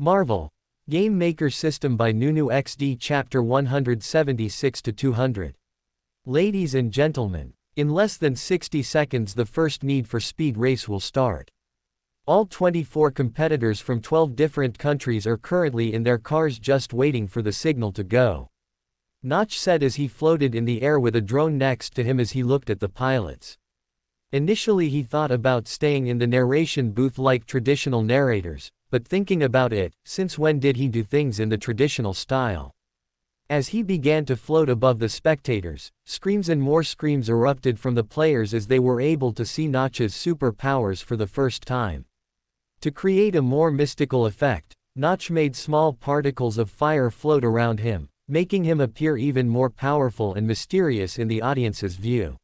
Marvel. Game Maker System by NunuXD Chapter 176-200. Ladies and gentlemen, in less than 60 seconds the first Need for Speed race will start. All 24 competitors from 12 different countries are currently in their cars just waiting for the signal to go. Notch said as he floated in the air with a drone next to him as he looked at the pilots. Initially he thought about staying in the narration booth like traditional narrators, but thinking about it, since when did he do things in the traditional style? As he began to float above the spectators, screams and more screams erupted from the players as they were able to see Notch's superpowers for the first time. To create a more mystical effect, Notch made small particles of fire float around him, making him appear even more powerful and mysterious in the audience's view.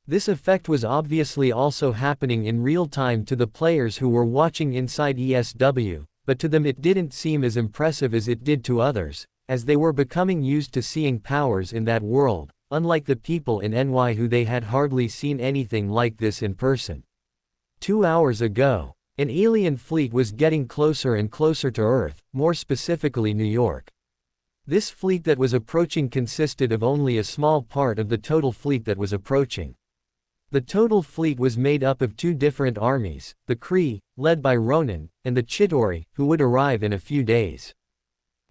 This effect was obviously also happening in real time to the players who were watching inside ESW, but to them it didn't seem as impressive as it did to others, as they were becoming used to seeing powers in that world, unlike the people in NY who they had hardly seen anything like this in person. 2 hours ago, an alien fleet was getting closer and closer to Earth, more specifically New York. This fleet that was approaching consisted of only a small part of the total fleet that was approaching. The total fleet was made up of 2 different armies, the Kree, led by Ronin, and the Chitauri, who would arrive in a few days.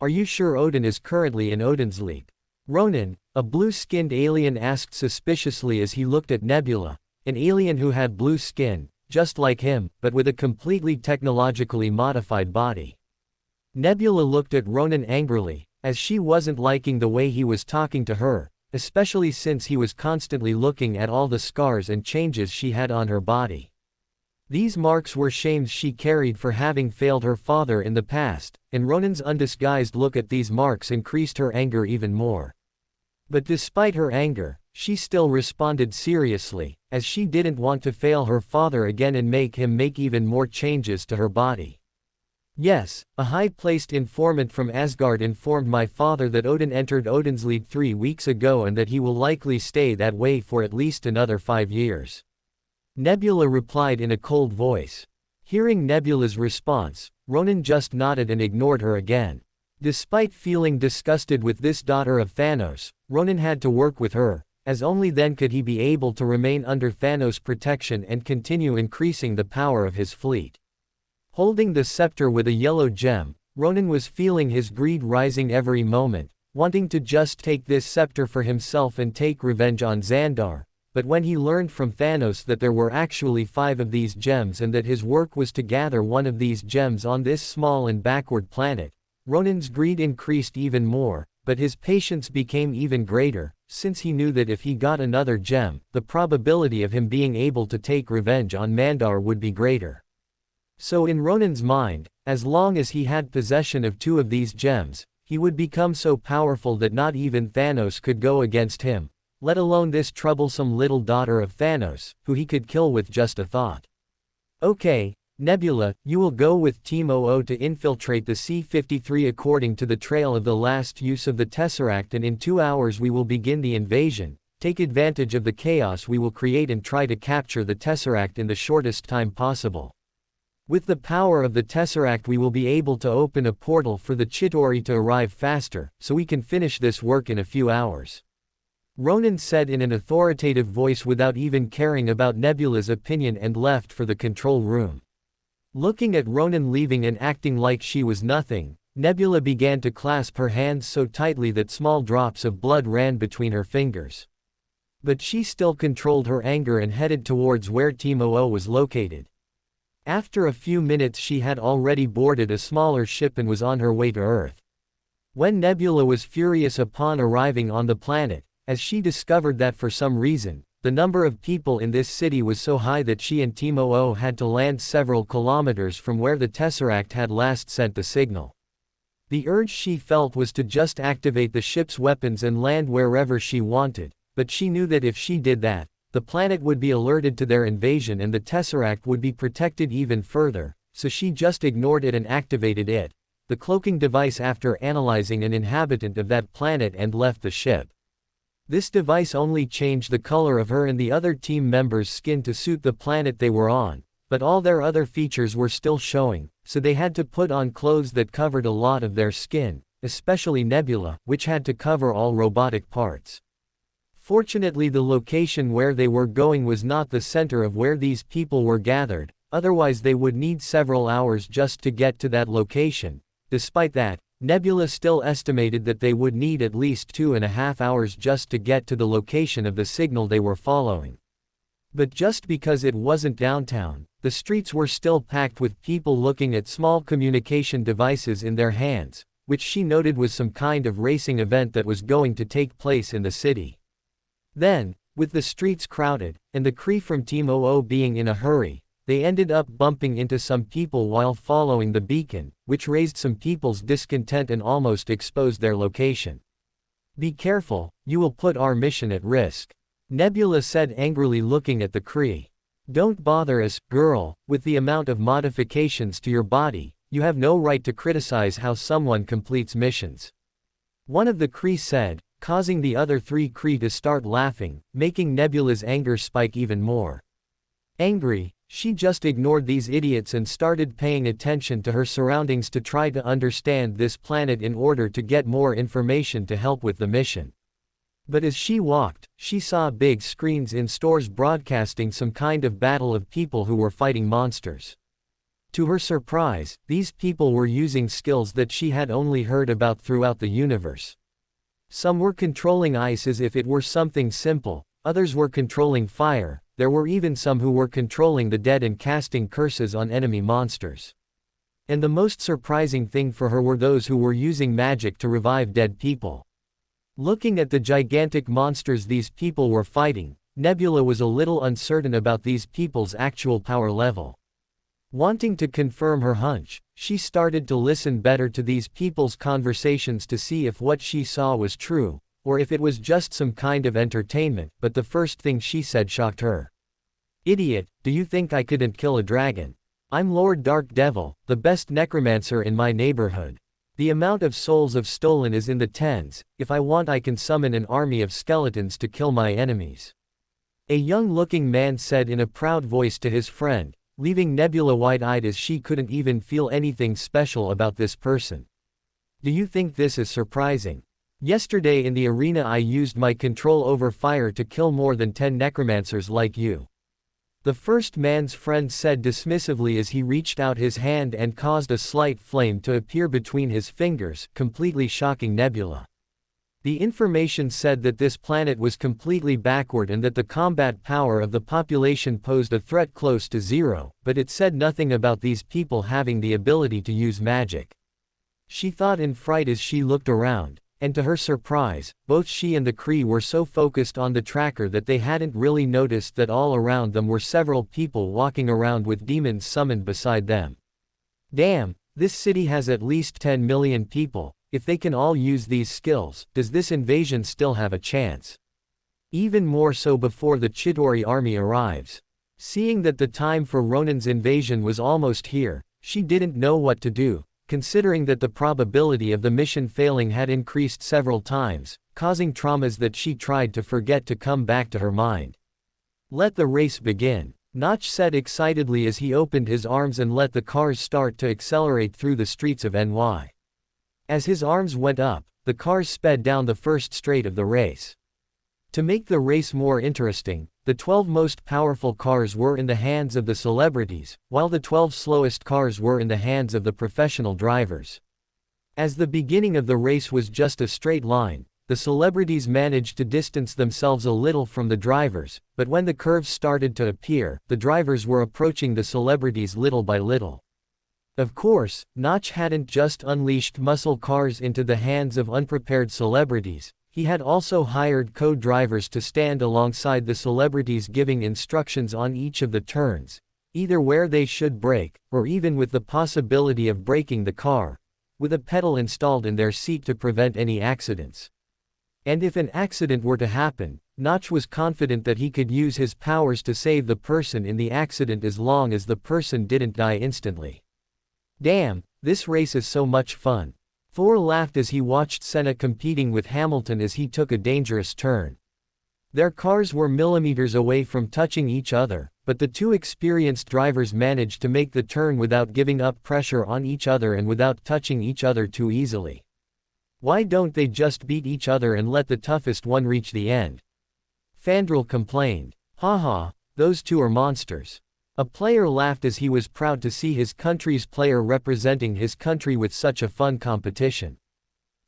Are you sure Odin is currently in Odin's League? Ronin, a blue-skinned alien asked suspiciously as he looked at Nebula, an alien who had blue skin, just like him, but with a completely technologically modified body. Nebula looked at Ronin angrily, as she wasn't liking the way he was talking to her, especially since he was constantly looking at all the scars and changes she had on her body. These marks were shames she carried for having failed her father in the past, and Ronin's undisguised look at these marks increased her anger even more. But despite her anger, she still responded seriously, as she didn't want to fail her father again and make him make even more changes to her body. Yes, a high-placed informant from Asgard informed my father that Odin entered Odin's League 3 weeks ago and that he will likely stay that way for at least another 5 years. Nebula replied in a cold voice. Hearing Nebula's response, Ronin just nodded and ignored her again. Despite feeling disgusted with this daughter of Thanos, Ronin had to work with her, as only then could he be able to remain under Thanos' protection and continue increasing the power of his fleet. Holding the scepter with a yellow gem, Ronin was feeling his greed rising every moment, wanting to just take this scepter for himself and take revenge on Xandar, but when he learned from Thanos that there were actually 5 of these gems and that his work was to gather one of these gems on this small and backward planet, Ronin's greed increased even more, but his patience became even greater, since he knew that if he got another gem, the probability of him being able to take revenge on Mandar would be greater. So in Ronin's mind, as long as he had possession of 2 of these gems, he would become so powerful that not even Thanos could go against him, let alone this troublesome little daughter of Thanos, who he could kill with just a thought. Okay, Nebula, you will go with Team 00 to infiltrate the C-53 according to the trail of the last use of the Tesseract, and in 2 hours we will begin the invasion. Take advantage of the chaos we will create and try to capture the Tesseract in the shortest time possible. With the power of the Tesseract we will be able to open a portal for the Chitauri to arrive faster, so we can finish this work in a few hours. Ronin said in an authoritative voice without even caring about Nebula's opinion, and left for the control room. Looking at Ronin leaving and acting like she was nothing, Nebula began to clasp her hands so tightly that small drops of blood ran between her fingers. But she still controlled her anger and headed towards where Team 00 was located. After a few minutes she had already boarded a smaller ship and was on her way to Earth. When Nebula was furious upon arriving on the planet, as she discovered that for some reason, the number of people in this city was so high that she and Team 00 had to land several kilometers from where the Tesseract had last sent the signal. The urge she felt was to just activate the ship's weapons and land wherever she wanted, but she knew that if she did that, the planet would be alerted to their invasion and the Tesseract would be protected even further, so she just ignored it and activated it, the cloaking device, after analyzing an inhabitant of that planet, and left the ship. This device only changed the color of her and the other team members' skin to suit the planet they were on, but all their other features were still showing, so they had to put on clothes that covered a lot of their skin, especially Nebula, which had to cover all robotic parts. Fortunately, the location where they were going was not the center of where these people were gathered, otherwise they would need several hours just to get to that location. Despite that, Nebula still estimated that they would need at least 2.5 hours just to get to the location of the signal they were following. But just because it wasn't downtown, the streets were still packed with people looking at small communication devices in their hands, which she noted was some kind of racing event that was going to take place in the city. Then, with the streets crowded, and the Kree from Team OO being in a hurry, they ended up bumping into some people while following the beacon, which raised some people's discontent and almost exposed their location. "Be careful, you will put our mission at risk," Nebula said angrily looking at the Kree. "Don't bother us, girl, with the amount of modifications to your body, you have no right to criticize how someone completes missions," one of the Kree said, causing the other 3 Kree to start laughing, making Nebula's anger spike even more. Angry, she just ignored these idiots and started paying attention to her surroundings to try to understand this planet in order to get more information to help with the mission. But as she walked, she saw big screens in stores broadcasting some kind of battle of people who were fighting monsters. To her surprise, these people were using skills that she had only heard about throughout the universe. Some were controlling ice as if it were something simple, others were controlling fire, there were even some who were controlling the dead and casting curses on enemy monsters. And the most surprising thing for her were those who were using magic to revive dead people. Looking at the gigantic monsters these people were fighting, Nebula was a little uncertain about these people's actual power level. Wanting to confirm her hunch, she started to listen better to these people's conversations to see if what she saw was true, or if it was just some kind of entertainment, but the first thing she said shocked her. "Idiot, do you think I couldn't kill a dragon? I'm Lord Dark Devil, the best necromancer in my neighborhood. The amount of souls I've stolen is in the tens, if I want I can summon an army of skeletons to kill my enemies," a young-looking man said in a proud voice to his friend, leaving Nebula wide-eyed as she couldn't even feel anything special about this person. "Do you think this is surprising? Yesterday in the arena I used my control over fire to kill more than 10 necromancers like you," the first man's friend said dismissively as he reached out his hand and caused a slight flame to appear between his fingers, completely shocking Nebula. The information said that this planet was completely backward and that the combat power of the population posed a threat close to zero, but it said nothing about these people having the ability to use magic. She thought in fright as she looked around, and to her surprise, both she and the Kree were so focused on the tracker that they hadn't really noticed that all around them were several people walking around with demons summoned beside them. "Damn, this city has at least 10 million people. If they can all use these skills, does this invasion still have a chance? Even more so before the Chidori army arrives." Seeing that the time for Ronin's invasion was almost here, she didn't know what to do, considering that the probability of the mission failing had increased several times, causing traumas that she tried to forget to come back to her mind. "Let the race begin," Notch said excitedly as he opened his arms and let the cars start to accelerate through the streets of NY. As his arms went up, the cars sped down the first straight of the race. To make the race more interesting, the 12 most powerful cars were in the hands of the celebrities, while the 12 slowest cars were in the hands of the professional drivers. As the beginning of the race was just a straight line, the celebrities managed to distance themselves a little from the drivers, but when the curves started to appear, the drivers were approaching the celebrities little by little. Of course, Notch hadn't just unleashed muscle cars into the hands of unprepared celebrities, he had also hired co-drivers to stand alongside the celebrities giving instructions on each of the turns, either where they should brake, or even with the possibility of braking the car, with a pedal installed in their seat to prevent any accidents. And if an accident were to happen, Notch was confident that he could use his powers to save the person in the accident as long as the person didn't die instantly. "Damn, this race is so much fun." Thor laughed as he watched Senna competing with Hamilton as he took a dangerous turn. Their cars were millimeters away from touching each other, but the two experienced drivers managed to make the turn without giving up pressure on each other and without touching each other too easily. Why don't they just beat each other and let the toughest one reach the end? Fandral complained. Haha, those two are monsters. A player laughed as he was proud to see his country's player representing his country with such a fun competition.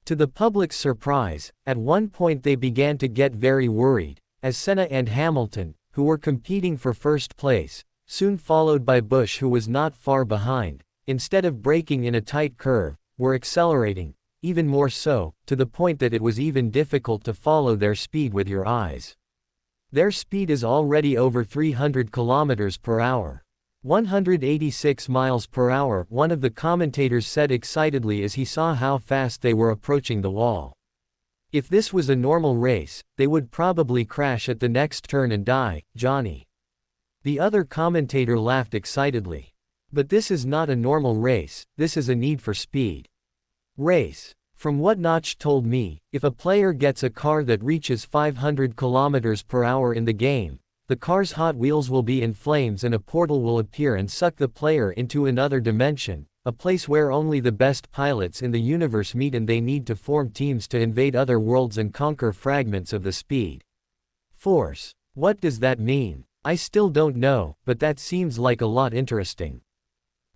To the public's surprise, at one point they began to get very worried, as Senna and Hamilton, who were competing for first place, soon followed by Bush who was not far behind, instead of braking in a tight curve, were accelerating, even more so, to the point that it was even difficult to follow their speed with your eyes. Their speed is already over 300 kilometers per hour. 186 miles per hour, one of the commentators said excitedly as he saw how fast they were approaching the wall. If this was a normal race, they would probably crash at the next turn and die, Johnny. The other commentator laughed excitedly. But this is not a normal race, this is a Need for Speed race. From what Notch told me, if a player gets a car that reaches 500 kilometers per hour in the game, the car's Hot Wheels will be in flames and a portal will appear and suck the player into another dimension, a place where only the best pilots in the universe meet, and they need to form teams to invade other worlds and conquer fragments of the Speed Force. What does that mean? I still don't know, but that seems like a lot interesting.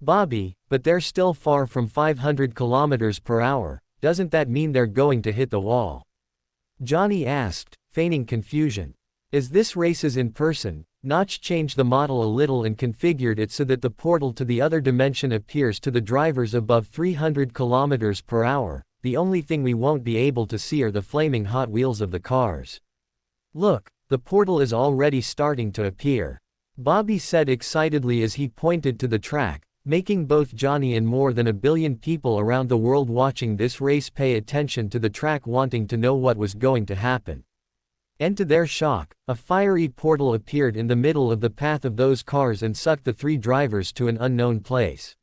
Bobby, but they're still far from 500 kilometers per hour, doesn't that mean they're going to hit the wall? Johnny asked, feigning confusion. As this race is in person, Notch changed the model a little and configured it so that the portal to the other dimension appears to the drivers above 300 kilometers per hour. The only thing we won't be able to see are the flaming Hot Wheels of the cars. Look, the portal is already starting to appear, Bobby said excitedly as he pointed to the track, making both Johnny and more than 1 billion people around the world watching this race pay attention to the track, wanting to know what was going to happen. And to their shock, a fiery portal appeared in the middle of the path of those cars and sucked the three drivers to an unknown place.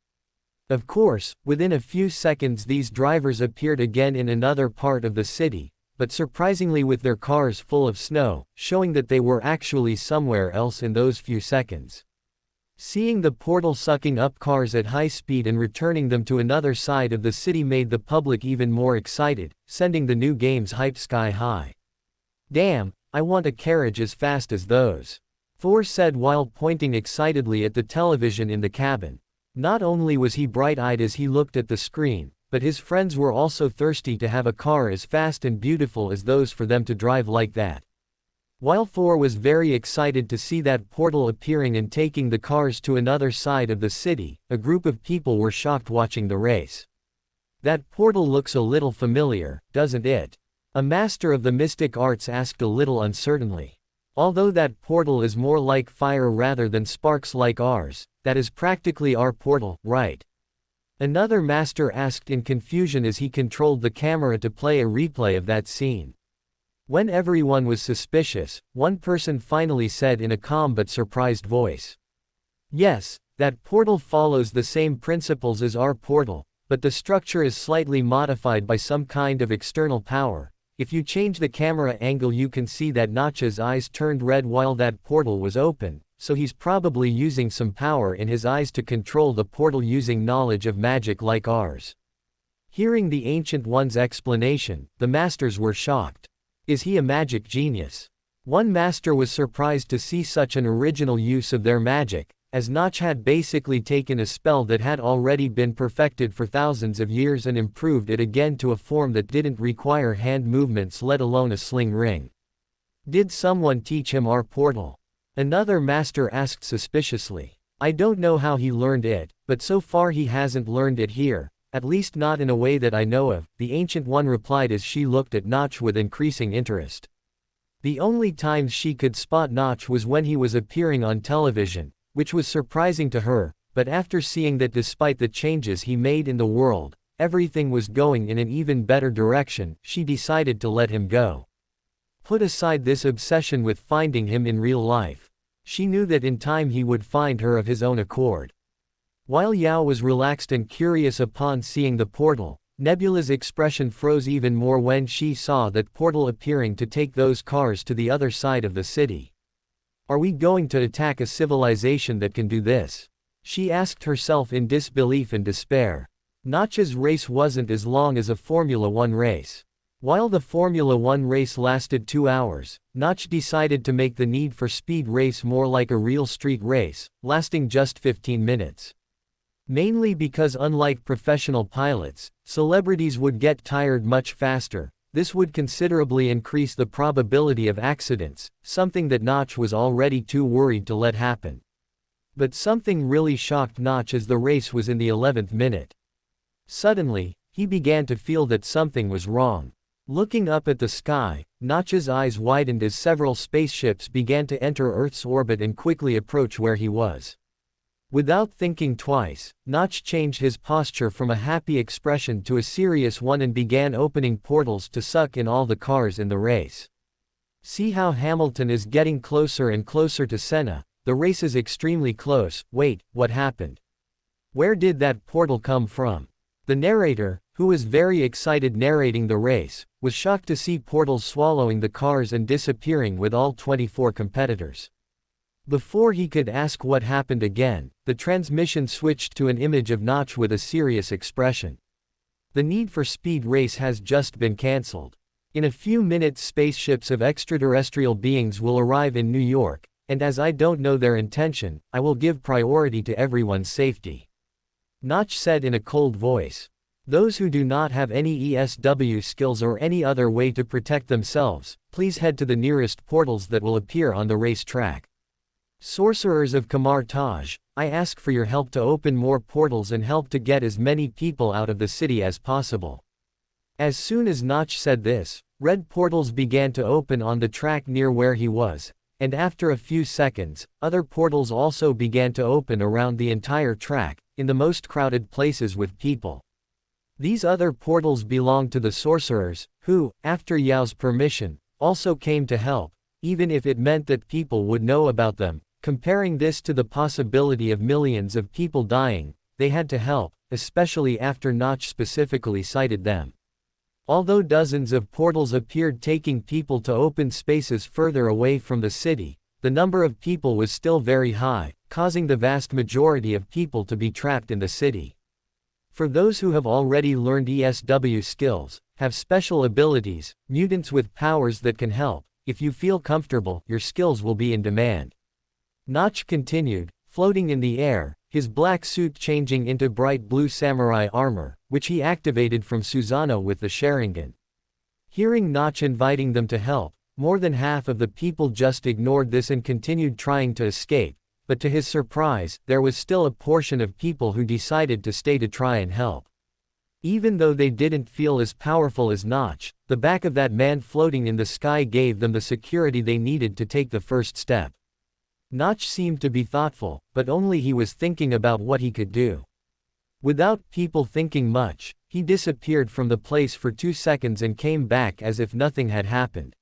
Of course, within a few seconds these drivers appeared again in another part of the city, but surprisingly with their cars full of snow, showing that they were actually somewhere else in those few seconds. Seeing the portal sucking up cars at high speed and returning them to another side of the city made the public even more excited, sending the new game's hype sky high. Damn, I want a carriage as fast as those, Thor said while pointing excitedly at the television in the cabin. Not only was he bright-eyed as he looked at the screen, but his friends were also thirsty to have a car as fast and beautiful as those for them to drive like that. While Thor was very excited to see that portal appearing and taking the cars to another side of the city, a group of people were shocked watching the race. That portal looks a little familiar, doesn't it? A master of the mystic arts asked a little uncertainly. Although that portal is more like fire rather than sparks like ours, that is practically our portal, right? Another master asked in confusion as he controlled the camera to play a replay of that scene. When everyone was suspicious, one person finally said in a calm but surprised voice. Yes, that portal follows the same principles as our portal, but the structure is slightly modified by some kind of external power. If you change the camera angle you can see that Notch's eyes turned red while that portal was open, so he's probably using some power in his eyes to control the portal using knowledge of magic like ours. Hearing the Ancient One's explanation, the masters were shocked. Is he a magic genius? One master was surprised to see such an original use of their magic, as Notch had basically taken a spell that had already been perfected for thousands of years and improved it again to a form that didn't require hand movements let alone a sling ring. Did someone teach him our portal? Another master asked suspiciously. I don't know how he learned it, but so far he hasn't learned it here, at least not in a way that I know of, the Ancient One replied as she looked at Notch with increasing interest. The only times she could spot Notch was when he was appearing on television, which was surprising to her, but after seeing that despite the changes he made in the world, everything was going in an even better direction, she decided to let him go. Put aside this obsession with finding him in real life. She knew that in time he would find her of his own accord. While Yao was relaxed and curious upon seeing the portal, Nebula's expression froze even more when she saw that portal appearing to take those cars to the other side of the city. Are we going to attack a civilization that can do this? She asked herself in disbelief and despair. Notch's race wasn't as long as a Formula One race. While the Formula One race lasted 2 hours, Notch decided to make the Need for Speed race more like a real street race, lasting just 15 minutes. Mainly because unlike professional pilots, celebrities would get tired much faster. This would considerably increase the probability of accidents, something that Notch was already too worried to let happen. But something really shocked Notch as the race was in the 11th minute. Suddenly, he began to feel that something was wrong. Looking up at the sky, Notch's eyes widened as several spaceships began to enter Earth's orbit and quickly approach where he was. Without thinking twice, Notch changed his posture from a happy expression to a serious one and began opening portals to suck in all the cars in the race. See how Hamilton is getting closer and closer to Senna. The race is extremely close. Wait, what happened? Where did that portal come from? The narrator, who was very excited narrating the race, was shocked to see portals swallowing the cars and disappearing with all 24 competitors. Before he could ask what happened again, the transmission switched to an image of Notch with a serious expression. The Need for Speed race has just been cancelled. In a few minutes spaceships of extraterrestrial beings will arrive in New York, and as I don't know their intention, I will give priority to everyone's safety. Notch said in a cold voice. Those who do not have any ESW skills or any other way to protect themselves, please head to the nearest portals that will appear on the race track. Sorcerers of Kamar Taj, I ask for your help to open more portals and help to get as many people out of the city as possible. As soon as Notch said this, red portals began to open on the track near where he was, and after a few seconds, other portals also began to open around the entire track, in the most crowded places with people. These other portals belonged to the sorcerers, who, after Yao's permission, also came to help, even if it meant that people would know about them. Comparing this to the possibility of millions of people dying, they had to help, especially after Notch specifically cited them. Although dozens of portals appeared taking people to open spaces further away from the city, the number of people was still very high, causing the vast majority of people to be trapped in the city. For those who have already learned ESW skills, have special abilities, mutants with powers that can help, if you feel comfortable, your skills will be in demand. Notch continued, floating in the air, his black suit changing into bright blue samurai armor, which he activated from Susanoo with the Sharingan. Hearing Notch inviting them to help, more than half of the people just ignored this and continued trying to escape, but to his surprise, there was still a portion of people who decided to stay to try and help. Even though they didn't feel as powerful as Notch, the back of that man floating in the sky gave them the security they needed to take the first step. Notch seemed to be thoughtful, but only he was thinking about what he could do. Without people thinking much, he disappeared from the place for 2 seconds and came back as if nothing had happened.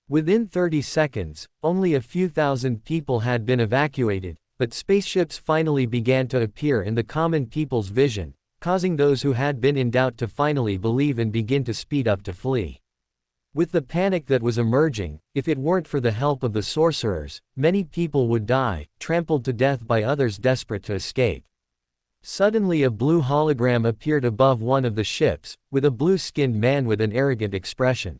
Within 30 seconds, only a few thousand people had been evacuated, but spaceships finally began to appear in the common people's vision, causing those who had been in doubt to finally believe and begin to speed up to flee. With the panic that was emerging, if it weren't for the help of the sorcerers, many people would die, trampled to death by others desperate to escape. Suddenly a blue hologram appeared above one of the ships, with a blue-skinned man with an arrogant expression.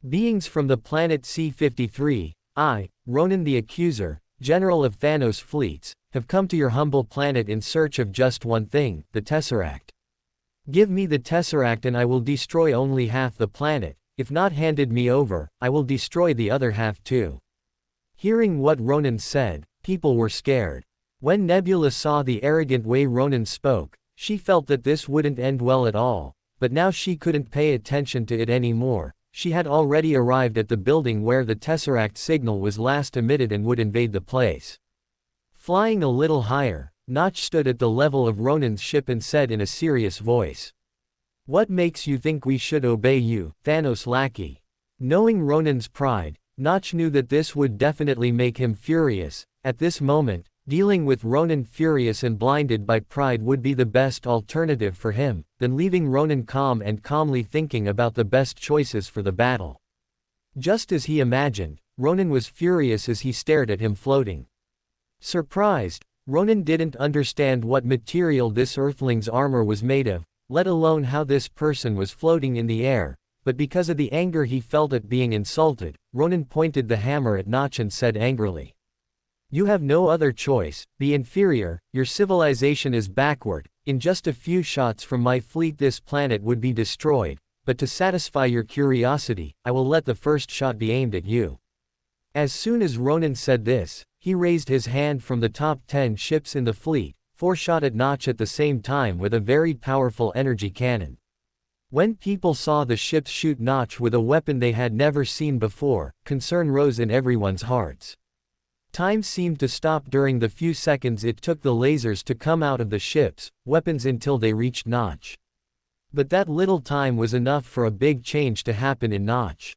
Beings from the planet C-53, I, Ronin the Accuser, General of Thanos' fleets, have come to your humble planet in search of just one thing, the Tesseract. Give me the Tesseract and I will destroy only half the planet. If not handed me over, I will destroy the other half too. Hearing what Ronin said, people were scared. When Nebula saw the arrogant way Ronin spoke, she felt that this wouldn't end well at all, but now she couldn't pay attention to it anymore. She had already arrived at the building where the Tesseract signal was last emitted and would invade the place. Flying a little higher, Notch stood at the level of Ronin's ship and said in a serious voice. What makes you think we should obey you, Thanos lackey? Knowing Ronin's pride, Notch knew that this would definitely make him furious. At this moment, dealing with Ronin furious and blinded by pride would be the best alternative for him, than leaving Ronin calm and calmly thinking about the best choices for the battle. Just as he imagined, Ronin was furious as he stared at him floating. Surprised, Ronin didn't understand what material this earthling's armor was made of, let alone how this person was floating in the air, but because of the anger he felt at being insulted, Ronin pointed the hammer at Notch and said angrily, "You have no other choice, be inferior, your civilization is backward, in just a few shots from my fleet this planet would be destroyed, but to satisfy your curiosity, I will let the first shot be aimed at you." As soon as Ronin said this, he raised his hand from the top 10 ships in the fleet, 4 shot at Notch at the same time with a very powerful energy cannon. When people saw the ships shoot Notch with a weapon they had never seen before, concern rose in everyone's hearts. Time seemed to stop during the few seconds it took the lasers to come out of the ships' weapons until they reached Notch. But that little time was enough for a big change to happen in Notch.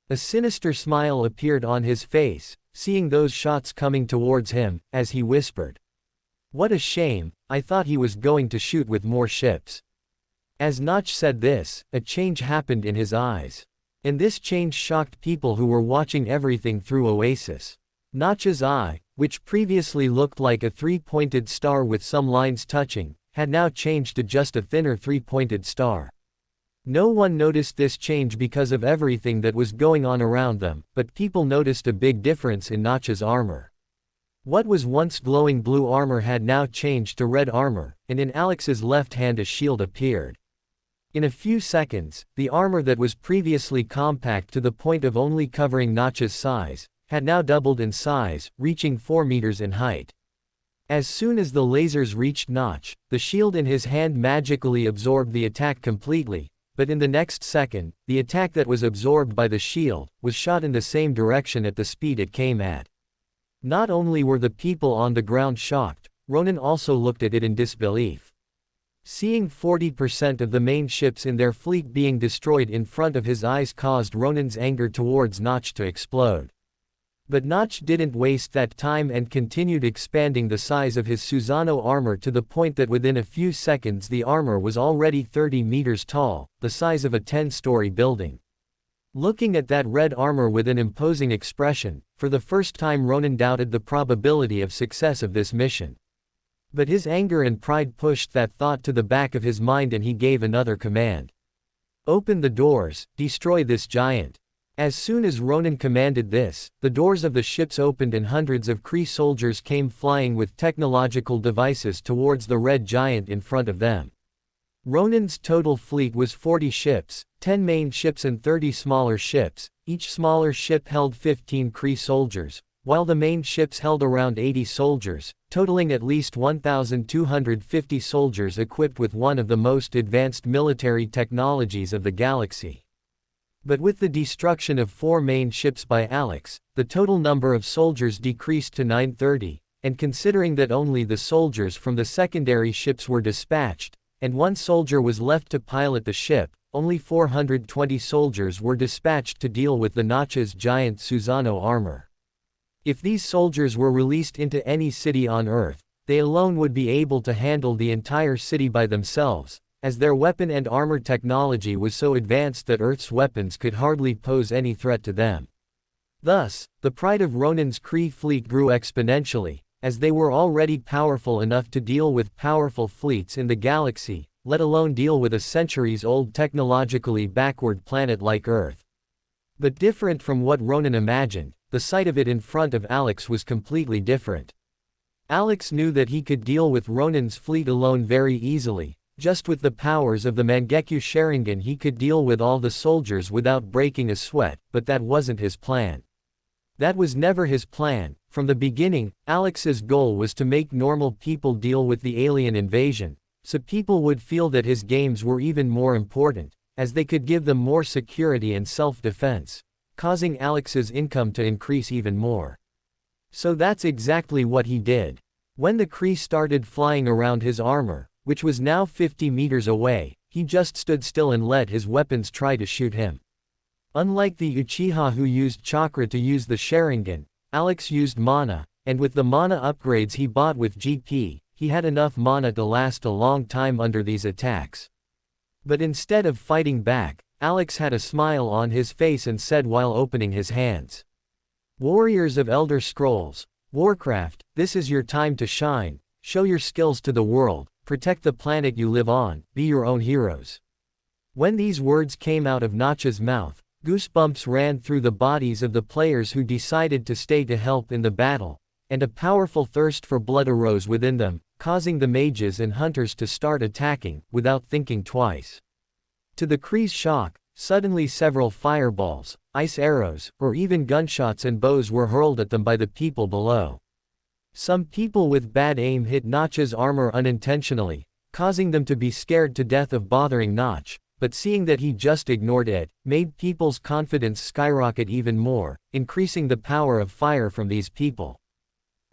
A sinister smile appeared on his face, seeing those shots coming towards him, as he whispered, "What a shame, I thought he was going to shoot with more ships." As Notch said this, a change happened in his eyes. And this change shocked people who were watching everything through Oasis. Notch's eye, which previously looked like a 3-pointed star with some lines touching, had now changed to just a thinner 3-pointed star. No one noticed this change because of everything that was going on around them, but people noticed a big difference in Notch's armor. What was once glowing blue armor had now changed to red armor, and in Alex's left hand a shield appeared. In a few seconds, the armor that was previously compact to the point of only covering Notch's size, had now doubled in size, reaching 4 meters in height. As soon as the lasers reached Notch, the shield in his hand magically absorbed the attack completely, but in the next second, the attack that was absorbed by the shield, was shot in the same direction at the speed it came at. Not only were the people on the ground shocked, Ronin also looked at it in disbelief. Seeing 40% of the main ships in their fleet being destroyed in front of his eyes caused Ronin's anger towards Notch to explode. But Notch didn't waste that time and continued expanding the size of his Susanoo armor to the point that within a few seconds the armor was already 30 meters tall, the size of a 10-story building. Looking at that red armor with an imposing expression, for the first time Ronin doubted the probability of success of this mission. But his anger and pride pushed that thought to the back of his mind and he gave another command. "Open the doors, destroy this giant." As soon as Ronin commanded this, the doors of the ships opened and hundreds of Kree soldiers came flying with technological devices towards the red giant in front of them. Ronin's total fleet was 40 ships, 10 main ships and 30 smaller ships, each smaller ship held 15 Kree soldiers, while the main ships held around 80 soldiers, totaling at least 1,250 soldiers equipped with one of the most advanced military technologies of the galaxy. But with the destruction of 4 main ships by Alex, the total number of soldiers decreased to 930, and considering that only the soldiers from the secondary ships were dispatched, and 1 soldier was left to pilot the ship, only 420 soldiers were dispatched to deal with the Notch's giant Susanoo armor. If these soldiers were released into any city on Earth, they alone would be able to handle the entire city by themselves, as their weapon and armor technology was so advanced that Earth's weapons could hardly pose any threat to them. Thus, the pride of Ronin's Kree fleet grew exponentially, as they were already powerful enough to deal with powerful fleets in the galaxy, let alone deal with a centuries-old technologically backward planet like Earth. But different from what Ronin imagined, the sight of it in front of Alex was completely different. Alex knew that he could deal with Ronin's fleet alone very easily. Just with the powers of the Mangekyo Sharingan he could deal with all the soldiers without breaking a sweat, but that wasn't his plan. That was never his plan. From the beginning, Alex's goal was to make normal people deal with the alien invasion, so people would feel that his games were even more important, as they could give them more security and self-defense, causing Alex's income to increase even more. So that's exactly what he did. When the Kree started flying around his armor, which was now 50 meters away, he just stood still and let his weapons try to shoot him. Unlike the Uchiha who used chakra to use the Sharingan, Alex used mana, and with the mana upgrades he bought with GP, he had enough mana to last a long time under these attacks. But instead of fighting back, Alex had a smile on his face and said while opening his hands, Warriors of Elder Scrolls, Warcraft, this is your time to shine, show your skills to the world, protect the planet you live on, be your own heroes. When these words came out of Notch's mouth, goosebumps ran through the bodies of the players who decided to stay to help in the battle, and a powerful thirst for blood arose within them, causing the mages and hunters to start attacking, without thinking twice. To the Kree's shock, suddenly several fireballs, ice arrows, or even gunshots and bows were hurled at them by the people below. Some people with bad aim hit Notch's armor unintentionally, causing them to be scared to death of bothering Notch, but seeing that he just ignored it, made people's confidence skyrocket even more, increasing the power of fire from these people.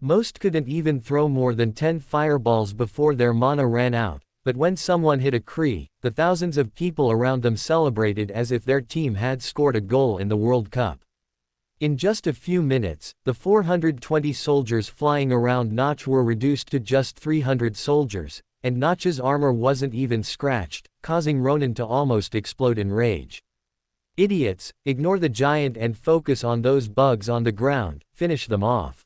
Most couldn't even throw more than 10 fireballs before their mana ran out, but when someone hit a Kree, the thousands of people around them celebrated as if their team had scored a goal in the World Cup. In just a few minutes, the 420 soldiers flying around Notch were reduced to just 300 soldiers, and Notch's armor wasn't even scratched, causing Ronin to almost explode in rage. Idiots, ignore the giant and focus on those bugs on the ground, finish them off.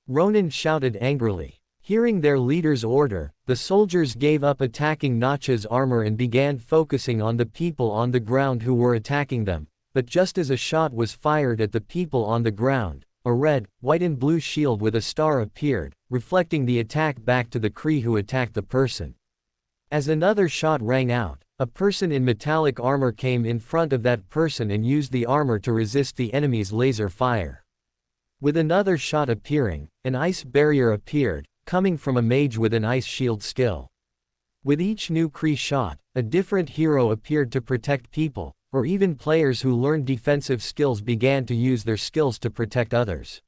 Ronin shouted angrily. Hearing their leader's order, the soldiers gave up attacking Notch's armor and began focusing on the people on the ground who were attacking them, but just as a shot was fired at the people on the ground, a red, white and blue shield with a star appeared, reflecting the attack back to the Kree who attacked the person. As another shot rang out, a person in metallic armor came in front of that person and used the armor to resist the enemy's laser fire. With another shot appearing, an ice barrier appeared, coming from a mage with an ice shield skill. With each new Kree shot, a different hero appeared to protect people, or even players who learned defensive skills began to use their skills to protect others.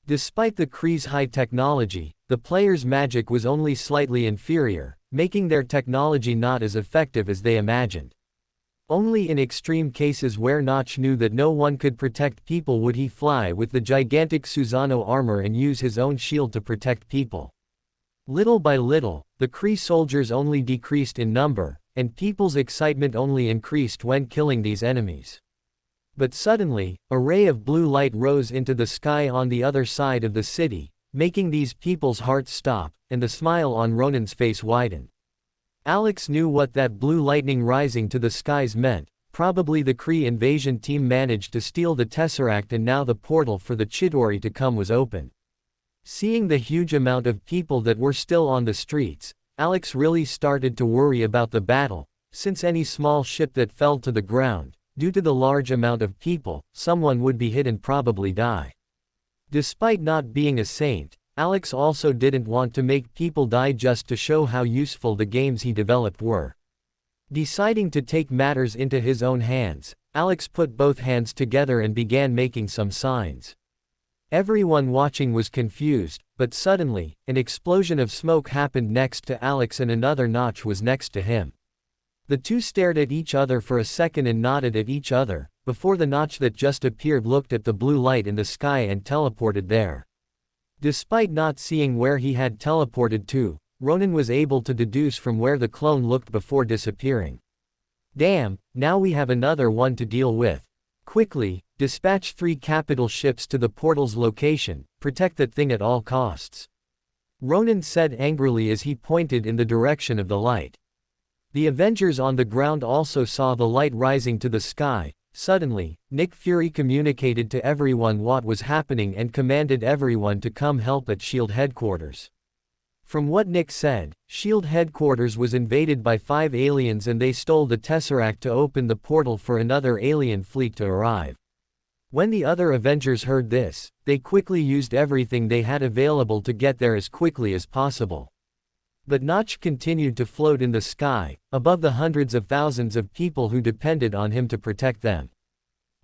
Despite the Kree's high technology, the players' magic was only slightly inferior, making their technology not as effective as they imagined. Only in extreme cases where Notch knew that no one could protect people would he fly with the gigantic Susano armor and use his own shield to protect people. Little by little, the Kree soldiers only decreased in number, and people's excitement only increased when killing these enemies. But suddenly, a ray of blue light rose into the sky on the other side of the city, making these people's hearts stop, and the smile on Ronin's face widen. Alex knew what that blue lightning rising to the skies meant. Probably the Kree invasion team managed to steal the Tesseract and now the portal for the Chidori to come was open. Seeing the huge amount of people that were still on the streets, Alex really started to worry about the battle, since any small ship that fell to the ground, due to the large amount of people, someone would be hit and probably die. Despite not being a saint, Alex also didn't want to make people die just to show how useful the games he developed were. Deciding to take matters into his own hands, Alex put both hands together and began making some signs. Everyone watching was confused, but suddenly, an explosion of smoke happened next to Alex and another Notch was next to him. The two stared at each other for a second and nodded at each other, before the Notch that just appeared looked at the blue light in the sky and teleported there. Despite not seeing where he had teleported to, Ronin was able to deduce from where the clone looked before disappearing. Damn, now we have another one to deal with. Quickly, dispatch 3 capital ships to the portal's location, protect that thing at all costs. Ronin said angrily as he pointed in the direction of the light. The Avengers on the ground also saw the light rising to the sky. Suddenly, Nick Fury communicated to everyone what was happening and commanded everyone to come help at SHIELD headquarters. From what Nick said, SHIELD headquarters was invaded by 5 aliens and they stole the Tesseract to open the portal for another alien fleet to arrive. When the other Avengers heard this, they quickly used everything they had available to get there as quickly as possible. But Notch continued to float in the sky, above the hundreds of thousands of people who depended on him to protect them.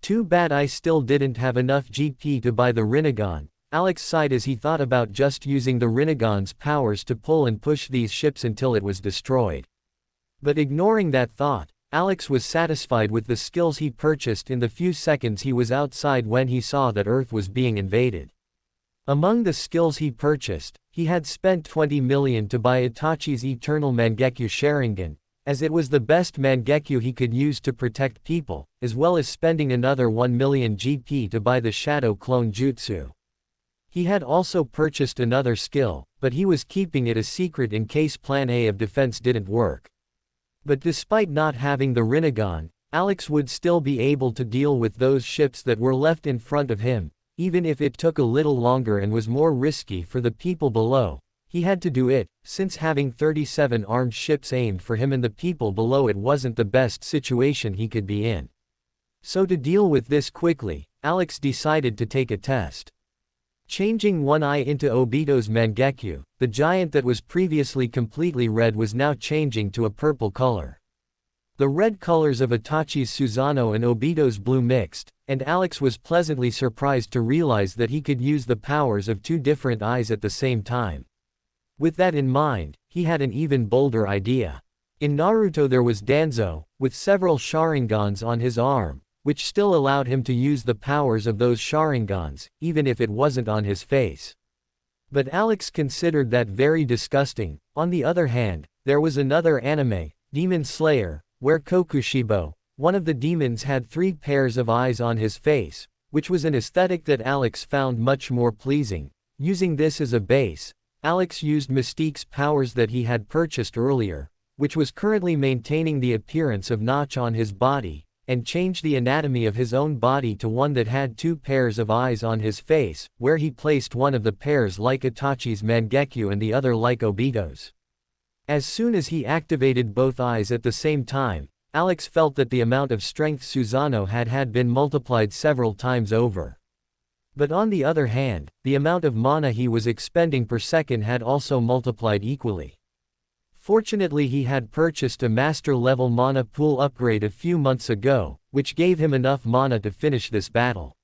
Too bad I still didn't have enough GP to buy the Rinnegan. Alex sighed as he thought about just using the Rinnegan's powers to pull and push these ships until it was destroyed. But ignoring that thought, Alex was satisfied with the skills he purchased in the few seconds he was outside when he saw that Earth was being invaded. Among the skills he purchased, he had spent 20 million to buy Itachi's Eternal Mangekyo Sharingan, as it was the best Mangekyo he could use to protect people, as well as spending another 1 million GP to buy the Shadow Clone Jutsu. He had also purchased another skill, but he was keeping it a secret in case Plan A of defense didn't work. But despite not having the Rinnegan, Alex would still be able to deal with those ships that were left in front of him, even if it took a little longer and was more risky for the people below. He had to do it, since having 37 armed ships aimed for him and the people below it wasn't the best situation he could be in. So to deal with this quickly, Alex decided to take a test. Changing one eye into Obito's Mangekyo, the giant that was previously completely red was now changing to a purple color. The red colors of Itachi's Susanoo and Obito's blue mixed, and Alex was pleasantly surprised to realize that he could use the powers of two different eyes at the same time. With that in mind, he had an even bolder idea. In Naruto there was Danzo, with several Sharingans on his arm, which still allowed him to use the powers of those Sharingans, even if it wasn't on his face. But Alex considered that very disgusting. On the other hand, there was another anime, Demon Slayer, where Kokushibo, one of the demons, had 3 pairs of eyes on his face, which was an aesthetic that Alex found much more pleasing. Using this as a base, Alex used Mystique's powers that he had purchased earlier, which was currently maintaining the appearance of Notch on his body, and changed the anatomy of his own body to one that had 2 pairs of eyes on his face, where he placed one of the pairs like Itachi's Mangekyo and the other like Obito's. As soon as he activated both eyes at the same time, Alex felt that the amount of strength Susanoo had been multiplied several times over. But on the other hand, the amount of mana he was expending per second had also multiplied equally. Fortunately he had purchased a master-level mana pool upgrade a few months ago, which gave him enough mana to finish this battle.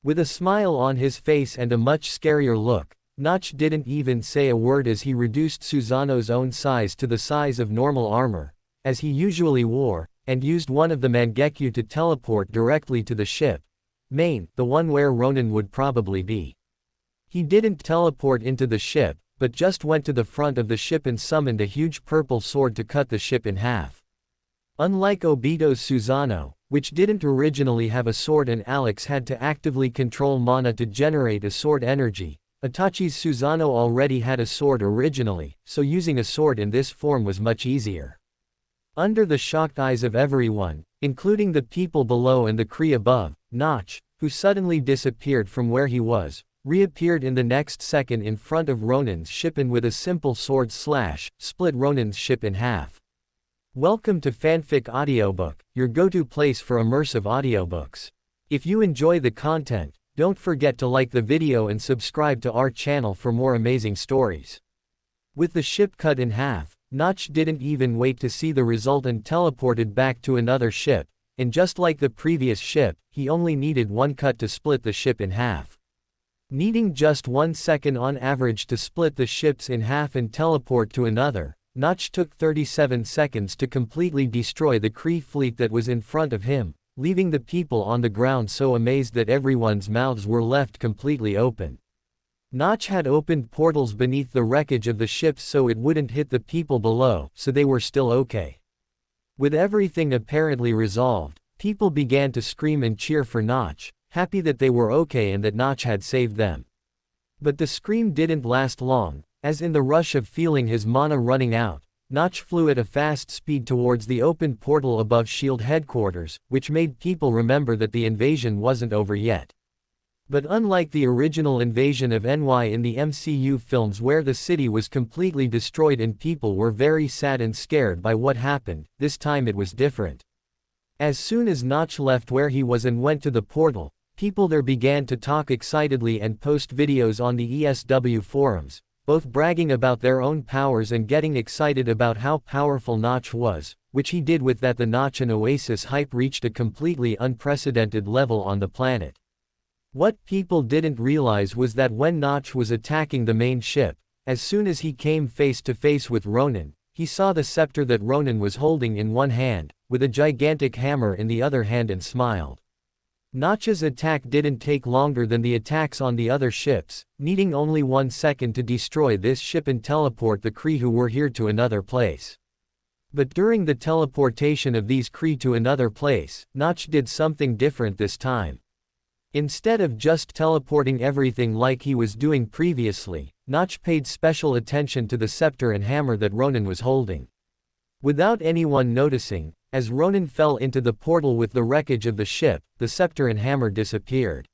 With a smile on his face and a much scarier look, Notch didn't even say a word as he reduced Susanoo's own size to the size of normal armor, as he usually wore, and used one of the Mangekyo to teleport directly to the ship. The one where Ronin would probably be. He didn't teleport into the ship, but just went to the front of the ship and summoned a huge purple sword to cut the ship in half. Unlike Obito's Susanoo, which didn't originally have a sword and Alex had to actively control mana to generate a sword energy, Itachi's Susanoo already had a sword originally, so using a sword in this form was much easier. Under the shocked eyes of everyone, including the people below and the Kree above, Notch, who suddenly disappeared from where he was, reappeared in the next second in front of Ronin's ship and with a simple sword slash, split Ronin's ship in half. Welcome to Fanfic Audiobook, your go-to place for immersive audiobooks. If you enjoy the content, don't forget to like the video and subscribe to our channel for more amazing stories. With the ship cut in half, Notch didn't even wait to see the result and teleported back to another ship, and just like the previous ship, he only needed one cut to split the ship in half. Needing just 1 second on average to split the ships in half and teleport to another, Notch took 37 seconds to completely destroy the Kree fleet that was in front of him, leaving the people on the ground so amazed that everyone's mouths were left completely open. Notch had opened portals beneath the wreckage of the ships so it wouldn't hit the people below, so they were still okay. With everything apparently resolved, people began to scream and cheer for Notch, happy that they were okay and that Notch had saved them. But the scream didn't last long, as in the rush of feeling his mana running out, Notch flew at a fast speed towards the open portal above S.H.I.E.L.D. headquarters, which made people remember that the invasion wasn't over yet. But unlike the original invasion of NY in the MCU films where the city was completely destroyed and people were very sad and scared by what happened, this time it was different. As soon as Notch left where he was and went to the portal, people there began to talk excitedly and post videos on the ESW forums, both bragging about their own powers and getting excited about how powerful Notch was, which he did with that. The Notch and Oasis hype reached a completely unprecedented level on the planet. What people didn't realize was that when Notch was attacking the main ship, as soon as he came face to face with Ronin, he saw the scepter that Ronin was holding in one hand, with a gigantic hammer in the other hand, and smiled. Notch's attack didn't take longer than the attacks on the other ships, needing only 1 second to destroy this ship and teleport the Kree who were here to another place. But during the teleportation of these Kree to another place, Notch did something different this time. Instead of just teleporting everything like he was doing previously, Notch paid special attention to the scepter and hammer that Ronin was holding. Without anyone noticing, as Ronin fell into the portal with the wreckage of the ship, the scepter and hammer disappeared.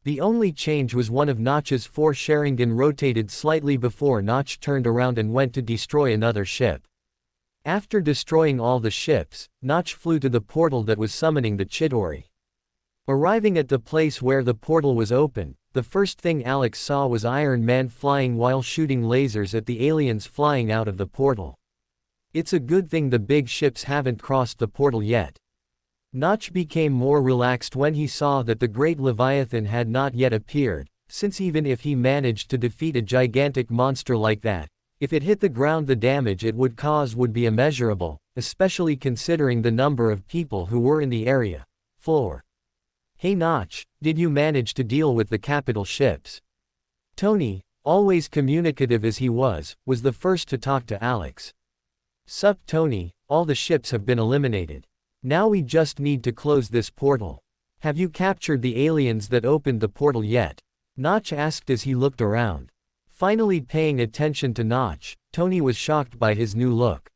The only change was one of Notch's 4 Sharingan rotated slightly before Notch turned around and went to destroy another ship. After destroying all the ships, Notch flew to the portal that was summoning the Chidori. Arriving at the place where the portal was open, the first thing Alex saw was Iron Man flying while shooting lasers at the aliens flying out of the portal. It's a good thing the big ships haven't crossed the portal yet. Notch became more relaxed when he saw that the Great Leviathan had not yet appeared, since even if he managed to defeat a gigantic monster like that, if it hit the ground the damage it would cause would be immeasurable, especially considering the number of people who were in the area. 4. Hey Notch, did you manage to deal with the capital ships? Tony, always communicative as he was the first to talk to Alex. Sup Tony, all the ships have been eliminated. Now we just need to close this portal. Have you captured the aliens that opened the portal yet? Notch asked as he looked around. Finally paying attention to Notch, Tony was shocked by his new look.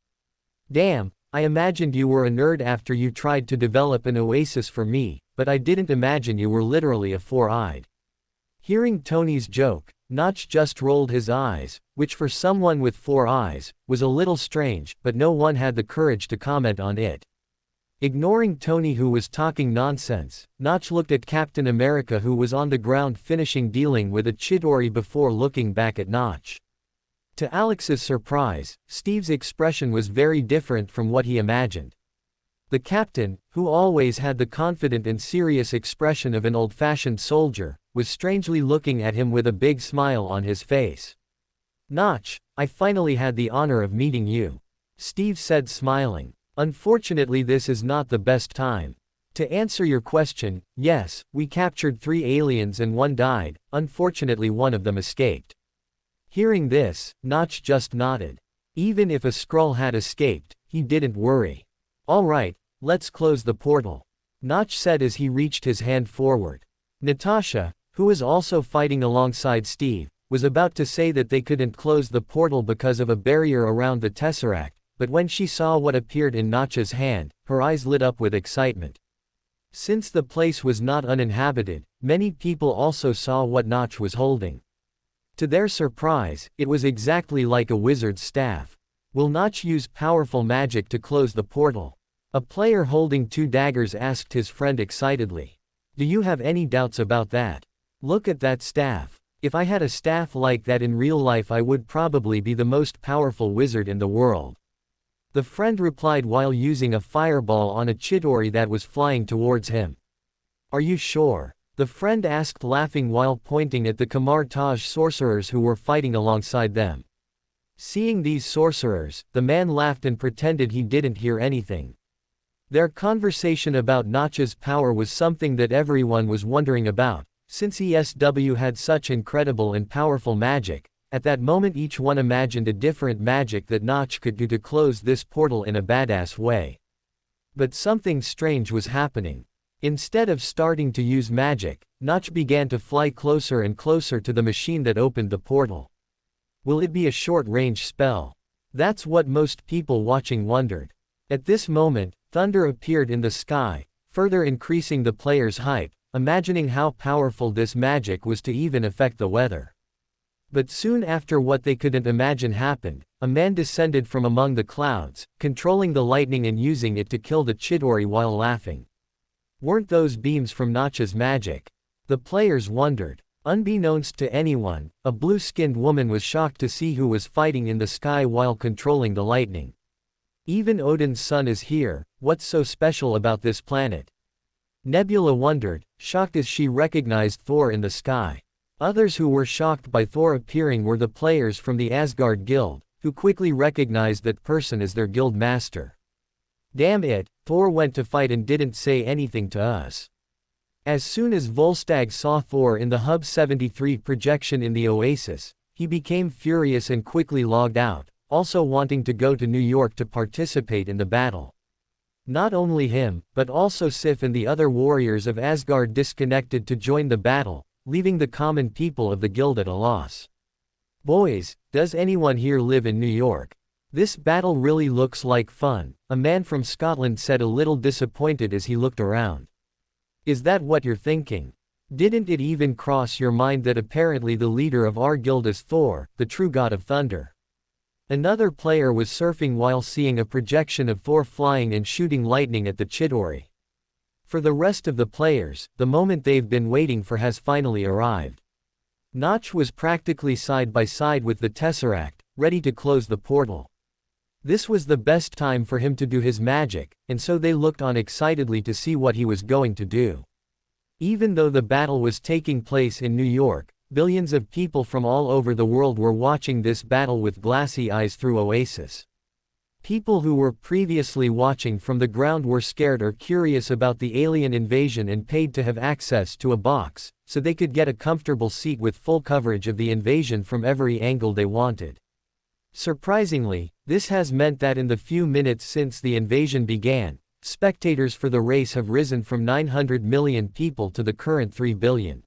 Damn, I imagined you were a nerd after you tried to develop an oasis for me, but I didn't imagine you were literally a 4-eyed. Hearing Tony's joke, Notch just rolled his eyes, which for someone with 4 eyes, was a little strange, but no one had the courage to comment on it. Ignoring Tony who was talking nonsense, Notch looked at Captain America who was on the ground finishing dealing with a Chidori before looking back at Notch. To Alex's surprise, Steve's expression was very different from what he imagined. The captain, who always had the confident and serious expression of an old-fashioned soldier, was strangely looking at him with a big smile on his face. Notch, I finally had the honor of meeting you. Steve said smiling. Unfortunately this is not the best time. To answer your question, yes, we captured 3 aliens and 1 died, unfortunately one of them escaped. Hearing this, Notch just nodded. Even if a Skrull had escaped, he didn't worry. Alright, let's close the portal. Notch said as he reached his hand forward. Natasha, who was also fighting alongside Steve, was about to say that they couldn't close the portal because of a barrier around the Tesseract, but when she saw what appeared in Notch's hand, her eyes lit up with excitement. Since the place was not uninhabited, many people also saw what Notch was holding. To their surprise, it was exactly like a wizard's staff. Will Notch use powerful magic to close the portal? A player holding 2 daggers asked his friend excitedly. Do you have any doubts about that? Look at that staff. If I had a staff like that in real life I would probably be the most powerful wizard in the world. The friend replied while using a fireball on a Chidori that was flying towards him. Are you sure? The friend asked laughing while pointing at the Kamar Taj sorcerers who were fighting alongside them. Seeing these sorcerers, the man laughed and pretended he didn't hear anything. Their conversation about Notch's power was something that everyone was wondering about, since ESW had such incredible and powerful magic. At that moment each one imagined a different magic that Notch could do to close this portal in a badass way. But something strange was happening. Instead of starting to use magic, Notch began to fly closer and closer to the machine that opened the portal. Will it be a short-range spell? That's what most people watching wondered. At this moment, thunder appeared in the sky, further increasing the players' hype, imagining how powerful this magic was to even affect the weather. But soon after what they couldn't imagine happened, a man descended from among the clouds, controlling the lightning and using it to kill the Chidori while laughing. Weren't those beams from Notch's magic? The players wondered. Unbeknownst to anyone, a blue-skinned woman was shocked to see who was fighting in the sky while controlling the lightning. Even Odin's son is here, what's so special about this planet? Nebula wondered, shocked as she recognized Thor in the sky. Others who were shocked by Thor appearing were the players from the Asgard Guild, who quickly recognized that person as their guild master. Damn it, Thor went to fight and didn't say anything to us. As soon as Volstagg saw Thor in the Hub 73 projection in the Oasis, he became furious and quickly logged out, also wanting to go to New York to participate in the battle. Not only him, but also Sif and the other warriors of Asgard disconnected to join the battle, leaving the common people of the guild at a loss. Boys, does anyone here live in New York? This battle really looks like fun, a man from Scotland said, a little disappointed as he looked around. Is that what you're thinking? Didn't it even cross your mind that apparently the leader of our guild is Thor, the true god of thunder? Another player was surfing while seeing a projection of Thor flying and shooting lightning at the Chidori. For the rest of the players, the moment they've been waiting for has finally arrived. Notch was practically side by side with the Tesseract, ready to close the portal. This was the best time for him to do his magic, and so they looked on excitedly to see what he was going to do. Even though the battle was taking place in New York, billions of people from all over the world were watching this battle with glassy eyes through Oasis. People who were previously watching from the ground were scared or curious about the alien invasion and paid to have access to a box, so they could get a comfortable seat with full coverage of the invasion from every angle they wanted. Surprisingly, this has meant that in the few minutes since the invasion began, spectators for the race have risen from 900 million people to the current 3 billion.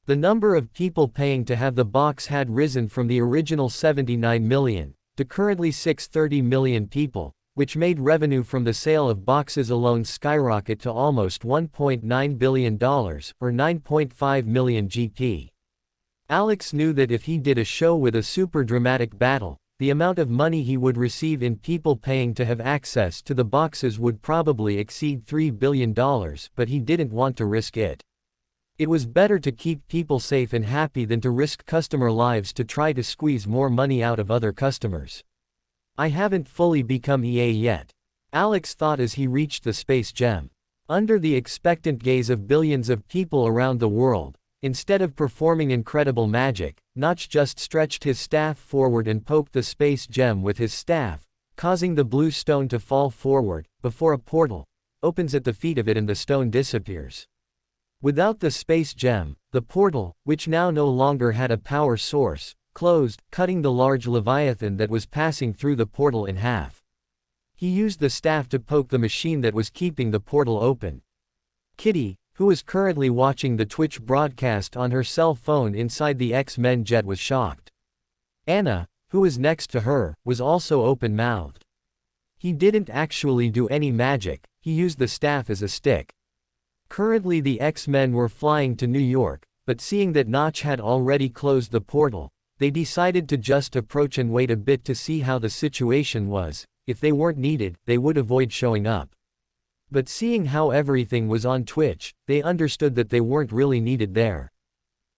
The number of people paying to have the box had risen from the original 79 million, to currently 630 million people, which made revenue from the sale of boxes alone skyrocket to almost $1.9 billion, or 9.5 million GP. Alex knew that if he did a show with a super dramatic battle, the amount of money he would receive in people paying to have access to the boxes would probably exceed $3 billion, but he didn't want to risk it. It was better to keep people safe and happy than to risk customer lives to try to squeeze more money out of other customers. I haven't fully become EA yet, Alex thought as he reached the space gem. Under the expectant gaze of billions of people around the world, instead of performing incredible magic, Notch just stretched his staff forward and poked the space gem with his staff, causing the blue stone to fall forward, before a portal opens at the feet of it and the stone disappears. Without the space gem, the portal, which now no longer had a power source, closed, cutting the large leviathan that was passing through the portal in half. He used the staff to poke the machine that was keeping the portal open. Kitty, who was currently watching the Twitch broadcast on her cell phone inside the X-Men jet, was shocked. Anna, who was next to her, was also open-mouthed. He didn't actually do any magic, he used the staff as a stick. Currently the X-Men were flying to New York, but seeing that Notch had already closed the portal, they decided to just approach and wait a bit to see how the situation was. If they weren't needed, they would avoid showing up. But seeing how everything was on Twitch, they understood that they weren't really needed there.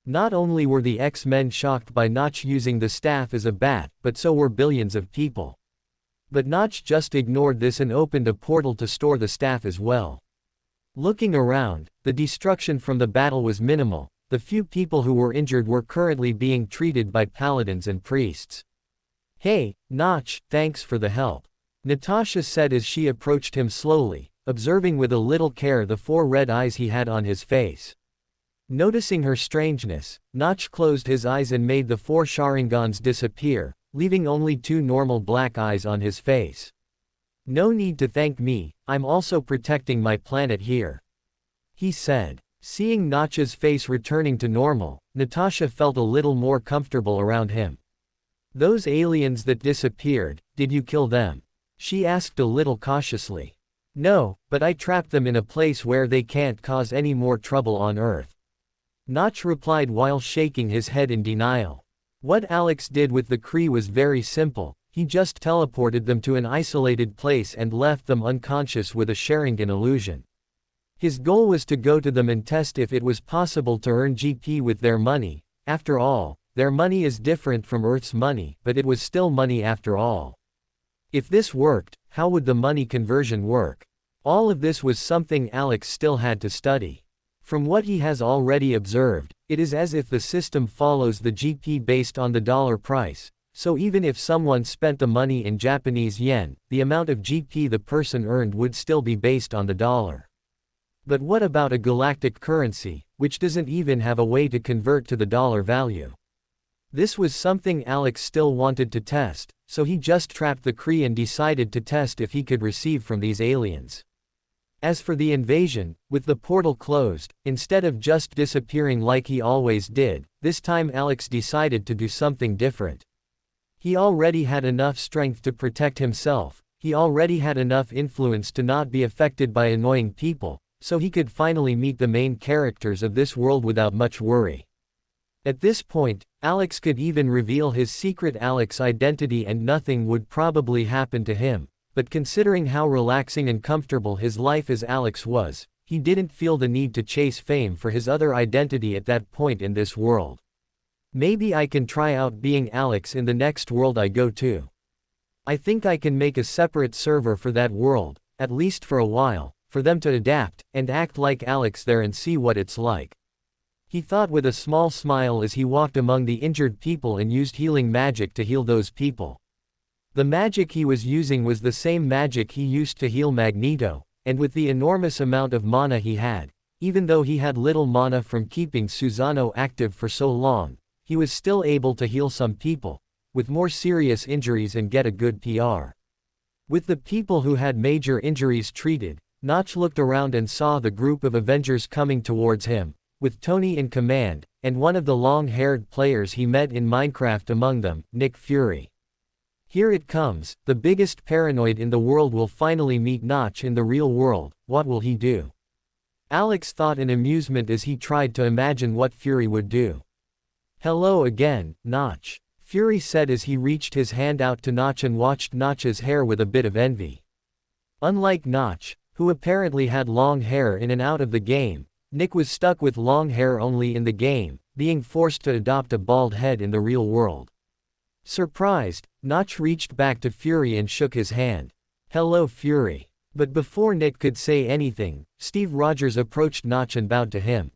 Not only were the X-Men shocked by Notch using the staff as a bat, but so were billions of people. But Notch just ignored this and opened a portal to store the staff as well. Looking around, the destruction from the battle was minimal. The few people who were injured were currently being treated by paladins and priests. "Hey, Notch, thanks for the help," Natasha said as she approached him slowly, observing with a little care the 4 red eyes he had on his face. Noticing her strangeness, Notch closed his eyes and made the 4 Sharingans disappear, leaving only 2 normal black eyes on his face. "No need to thank me, I'm also protecting my planet here," he said. Seeing Notch's face returning to normal, Natasha felt a little more comfortable around him. "Those aliens that disappeared, did you kill them?" she asked a little cautiously. "No, but I trapped them in a place where they can't cause any more trouble on Earth," Notch replied while shaking his head in denial. What Alex did with the Kree was very simple. He just teleported them to an isolated place and left them unconscious with a Sharingan illusion. His goal was to go to them and test if it was possible to earn GP with their money. After all, their money is different from Earth's money, but it was still money after all. If this worked, how would the money conversion work? All of this was something Alex still had to study. From what he has already observed, it is as if the system follows the GP based on the dollar price. So even if someone spent the money in Japanese yen, the amount of GP the person earned would still be based on the dollar. But what about a galactic currency, which doesn't even have a way to convert to the dollar value? This was something Alex still wanted to test, so he just trapped the Kree and decided to test if he could receive from these aliens. As for the invasion, with the portal closed, instead of just disappearing like he always did, this time Alex decided to do something different. He already had enough strength to protect himself, he already had enough influence to not be affected by annoying people, so he could finally meet the main characters of this world without much worry. At this point, Alex could even reveal his secret Alex identity and nothing would probably happen to him, but considering how relaxing and comfortable his life as Alex was, he didn't feel the need to chase fame for his other identity at that point in this world. Maybe I can try out being Alex in the next world I go to. I think I can make a separate server for that world, at least for a while, for them to adapt and act like Alex there and see what it's like. He thought with a small smile as he walked among the injured people and used healing magic to heal those people. The magic he was using was the same magic he used to heal Magneto, and with the enormous amount of mana he had, even though he had little mana from keeping Susanoo active for so long, he was still able to heal some people, with more serious injuries and get a good PR. With the people who had major injuries treated, Notch looked around and saw the group of Avengers coming towards him, with Tony in command, and one of the long-haired players he met in Minecraft among them, Nick Fury. Here it comes, the biggest paranoid in the world will finally meet Notch in the real world, what will he do? Alex thought in amusement as he tried to imagine what Fury would do. Hello again, Notch, Fury said as he reached his hand out to Notch and watched Notch's hair with a bit of envy. Unlike Notch, who apparently had long hair in and out of the game, Nick was stuck with long hair only in the game, being forced to adopt a bald head in the real world. Surprised, Notch reached back to Fury and shook his hand. Hello Fury. But before Nick could say anything, Steve Rogers approached Notch and bowed to him.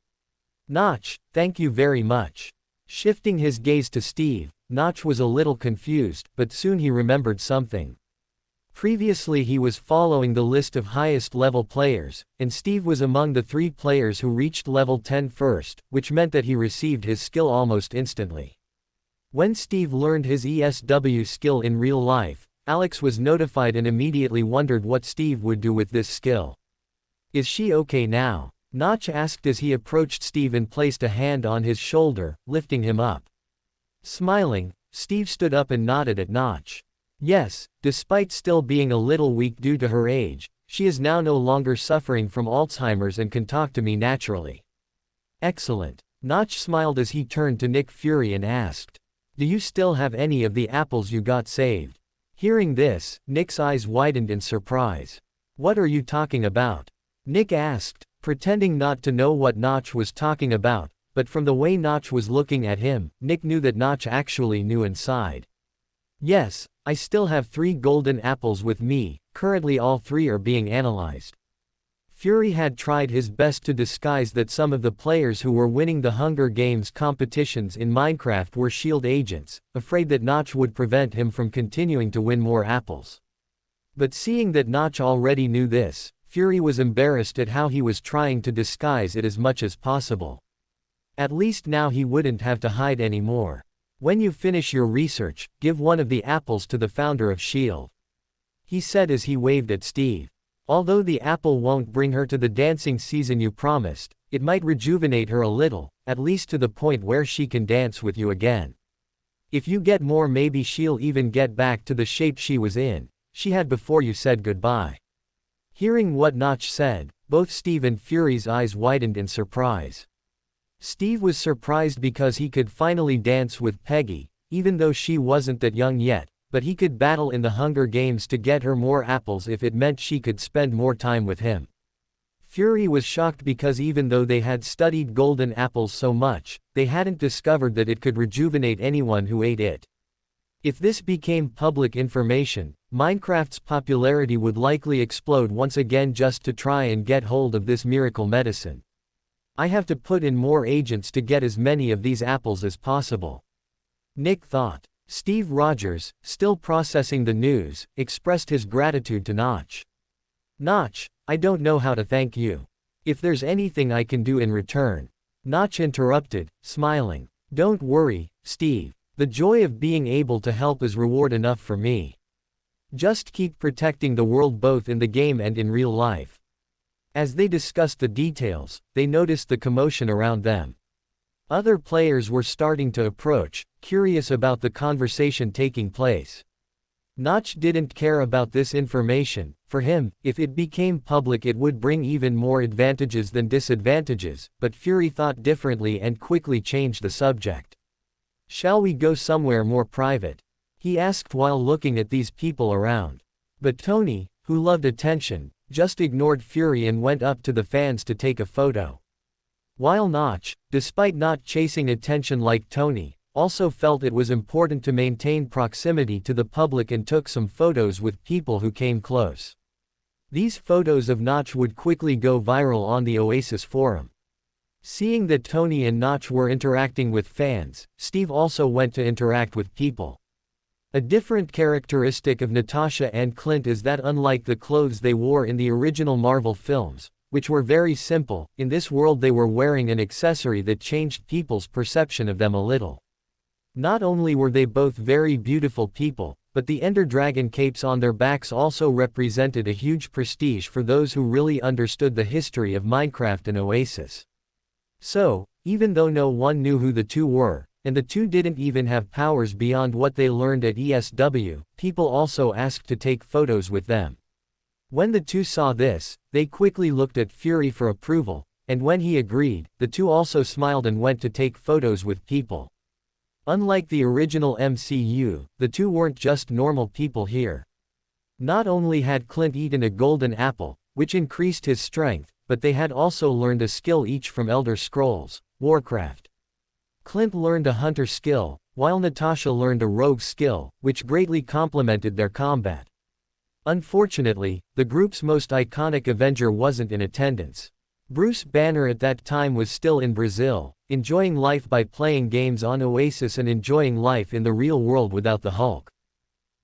Notch, thank you very much. Shifting his gaze to Steve, Notch was a little confused, but soon he remembered something. Previously he was following the list of highest level players, and Steve was among the 3 players who reached level 10 first, which meant that he received his skill almost instantly. When Steve learned his ESW skill in real life, Alex was notified and immediately wondered what Steve would do with this skill. Is she okay now? Notch asked as he approached Steve and placed a hand on his shoulder, lifting him up. Smiling, Steve stood up and nodded at Notch. Yes, despite still being a little weak due to her age, she is now no longer suffering from Alzheimer's and can talk to me naturally. Excellent. Notch smiled as he turned to Nick Fury and asked, do you still have any of the apples you got saved? Hearing this, Nick's eyes widened in surprise. What are you talking about? Nick asked, pretending not to know what Notch was talking about, but from the way Notch was looking at him, Nick knew that Notch actually knew inside. Yes, I still have 3 golden apples with me, currently all 3 are being analyzed. Fury had tried his best to disguise that some of the players who were winning the Hunger Games competitions in Minecraft were SHIELD agents, afraid that Notch would prevent him from continuing to win more apples. But seeing that Notch already knew this, Fury was embarrassed at how he was trying to disguise it as much as possible. At least now he wouldn't have to hide anymore. When you finish your research, give one of the apples to the founder of SHIELD. He said as he waved at Steve. Although the apple won't bring her to the dancing season you promised, it might rejuvenate her a little, at least to the point where she can dance with you again. If you get more, maybe she'll even get back to the shape she was in, she had before you said goodbye. Hearing what Notch said, both Steve and Fury's eyes widened in surprise. Steve was surprised because he could finally dance with Peggy, even though she wasn't that young yet, but he could battle in the Hunger Games to get her more apples if it meant she could spend more time with him. Fury was shocked because even though they had studied golden apples so much, they hadn't discovered that it could rejuvenate anyone who ate it. If this became public information, Minecraft's popularity would likely explode once again just to try and get hold of this miracle medicine. I have to put in more agents to get as many of these apples as possible. Nick thought. Steve Rogers, still processing the news, expressed his gratitude to Notch. Notch, I don't know how to thank you. If there's anything I can do in return. Notch interrupted, smiling. Don't worry, Steve. The joy of being able to help is reward enough for me. Just keep protecting the world both in the game and in real life." As they discussed the details, they noticed the commotion around them. Other players were starting to approach, curious about the conversation taking place. Notch didn't care about this information. For him, if it became public it would bring even more advantages than disadvantages, but Fury thought differently and quickly changed the subject. "Shall we go somewhere more private?" he asked while looking at these people around. But Tony, who loved attention, just ignored Fury and went up to the fans to take a photo. While Notch, despite not chasing attention like Tony, also felt it was important to maintain proximity to the public and took some photos with people who came close. These photos of Notch would quickly go viral on the Oasis forum. Seeing that Tony and Notch were interacting with fans, Steve also went to interact with people. A different characteristic of Natasha and Clint is that unlike the clothes they wore in the original Marvel films, which were very simple, in this world they were wearing an accessory that changed people's perception of them a little. Not only were they both very beautiful people, but the Ender Dragon capes on their backs also represented a huge prestige for those who really understood the history of Minecraft and Oasis. So, even though no one knew who the two were, and the two didn't even have powers beyond what they learned at ESW, people also asked to take photos with them. When the two saw this, they quickly looked at Fury for approval, and when he agreed, the two also smiled and went to take photos with people. Unlike the original MCU, the two weren't just normal people here. Not only had Clint eaten a golden apple, which increased his strength, but they had also learned a skill each from Elder Scrolls, Warcraft. Clint learned a hunter skill, while Natasha learned a rogue skill, which greatly complemented their combat. Unfortunately, the group's most iconic Avenger wasn't in attendance. Bruce Banner at that time was still in Brazil, enjoying life by playing games on Oasis and enjoying life in the real world without the Hulk.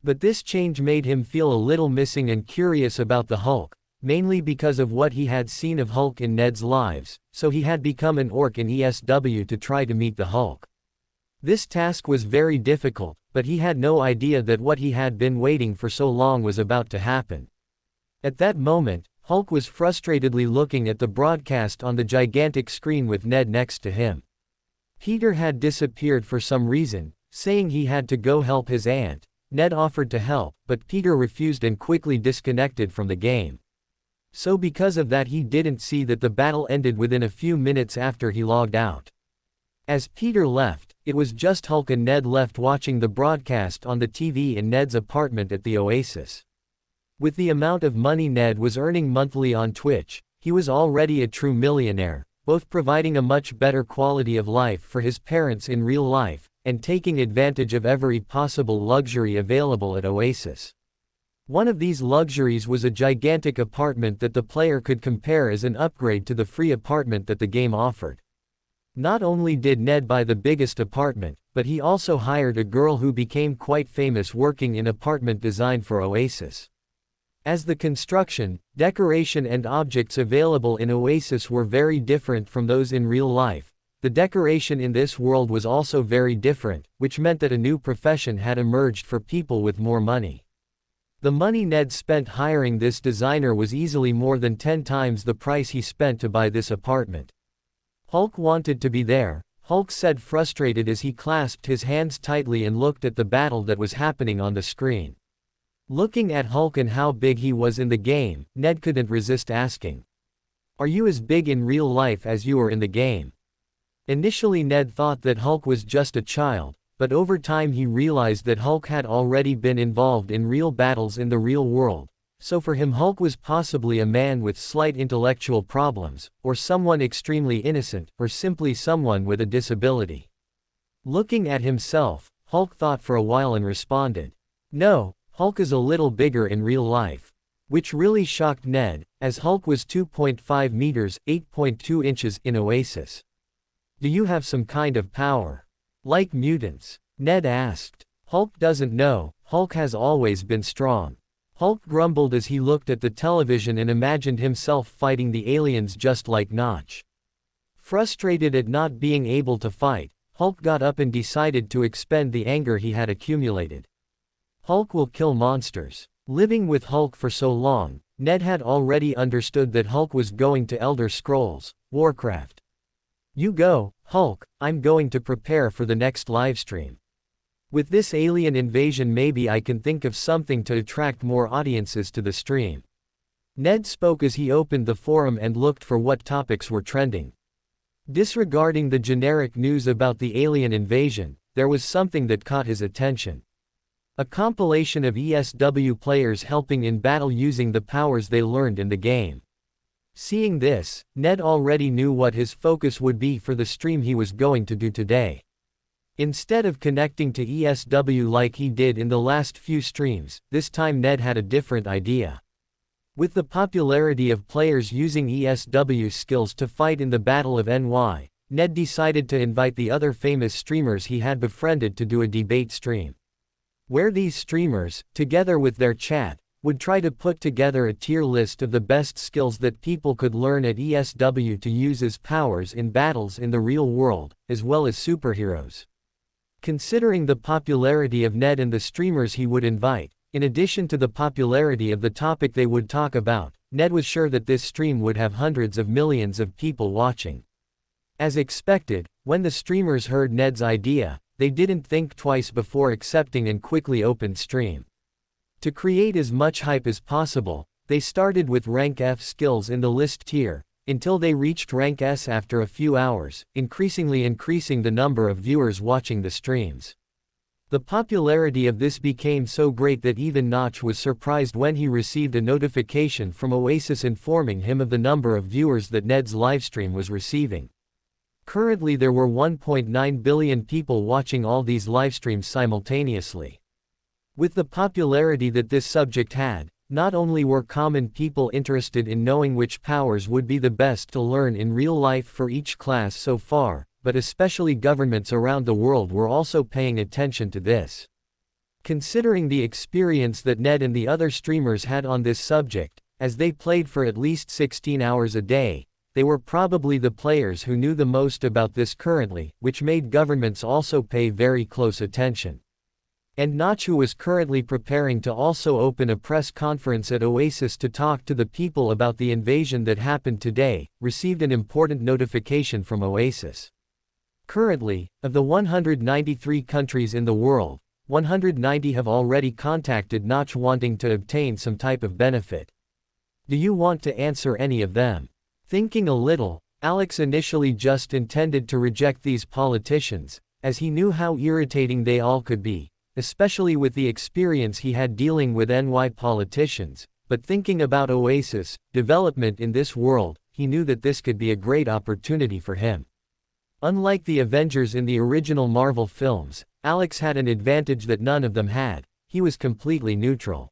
But this change made him feel a little missing and curious about the Hulk, mainly because of what he had seen of Hulk in Ned's lives, so he had become an orc in ESW to try to meet the Hulk. This task was very difficult, but he had no idea that what he had been waiting for so long was about to happen. At that moment, Hulk was frustratedly looking at the broadcast on the gigantic screen with Ned next to him. Peter had disappeared for some reason, saying he had to go help his aunt. Ned offered to help, but Peter refused and quickly disconnected from the game. So because of that he didn't see that the battle ended within a few minutes after he logged out. As Peter left, it was just Hulk and Ned left watching the broadcast on the TV in Ned's apartment at the Oasis. With the amount of money Ned was earning monthly on Twitch, he was already a true millionaire, both providing a much better quality of life for his parents in real life, and taking advantage of every possible luxury available at Oasis. One of these luxuries was a gigantic apartment that the player could compare as an upgrade to the free apartment that the game offered. Not only did Ned buy the biggest apartment, but he also hired a girl who became quite famous working in apartment design for Oasis. As the construction, decoration and objects available in Oasis were very different from those in real life, the decoration in this world was also very different, which meant that a new profession had emerged for people with more money. The money Ned spent hiring this designer was easily more than 10 times the price he spent to buy this apartment. Hulk wanted to be there, Hulk said, frustrated as he clasped his hands tightly and looked at the battle that was happening on the screen. Looking at Hulk and how big he was in the game, Ned couldn't resist asking, "Are you as big in real life as you are in the game?" Initially Ned thought that Hulk was just a child, but over time he realized that Hulk had already been involved in real battles in the real world, so for him Hulk was possibly a man with slight intellectual problems, or someone extremely innocent, or simply someone with a disability. Looking at himself, Hulk thought for a while and responded, "No, Hulk is a little bigger in real life." Which really shocked Ned, as Hulk was 2.5 meters, 8.2 inches, in Oasis. "Do you have some kind of power? Like mutants?" Ned asked. Hulk doesn't know, Hulk has always been strong. Hulk grumbled as he looked at the television and imagined himself fighting the aliens just like Notch. Frustrated at not being able to fight, Hulk got up and decided to expend the anger he had accumulated. Hulk will kill monsters. Living with Hulk for so long, Ned had already understood that Hulk was going to Elder Scrolls, Warcraft. You go, Hulk, I'm going to prepare for the next livestream. With this alien invasion, maybe I can think of something to attract more audiences to the stream. Ned spoke as he opened the forum and looked for what topics were trending. Disregarding the generic news about the alien invasion, there was something that caught his attention. A compilation of ESW players helping in battle using the powers they learned in the game. Seeing this, Ned already knew what his focus would be for the stream he was going to do today. Instead of connecting to ESW like he did in the last few streams, this time Ned had a different idea. With the popularity of players using ESW skills to fight in the Battle of NY, Ned decided to invite the other famous streamers he had befriended to do a debate stream. Where these streamers, together with their chat, would try to put together a tier list of the best skills that people could learn at ESW to use as powers in battles in the real world, as well as superheroes. Considering the popularity of Ned and the streamers he would invite, in addition to the popularity of the topic they would talk about, Ned was sure that this stream would have hundreds of millions of people watching. As expected, when the streamers heard Ned's idea, they didn't think twice before accepting and quickly opened stream. To create as much hype as possible, they started with rank F skills in the list tier, until they reached rank S after a few hours, increasingly increasing the number of viewers watching the streams. The popularity of this became so great that even Notch was surprised when he received a notification from Oasis informing him of the number of viewers that Ned's livestream was receiving. Currently there were 1.9 billion people watching all these livestreams simultaneously. With the popularity that this subject had, not only were common people interested in knowing which powers would be the best to learn in real life for each class so far, but especially governments around the world were also paying attention to this. Considering the experience that Ned and the other streamers had on this subject, as they played for at least 16 hours a day, they were probably the players who knew the most about this currently, which made governments also pay very close attention. And Notch, who was currently preparing to also open a press conference at Oasis to talk to the people about the invasion that happened today, received an important notification from Oasis. Currently, of the 193 countries in the world, 190 have already contacted Notch wanting to obtain some type of benefit. Do you want to answer any of them? Thinking a little, Alex initially just intended to reject these politicians, as he knew how irritating they all could be, especially with the experience he had dealing with NY politicians, but thinking about Oasis, development in this world, he knew that this could be a great opportunity for him. Unlike the Avengers in the original Marvel films, Alex had an advantage that none of them had: he was completely neutral.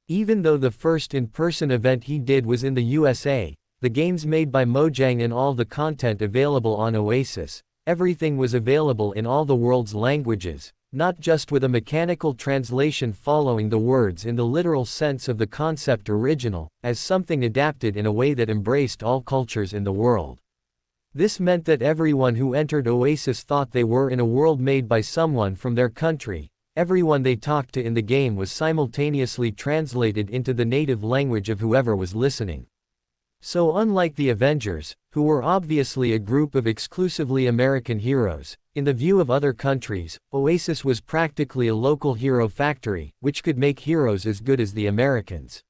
Even though the first in-person event he did was in the USA, the games made by Mojang and all the content available on Oasis, everything was available in all the world's languages, not just with a mechanical translation following the words in the literal sense of the concept original, as something adapted in a way that embraced all cultures in the world. This meant that everyone who entered Oasis thought they were in a world made by someone from their country. Everyone they talked to in the game was simultaneously translated into the native language of whoever was listening. So unlike the Avengers, who were obviously a group of exclusively American heroes, in the view of other countries, Oasis was practically a local hero factory, which could make heroes as good as the Americans.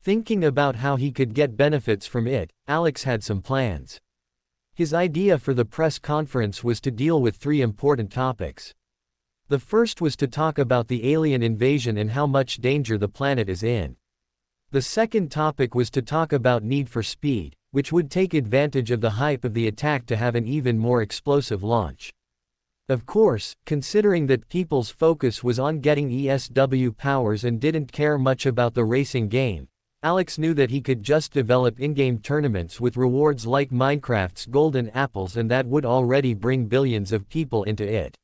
Thinking about how he could get benefits from it, Alex had some plans. His idea for the press conference was to deal with three important topics. The first was to talk about the alien invasion and how much danger the planet is in. The second topic was to talk about Need for Speed, which would take advantage of the hype of the attack to have an even more explosive launch. Of course, considering that people's focus was on getting ESW powers and didn't care much about the racing game, Alex knew that he could just develop in-game tournaments with rewards like Minecraft's golden apples, and that would already bring billions of people into it.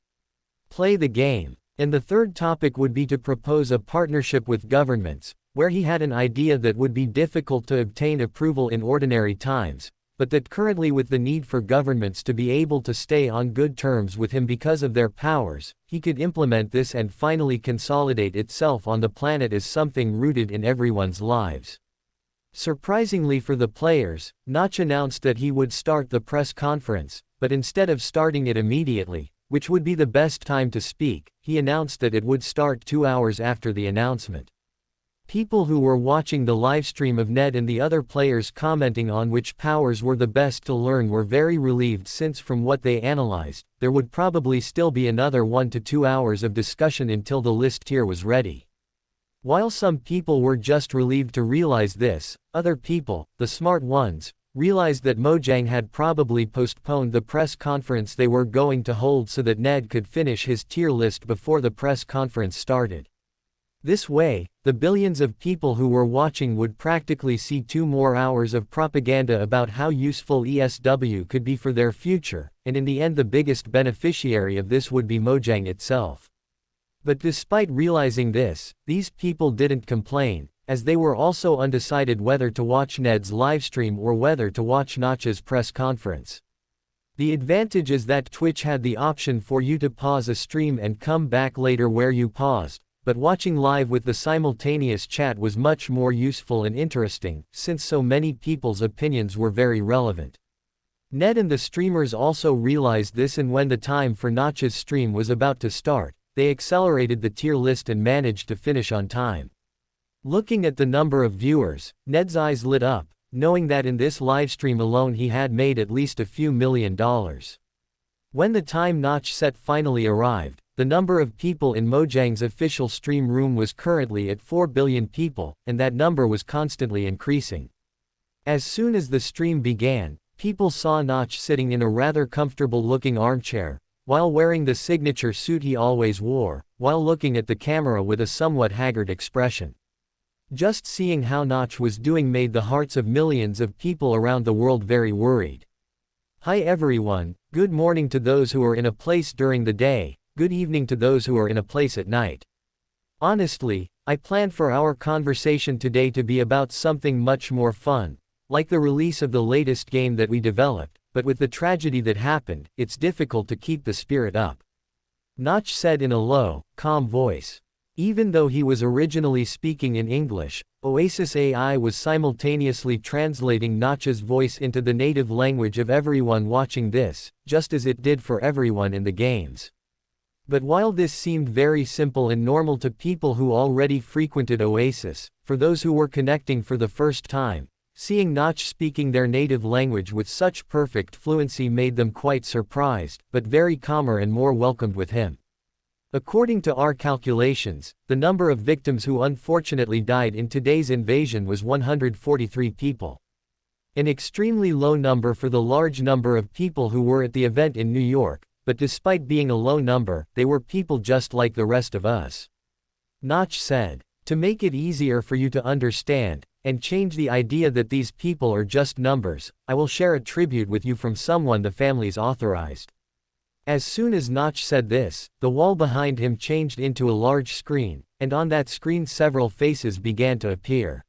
Play the game. And the third topic would be to propose a partnership with governments, where he had an idea that would be difficult to obtain approval in ordinary times, but that currently with the need for governments to be able to stay on good terms with him because of their powers, he could implement this and finally consolidate itself on the planet as something rooted in everyone's lives. Surprisingly for the players, Notch announced that he would start the press conference, but instead of starting it immediately, which would be the best time to speak, he announced that it would start 2 hours after the announcement. People who were watching the livestream of Ned and the other players commenting on which powers were the best to learn were very relieved, since from what they analyzed, there would probably still be another 1 to 2 hours of discussion until the list tier was ready. While some people were just relieved to realize this, other people, the smart ones, realized that Mojang had probably postponed the press conference they were going to hold so that Ned could finish his tier list before the press conference started. This way, the billions of people who were watching would practically see 2 more hours of propaganda about how useful ESW could be for their future, and in the end the biggest beneficiary of this would be Mojang itself. But despite realizing this, these people didn't complain, as they were also undecided whether to watch Ned's livestream or whether to watch Notch's press conference. The advantage is that Twitch had the option for you to pause a stream and come back later where you paused, but watching live with the simultaneous chat was much more useful and interesting, since so many people's opinions were very relevant. Ned and the streamers also realized this, and when the time for Notch's stream was about to start, they accelerated the tier list and managed to finish on time. Looking at the number of viewers, Ned's eyes lit up, knowing that in this livestream alone he had made at least a few $1 million. When the time Notch set finally arrived, the number of people in Mojang's official stream room was currently at 4 billion people, and that number was constantly increasing. As soon as the stream began, people saw Notch sitting in a rather comfortable-looking armchair, while wearing the signature suit he always wore, while looking at the camera with a somewhat haggard expression. Just seeing how Notch was doing made the hearts of millions of people around the world very worried. Hi everyone, good morning to those who are in a place during the day, good evening to those who are in a place at night. Honestly, I planned for our conversation today to be about something much more fun, like the release of the latest game that we developed, but with the tragedy that happened, it's difficult to keep the spirit up. Notch said in a low, calm voice. Even though he was originally speaking in English, Oasis AI was simultaneously translating Notch's voice into the native language of everyone watching this, just as it did for everyone in the games. But while this seemed very simple and normal to people who already frequented Oasis, for those who were connecting for the first time, seeing Notch speaking their native language with such perfect fluency made them quite surprised, but very calmer and more welcomed with him. According to our calculations, the number of victims who unfortunately died in today's invasion was 143 people. An extremely low number for the large number of people who were at the event in New York, but despite being a low number, they were people just like the rest of us. Notch said, to make it easier for you to understand, and change the idea that these people are just numbers, I will share a tribute with you from someone the families authorized. As soon as Notch said this, the wall behind him changed into a large screen, and on that screen several faces began to appear.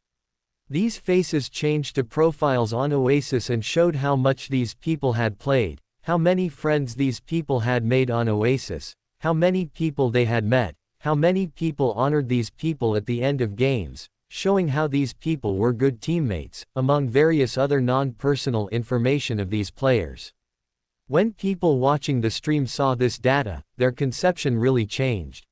These faces changed to profiles on Oasis and showed how much these people had played, how many friends these people had made on Oasis, how many people they had met, how many people honored these people at the end of games, showing how these people were good teammates, among various other non-personal information of these players. When people watching the stream saw this data, their conception really changed.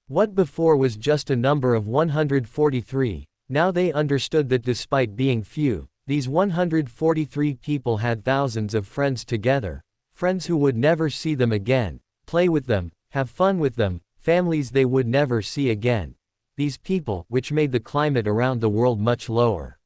What before was just a number of 143, now they understood that despite being few, these 143 people had thousands of friends together, friends who would never see them again, play with them, have fun with them, families they would never see again. These people, which made the climate around the world much lower.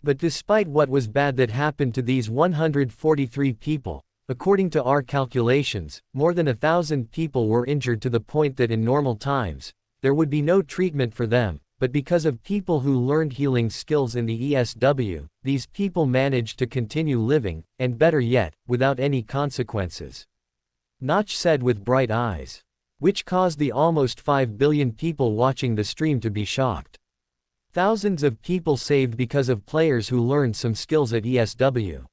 But despite what was bad that happened to these 143 people, according to our calculations, more than 1,000 people were injured to the point that in normal times, there would be no treatment for them, but because of people who learned healing skills in the ESW, these people managed to continue living, and better yet, without any consequences. Notch said with bright eyes. Which caused the almost 5 billion people watching the stream to be shocked. Thousands of people saved because of players who learned some skills at ESW.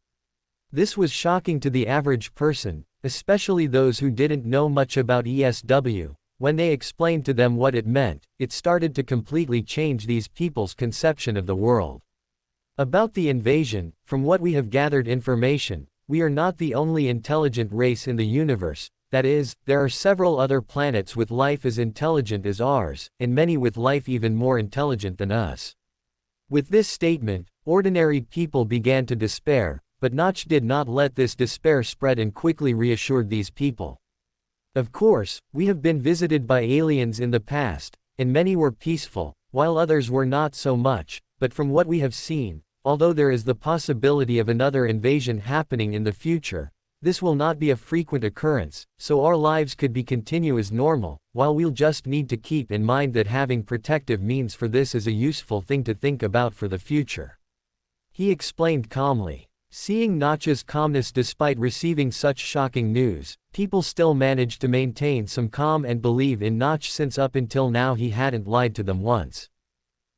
This was shocking to the average person, especially those who didn't know much about ESW. When they explained to them what it meant, it started to completely change these people's conception of the world. About the invasion, from what we have gathered information, we are not the only intelligent race in the universe. That is, there are several other planets with life as intelligent as ours, and many with life even more intelligent than us. With this statement, ordinary people began to despair, but Notch did not let this despair spread and quickly reassured these people. Of course, we have been visited by aliens in the past, and many were peaceful, while others were not so much, but from what we have seen, although there is the possibility of another invasion happening in the future, this will not be a frequent occurrence, so our lives could be continue as normal, while we'll just need to keep in mind that having protective means for this is a useful thing to think about for the future. He explained calmly. Seeing Notch's calmness despite receiving such shocking news, people still managed to maintain some calm and believe in Notch since up until now he hadn't lied to them once.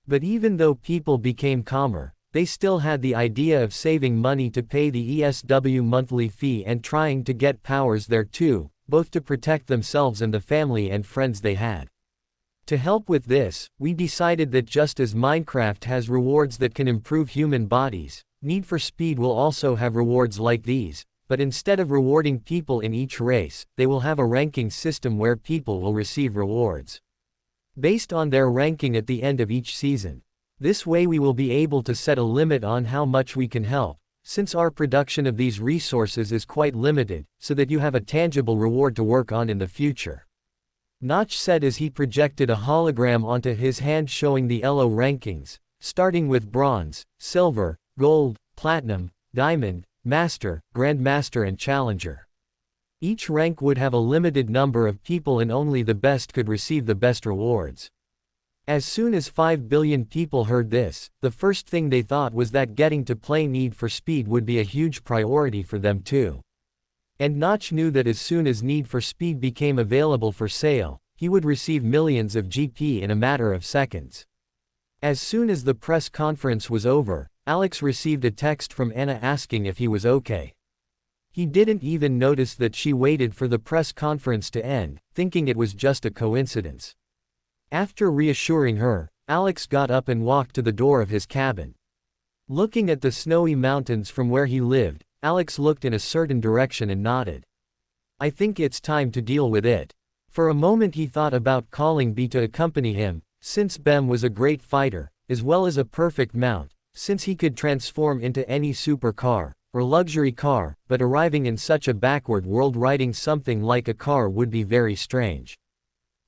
But even though people became calmer, they still had the idea of saving money to pay the ESW monthly fee and trying to get powers there too, both to protect themselves and the family and friends they had. To help with this, we decided that just as Minecraft has rewards that can improve human bodies, Need for Speed will also have rewards like these, but instead of rewarding people in each race, they will have a ranking system where people will receive rewards based on their ranking at the end of each season. This way we will be able to set a limit on how much we can help, since our production of these resources is quite limited, so that you have a tangible reward to work on in the future. Notch said as he projected a hologram onto his hand showing the ELO rankings, starting with Bronze, Silver, Gold, Platinum, Diamond, Master, Grandmaster and Challenger. Each rank would have a limited number of people and only the best could receive the best rewards. As soon as 5 billion people heard this, the first thing they thought was that getting to play Need for Speed would be a huge priority for them too. And Notch knew that as soon as Need for Speed became available for sale, he would receive millions of GP in a matter of seconds. As soon as the press conference was over, Alex received a text from Anna asking if he was okay. He didn't even notice that she waited for the press conference to end, thinking it was just a coincidence. After reassuring her, Alex got up and walked to the door of his cabin. Looking at the snowy mountains from where he lived, Alex looked in a certain direction and nodded. I think it's time to deal with it. For a moment he thought about calling B to accompany him, since Bem was a great fighter, as well as a perfect mount, since he could transform into any supercar or luxury car, but arriving in such a backward world riding something like a car would be very strange.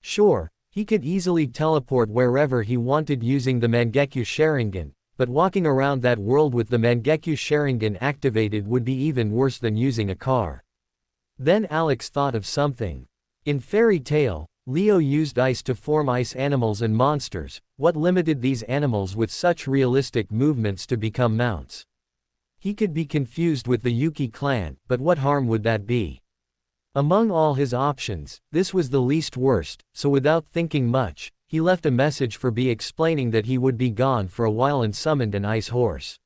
Sure, he could easily teleport wherever he wanted using the Mangekyo Sharingan, but walking around that world with the Mangekyo Sharingan activated would be even worse than using a car. Then Alex thought of something. In Fairy Tail, Leo used ice to form ice animals and monsters. What limited these animals with such realistic movements to become mounts? He could be confused with the Yuki clan, but what harm would that be? Among all his options, this was the least worst, so without thinking much, he left a message for B explaining that he would be gone for a while and summoned an ice horse.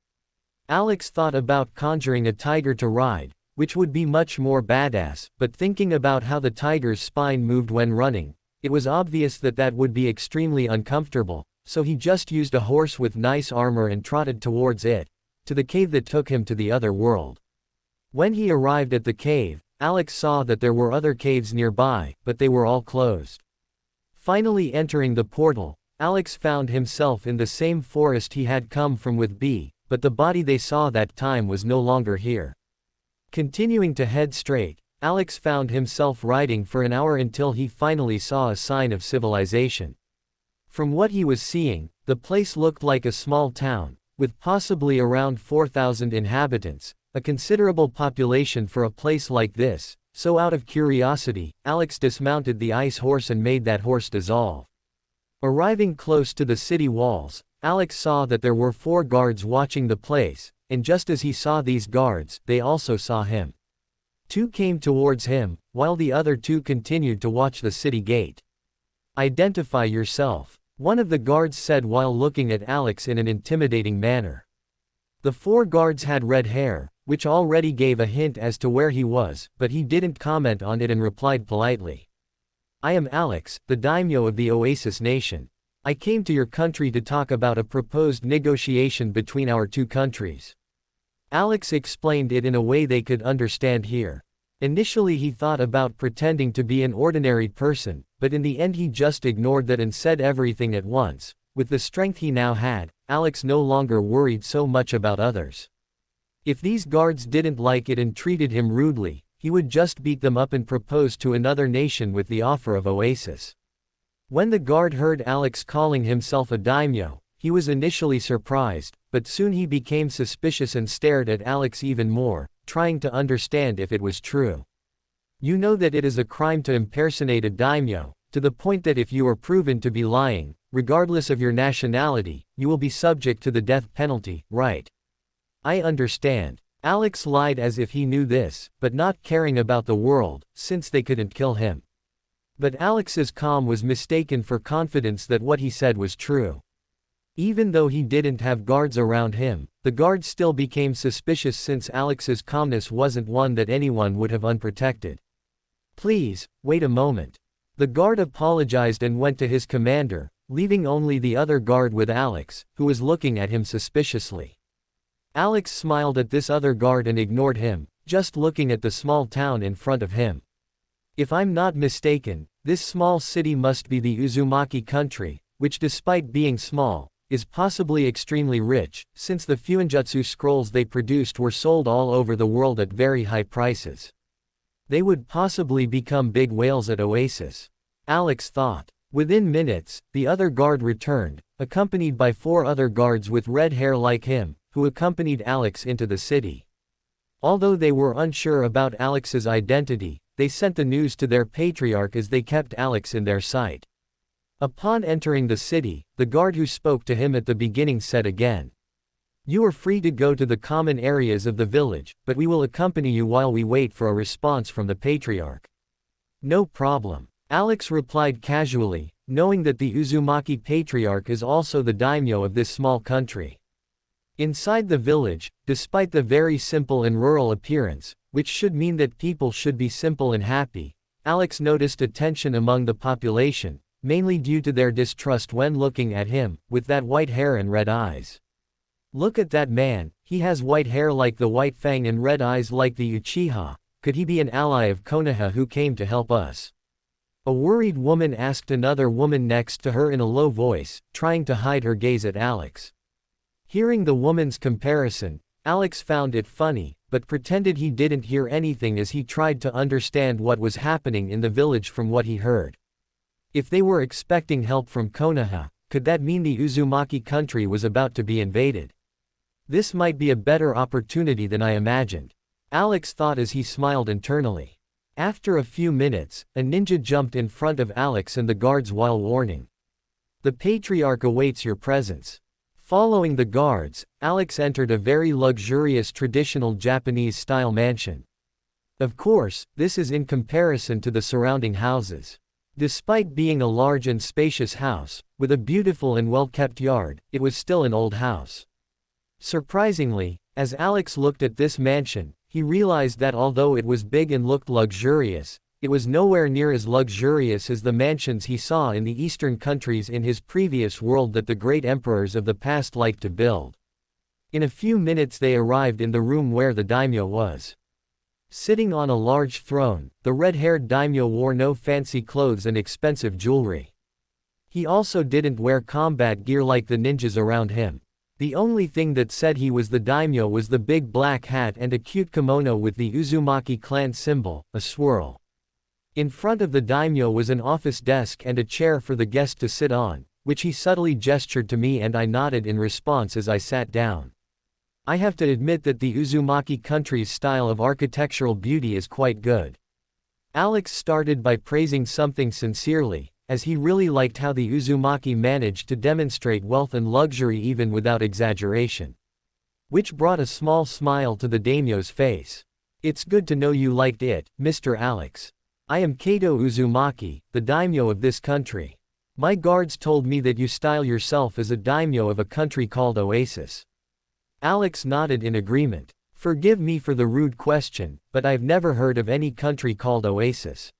Alex thought about conjuring a tiger to ride, which would be much more badass, but thinking about how the tiger's spine moved when running, it was obvious that that would be extremely uncomfortable, so he just used a horse with nice armor and trotted towards it, to the cave that took him to the other world. When he arrived at the cave, Alex saw that there were other caves nearby, but they were all closed. Finally entering the portal, Alex found himself in the same forest he had come from with B, but the body they saw that time was no longer here. Continuing to head straight, Alex found himself riding for an hour until he finally saw a sign of civilization. From what he was seeing, the place looked like a small town, with possibly around 4,000 inhabitants, a considerable population for a place like this, so out of curiosity, Alex dismounted the ice horse and made that horse dissolve. Arriving close to the city walls, Alex saw that there were 4 guards watching the place, and just as he saw these guards, they also saw him. 2 came towards him, while the other 2 continued to watch the city gate. Identify yourself, one of the guards said while looking at Alex in an intimidating manner. The 4 guards had red hair, which already gave a hint as to where he was, but he didn't comment on it and replied politely. I am Alex, the daimyo of the Oasis Nation. I came to your country to talk about a proposed negotiation between our two countries. Alex explained it in a way they could understand here. Initially he thought about pretending to be an ordinary person, but in the end he just ignored that and said everything at once. With the strength he now had, Alex no longer worried so much about others. If these guards didn't like it and treated him rudely, he would just beat them up and propose to another nation with the offer of Oasis. When the guard heard Alex calling himself a daimyo, he was initially surprised, but soon he became suspicious and stared at Alex even more, trying to understand if it was true. You know that it is a crime to impersonate a daimyo, to the point that if you are proven to be lying, regardless of your nationality, you will be subject to the death penalty, right? I understand. Alex lied as if he knew this, but not caring about the world, since they couldn't kill him. But Alex's calm was mistaken for confidence that what he said was true. Even though he didn't have guards around him, the guards still became suspicious since Alex's calmness wasn't one that anyone would have unprotected. Please, wait a moment. The guard apologized and went to his commander, leaving only the other guard with Alex, who was looking at him suspiciously. Alex smiled at this other guard and ignored him, just looking at the small town in front of him. If I'm not mistaken, this small city must be the Uzumaki country, which despite being small, is possibly extremely rich, since the Fuinjutsu scrolls they produced were sold all over the world at very high prices. They would possibly become big whales at Oasis. Alex thought. Within minutes, the other guard returned, accompanied by 4 other guards with red hair like him, who accompanied Alex into the city. Although they were unsure about Alex's identity, they sent the news to their patriarch as they kept Alex in their sight. Upon entering the city, the guard who spoke to him at the beginning said again, "You are free to go to the common areas of the village, but we will accompany you while we wait for a response from the patriarch." No problem. Alex replied casually, knowing that the Uzumaki patriarch is also the daimyo of this small country. Inside the village, despite the very simple and rural appearance, which should mean that people should be simple and happy, Alex noticed a tension among the population, mainly due to their distrust when looking at him, with that white hair and red eyes. Look at that man, he has white hair like the White Fang and red eyes like the Uchiha. Could he be an ally of Konoha who came to help us? A worried woman asked another woman next to her in a low voice, trying to hide her gaze at Alex. Hearing the woman's comparison, Alex found it funny, but pretended he didn't hear anything as he tried to understand what was happening in the village from what he heard. If they were expecting help from Konoha, could that mean the Uzumaki country was about to be invaded? This might be a better opportunity than I imagined, Alex thought as he smiled internally. After a few minutes, a ninja jumped in front of Alex and the guards while warning, "The patriarch awaits your presence." Following the guards, Alex entered a very luxurious traditional Japanese-style mansion. Of course, this is in comparison to the surrounding houses. Despite being a large and spacious house, with a beautiful and well-kept yard, it was still an old house. Surprisingly, as Alex looked at this mansion, he realized that although it was big and looked luxurious, it was nowhere near as luxurious as the mansions he saw in the eastern countries in his previous world that the great emperors of the past liked to build. In a few minutes they arrived in the room where the daimyo was. Sitting on a large throne, the red-haired daimyo wore no fancy clothes and expensive jewelry. He also didn't wear combat gear like the ninjas around him. The only thing that said he was the daimyo was the big black hat and a cute kimono with the Uzumaki clan symbol, a swirl. In front of the daimyo was an office desk and a chair for the guest to sit on, which he subtly gestured to me and I nodded in response as I sat down. I have to admit that the Uzumaki country's style of architectural beauty is quite good. Alex started by praising something sincerely, as he really liked how the Uzumaki managed to demonstrate wealth and luxury even without exaggeration. Which brought a small smile to the daimyo's face. "It's good to know you liked it, Mr. Alex. I am Kato Uzumaki, the daimyo of this country. My guards told me that you style yourself as a daimyo of a country called Oasis." Alex nodded in agreement. Forgive me for the rude question, but I've never heard of any country called Oasis.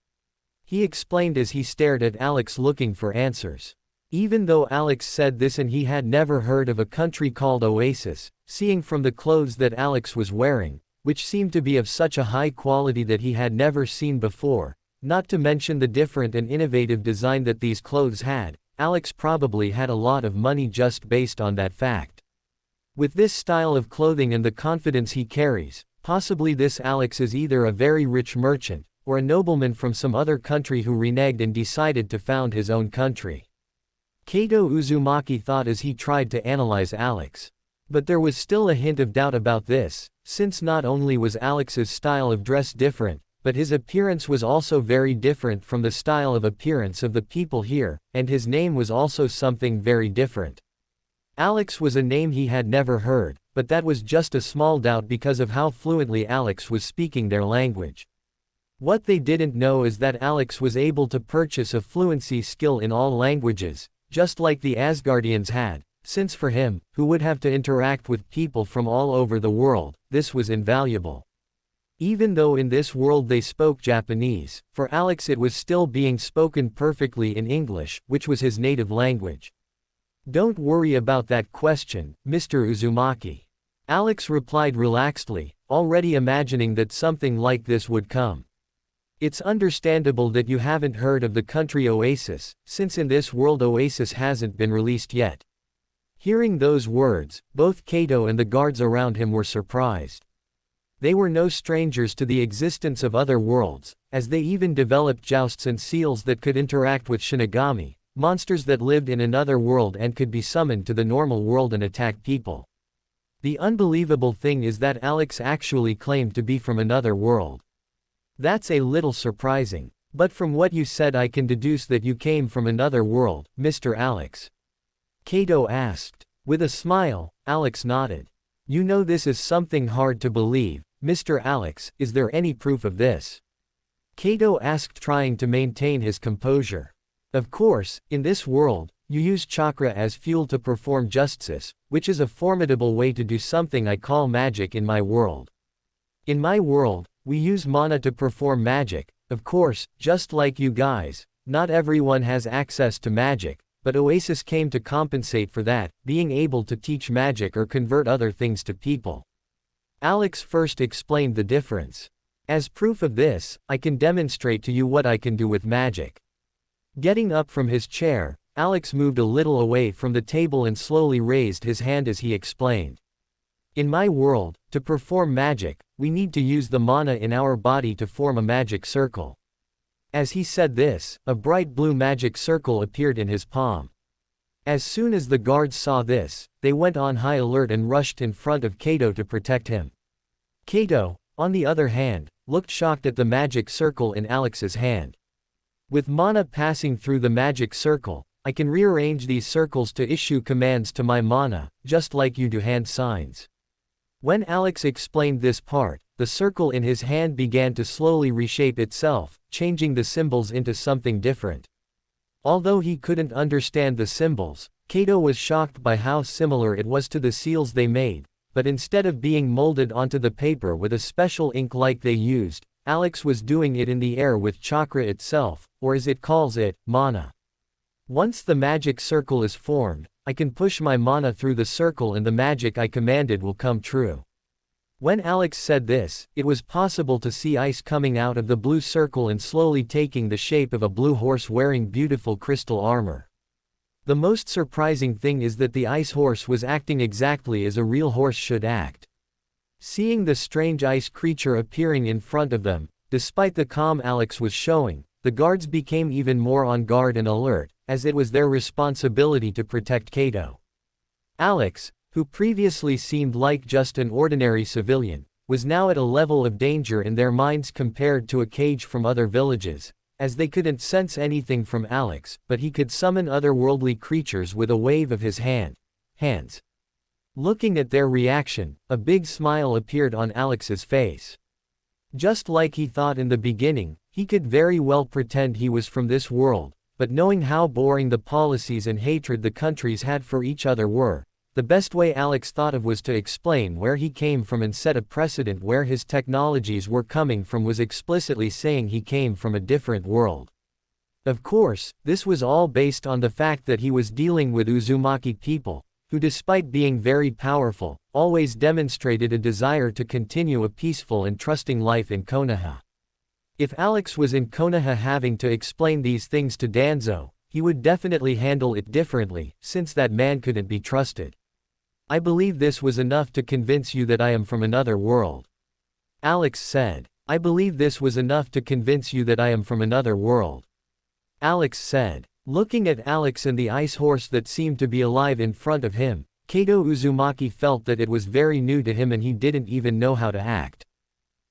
He explained as he stared at Alex looking for answers. Even though Alex said this and he had never heard of a country called Oasis, seeing from the clothes that Alex was wearing, which seemed to be of such a high quality that he had never seen before, not to mention the different and innovative design that these clothes had, Alex probably had a lot of money just based on that fact. With this style of clothing and the confidence he carries, possibly this Alex is either a very rich merchant, or a nobleman from some other country who reneged and decided to found his own country. Kato Uzumaki thought as he tried to analyze Alex. But there was still a hint of doubt about this, since not only was Alex's style of dress different, but his appearance was also very different from the style of appearance of the people here, and his name was also something very different. Alex was a name he had never heard, but that was just a small doubt because of how fluently Alex was speaking their language. What they didn't know is that Alex was able to purchase a fluency skill in all languages, just like the Asgardians had, since for him, who would have to interact with people from all over the world, this was invaluable. Even though in this world they spoke Japanese, for Alex it was still being spoken perfectly in English, which was his native language. Don't worry about that question, Mr. Uzumaki. Alex replied relaxedly, already imagining that something like this would come. It's understandable that you haven't heard of the country Oasis, since in this world Oasis hasn't been released yet. Hearing those words, both Kato and the guards around him were surprised. They were no strangers to the existence of other worlds, as they even developed jousts and seals that could interact with Shinigami, monsters that lived in another world and could be summoned to the normal world and attack people. The unbelievable thing is that Alex actually claimed to be from another world. That's a little surprising, but from what you said I can deduce that you came from another world, Mr. Alex. Kato asked. With a smile, Alex nodded. You know this is something hard to believe, Mr. Alex, is there any proof of this? Kato asked, trying to maintain his composure. Of course, in this world, you use chakra as fuel to perform justice, which is a formidable way to do something I call magic in my world. In my world, we use mana to perform magic, of course, just like you guys, not everyone has access to magic, but Oasis came to compensate for that, being able to teach magic or convert other things to people. Alex first explained the difference. As proof of this, I can demonstrate to you what I can do with magic. Getting up from his chair, Alex moved a little away from the table and slowly raised his hand as he explained. In my world, to perform magic, we need to use the mana in our body to form a magic circle. As he said this, a bright blue magic circle appeared in his palm. As soon as the guards saw this, they went on high alert and rushed in front of Kato to protect him. Kato, on the other hand, looked shocked at the magic circle in Alex's hand. With mana passing through the magic circle, I can rearrange these circles to issue commands to my mana, just like you do hand signs. When Alex explained this part, the circle in his hand began to slowly reshape itself, changing the symbols into something different. Although he couldn't understand the symbols, Kato was shocked by how similar it was to the seals they made, but instead of being molded onto the paper with a special ink like they used, Alex was doing it in the air with chakra itself, or as it calls it, mana. Once the magic circle is formed, I can push my mana through the circle and the magic I commanded will come true. When Alex said this, it was possible to see ice coming out of the blue circle and slowly taking the shape of a blue horse wearing beautiful crystal armor. The most surprising thing is that the ice horse was acting exactly as a real horse should act. Seeing the strange ice creature appearing in front of them, despite the calm Alex was showing, the guards became even more on guard and alert, as it was their responsibility to protect Kato. Alex, who previously seemed like just an ordinary civilian, was now at a level of danger in their minds compared to a cage from other villages, as they couldn't sense anything from Alex, but he could summon otherworldly creatures with a wave of his hands. Looking at their reaction, a big smile appeared on Alex's face. Just like he thought in the beginning, he could very well pretend he was from this world, but knowing how boring the policies and hatred the countries had for each other were, The best way Alex thought of was to explain where he came from and set a precedent where his technologies were coming from, was explicitly saying he came from a different world. Of course, this was all based on the fact that he was dealing with Uzumaki people, who despite being very powerful, always demonstrated a desire to continue a peaceful and trusting life in Konoha. If Alex was in Konoha having to explain these things to Danzo, he would definitely handle it differently, since that man couldn't be trusted. I believe this was enough to convince you that I am from another world. Alex said. I believe this was enough to convince you that I am from another world. Alex said. Looking at Alex and the ice horse that seemed to be alive in front of him, Kato Uzumaki felt that it was very new to him and he didn't even know how to act.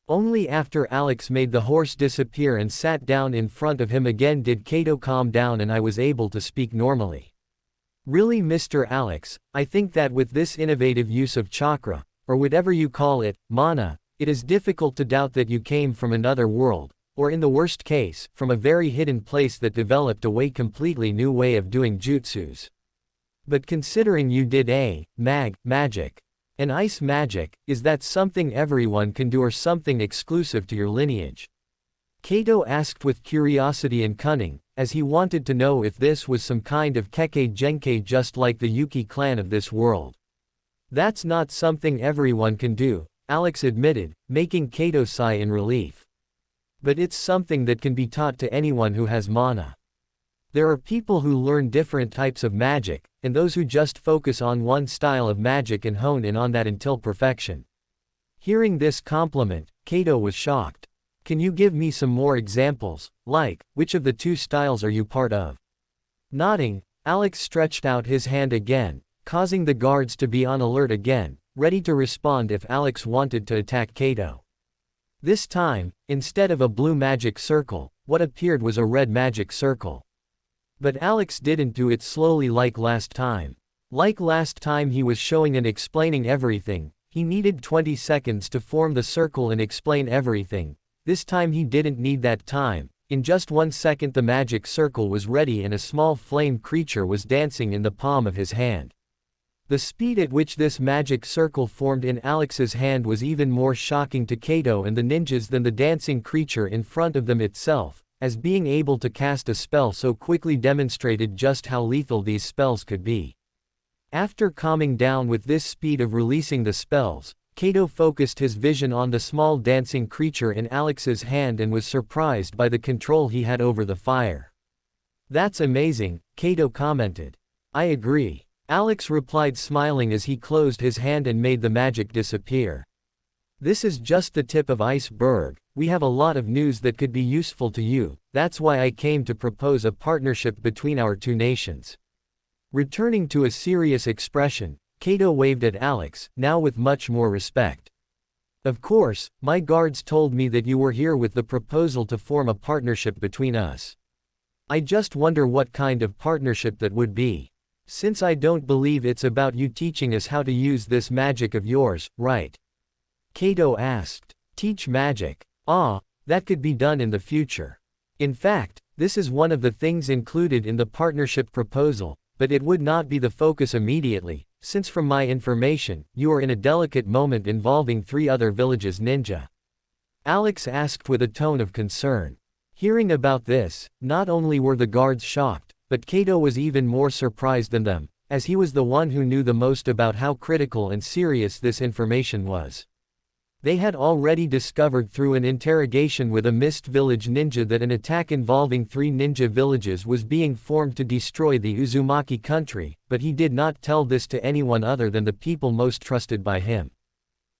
Only after Alex made the horse disappear and sat down in front of him again did Kato calm down and I was able to speak normally. Really, Mr. Alex, I think that with this innovative use of chakra, or whatever you call it, mana, it is difficult to doubt that you came from another world, or in the worst case, from a very hidden place that developed a completely new way of doing jutsus. But considering you did magic, and ice magic, is that something everyone can do or something exclusive to your lineage? Kato asked with curiosity and cunning, as he wanted to know if this was some kind of Kekkei Genkai just like the Yuki clan of this world. That's not something everyone can do, Alex admitted, making Kato sigh in relief. But it's something that can be taught to anyone who has mana. There are people who learn different types of magic, and those who just focus on one style of magic and hone in on that until perfection. Hearing this compliment, Kato was shocked. Can you give me some more examples, like, which of the two styles are you part of? Nodding, Alex stretched out his hand again, causing the guards to be on alert again, ready to respond if Alex wanted to attack Kato. This time, instead of a blue magic circle, what appeared was a red magic circle. But Alex didn't do it slowly like last time. Like last time he was showing and explaining everything, he needed 20 seconds to form the circle and explain everything. This time he didn't need that time. In just 1 second the magic circle was ready and a small flame creature was dancing in the palm of his hand. The speed at which this magic circle formed in Alex's hand was even more shocking to Kato and the ninjas than the dancing creature in front of them itself, as being able to cast a spell so quickly demonstrated just how lethal these spells could be. After calming down with this speed of releasing the spells, Kato focused his vision on the small dancing creature in Alex's hand and was surprised by the control he had over the fire. That's amazing, Kato commented. I agree. Alex replied smiling as he closed his hand and made the magic disappear. This is just the tip of iceberg, we have a lot of news that could be useful to you, that's why I came to propose a partnership between our two nations. Returning to a serious expression, Kato waved at Alex, now with much more respect. Of course, my guards told me that you were here with the proposal to form a partnership between us. I just wonder what kind of partnership that would be. Since I don't believe it's about you teaching us how to use this magic of yours, right? Kato asked. Teach magic? That could be done in the future. In fact, this is one of the things included in the partnership proposal, but it would not be the focus immediately, since from my information, you are in a delicate moment involving 3 other villages ninja. Alex asked with a tone of concern. Hearing about this, not only were the guards shocked, but Kato was even more surprised than them, as he was the one who knew the most about how critical and serious this information was. They had already discovered through an interrogation with a Mist Village ninja that an attack involving 3 ninja villages was being formed to destroy the Uzumaki country, but he did not tell this to anyone other than the people most trusted by him.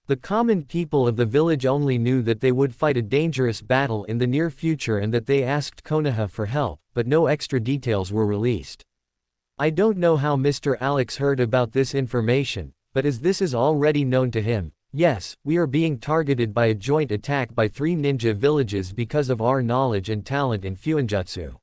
The common people of the village only knew that they would fight a dangerous battle in the near future and that they asked Konoha for help, but no extra details were released. I don't know how Mr. Alex heard about this information, but as this is already known to him, yes, we are being targeted by a joint attack by 3 ninja villages because of our knowledge and talent in Fuinjutsu.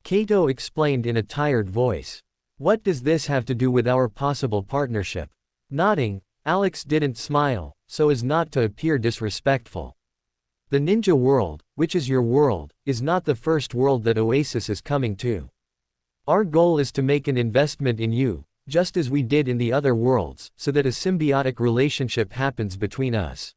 Kato explained in a tired voice. What does this have to do with our possible partnership? Nodding, Alex didn't smile, so as not to appear disrespectful. The ninja world, which is your world, is not the first world that Oasis is coming to. Our goal is to make an investment in you, just as we did in the other worlds, so that a symbiotic relationship happens between us."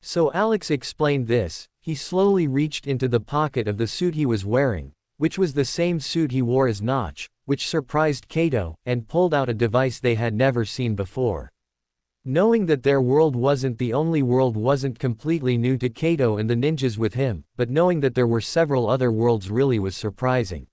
So Alex explained this. He slowly reached into the pocket of the suit he was wearing, which was the same suit he wore as Notch, which surprised Kato, and pulled out a device they had never seen before. Knowing that their world wasn't the only world wasn't completely new to Kato and the ninjas with him, but knowing that there were several other worlds really was surprising.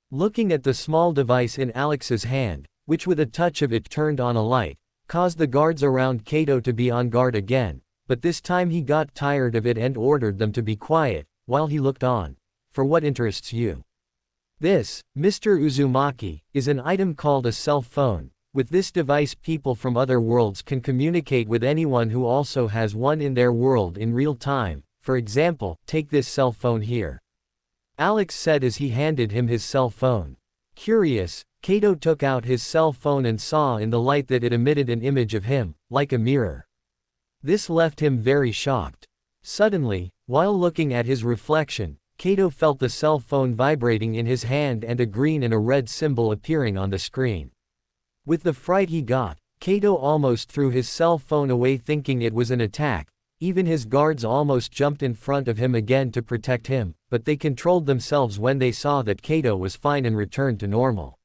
Looking at the small device in Alex's hand, which with a touch of it turned on a light, caused the guards around Kato to be on guard again, but this time he got tired of it and ordered them to be quiet, while he looked on. "For what interests you?" "This, Mr. Uzumaki, is an item called a cell phone. With this device people from other worlds can communicate with anyone who also has one in their world in real time. For example, take this cell phone here," Alex said as he handed him his cell phone. Curious, Kato took out his cell phone and saw in the light that it emitted an image of him, like a mirror. This left him very shocked. Suddenly, while looking at his reflection, Kato felt the cell phone vibrating in his hand and a green and a red symbol appearing on the screen. With the fright he got, Kato almost threw his cell phone away thinking it was an attack. Even his guards almost jumped in front of him again to protect him, but they controlled themselves when they saw that Kato was fine and returned to normal.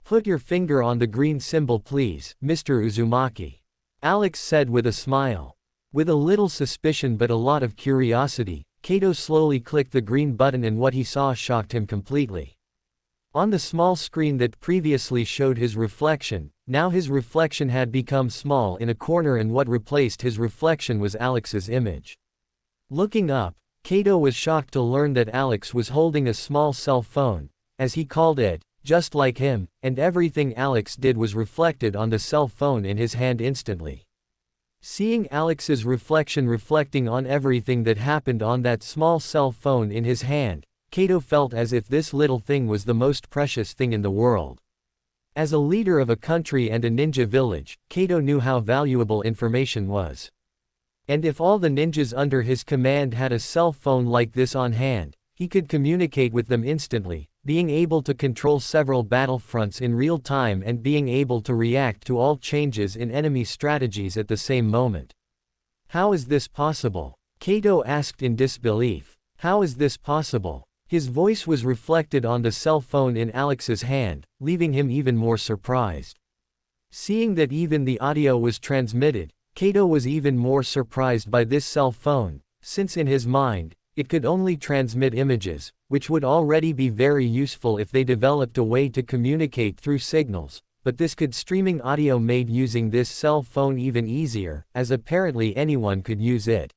"Put your finger on the green symbol please, Mr. Uzumaki," Alex said with a smile. With a little suspicion but a lot of curiosity, Kato slowly clicked the green button and what he saw shocked him completely. On the small screen that previously showed his reflection, now his reflection had become small in a corner and what replaced his reflection was Alex's image. Looking up, Kato was shocked to learn that Alex was holding a small cell phone, as he called it, just like him, and everything Alex did was reflected on the cell phone in his hand instantly. Seeing Alex's reflection reflecting on everything that happened on that small cell phone in his hand, Kato felt as if this little thing was the most precious thing in the world. As a leader of a country and a ninja village, Kato knew how valuable information was. And if all the ninjas under his command had a cell phone like this on hand, he could communicate with them instantly, being able to control several battlefronts in real time and being able to react to all changes in enemy strategies at the same moment. "How is this possible?" Kato asked in disbelief. "How is this possible?" His voice was reflected on the cell phone in Alex's hand, leaving him even more surprised. Seeing that even the audio was transmitted, Kato was even more surprised by this cell phone, since in his mind, it could only transmit images, which would already be very useful if they developed a way to communicate through signals, but this could streaming audio made using this cell phone even easier, as apparently anyone could use it.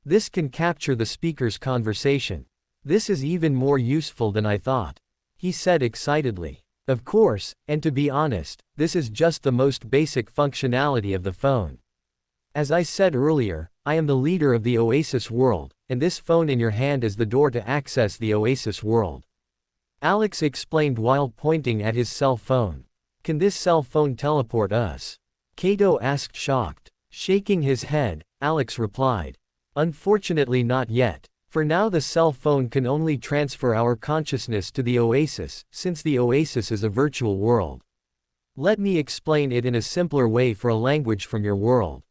This can capture the speaker's conversation. "This is even more useful than I thought," he said excitedly. Of course, and to be honest, this is just the most basic functionality of the phone. As I said earlier, I am the leader of the Oasis world, and this phone in your hand is the door to access the Oasis world. Alex explained while pointing at his cell phone. "Can this cell phone teleport us?" Kato asked shocked. Shaking his head, Alex replied. "Unfortunately not yet. For now the cell phone can only transfer our consciousness to the Oasis, since the Oasis is a virtual world. Let me explain it in a simpler way for a language from your world.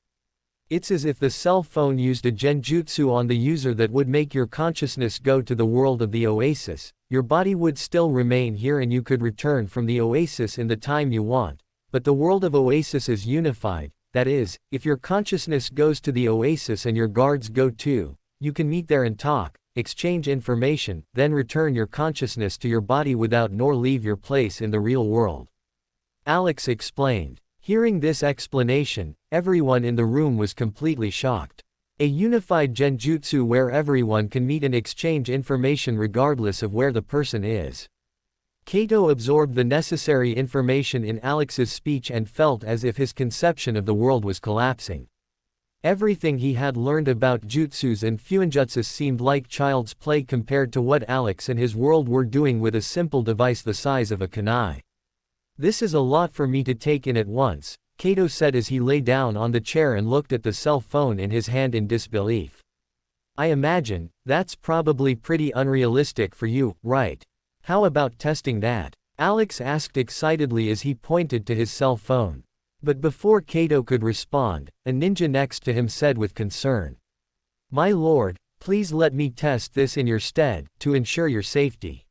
It's as if the cell phone used a genjutsu on the user that would make your consciousness go to the world of the Oasis. Your body would still remain here and you could return from the Oasis in the time you want, but the world of Oasis is unified. That is, if your consciousness goes to the Oasis and your guards go too, you can meet there and talk, exchange information, then return your consciousness to your body without nor leave your place in the real world," Alex explained. Hearing this explanation, everyone in the room was completely shocked. A unified genjutsu where everyone can meet and exchange information regardless of where the person is. Kato absorbed the necessary information in Alex's speech and felt as if his conception of the world was collapsing. Everything he had learned about jutsus and fuinjutsus seemed like child's play compared to what Alex and his world were doing with a simple device the size of a kunai. "This is a lot for me to take in at once," Kato said as he lay down on the chair and looked at the cell phone in his hand in disbelief. "I imagine, that's probably pretty unrealistic for you, right? How about testing that?" Alex asked excitedly as he pointed to his cell phone. But before Kato could respond, a ninja next to him said with concern, "My lord, please let me test this in your stead, to ensure your safety."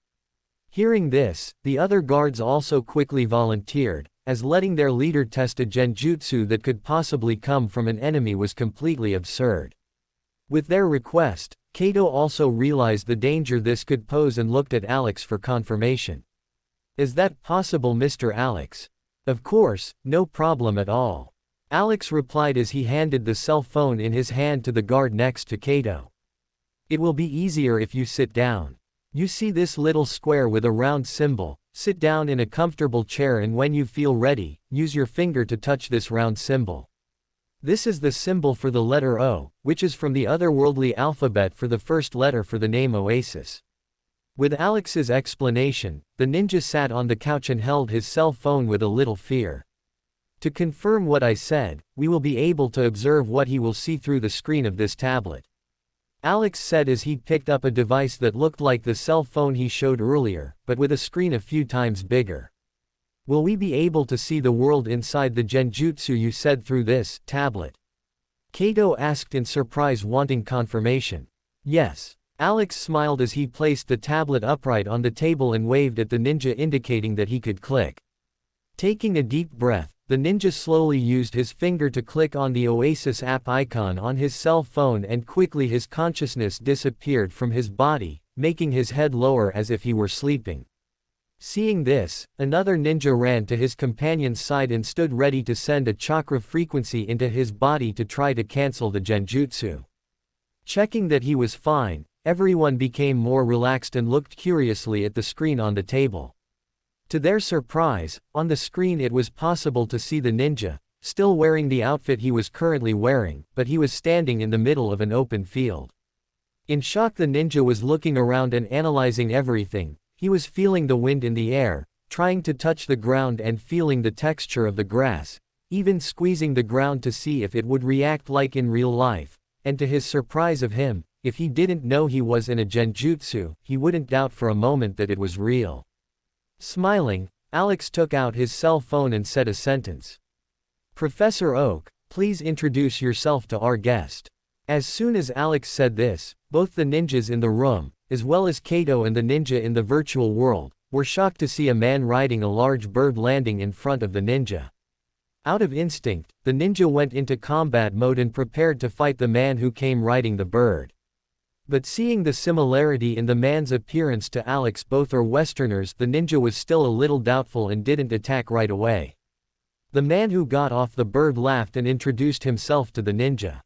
Hearing this, the other guards also quickly volunteered, as letting their leader test a genjutsu that could possibly come from an enemy was completely absurd. With their request, Kato also realized the danger this could pose and looked at Alex for confirmation. "Is that possible, Mr. Alex?" "Of course, no problem at all," Alex replied as he handed the cell phone in his hand to the guard next to Kato. "It will be easier if you sit down. You see this little square with a round symbol? Sit down in a comfortable chair and when you feel ready, use your finger to touch this round symbol. This is the symbol for the letter O, which is from the otherworldly alphabet for the first letter for the name Oasis." With Alex's explanation, the ninja sat on the couch and held his cell phone with a little fear. "To confirm what I said, we will be able to observe what he will see through the screen of this tablet," Alex said as he picked up a device that looked like the cell phone he showed earlier, but with a screen a few times bigger. "Will we be able to see the world inside the genjutsu you said through this tablet?" Kato asked in surprise, wanting confirmation. "Yes." Alex smiled as he placed the tablet upright on the table and waved at the ninja indicating that he could click. Taking a deep breath, the ninja slowly used his finger to click on the Oasis app icon on his cell phone and quickly his consciousness disappeared from his body, making his head lower as if he were sleeping. Seeing this, another ninja ran to his companion's side and stood ready to send a chakra frequency into his body to try to cancel the genjutsu. Checking that he was fine, everyone became more relaxed and looked curiously at the screen on the table. To their surprise, on the screen it was possible to see the ninja, still wearing the outfit he was currently wearing, but he was standing in the middle of an open field. In shock, the ninja was looking around and analyzing everything. He was feeling the wind in the air, trying to touch the ground and feeling the texture of the grass, even squeezing the ground to see if it would react like in real life, and to his surprise of him, if he didn't know he was in a genjutsu, he wouldn't doubt for a moment that it was real. Smiling, Alex took out his cell phone and said a sentence. "Professor Oak, please introduce yourself to our guest." As soon as Alex said this, both the ninjas in the room, as well as Kato and the ninja in the virtual world, were shocked to see a man riding a large bird landing in front of the ninja. Out of instinct, the ninja went into combat mode and prepared to fight the man who came riding the bird. But seeing the similarity in the man's appearance to Alex, both are Westerners, the ninja was still a little doubtful and didn't attack right away. The man who got off the bird laughed and introduced himself to the ninja.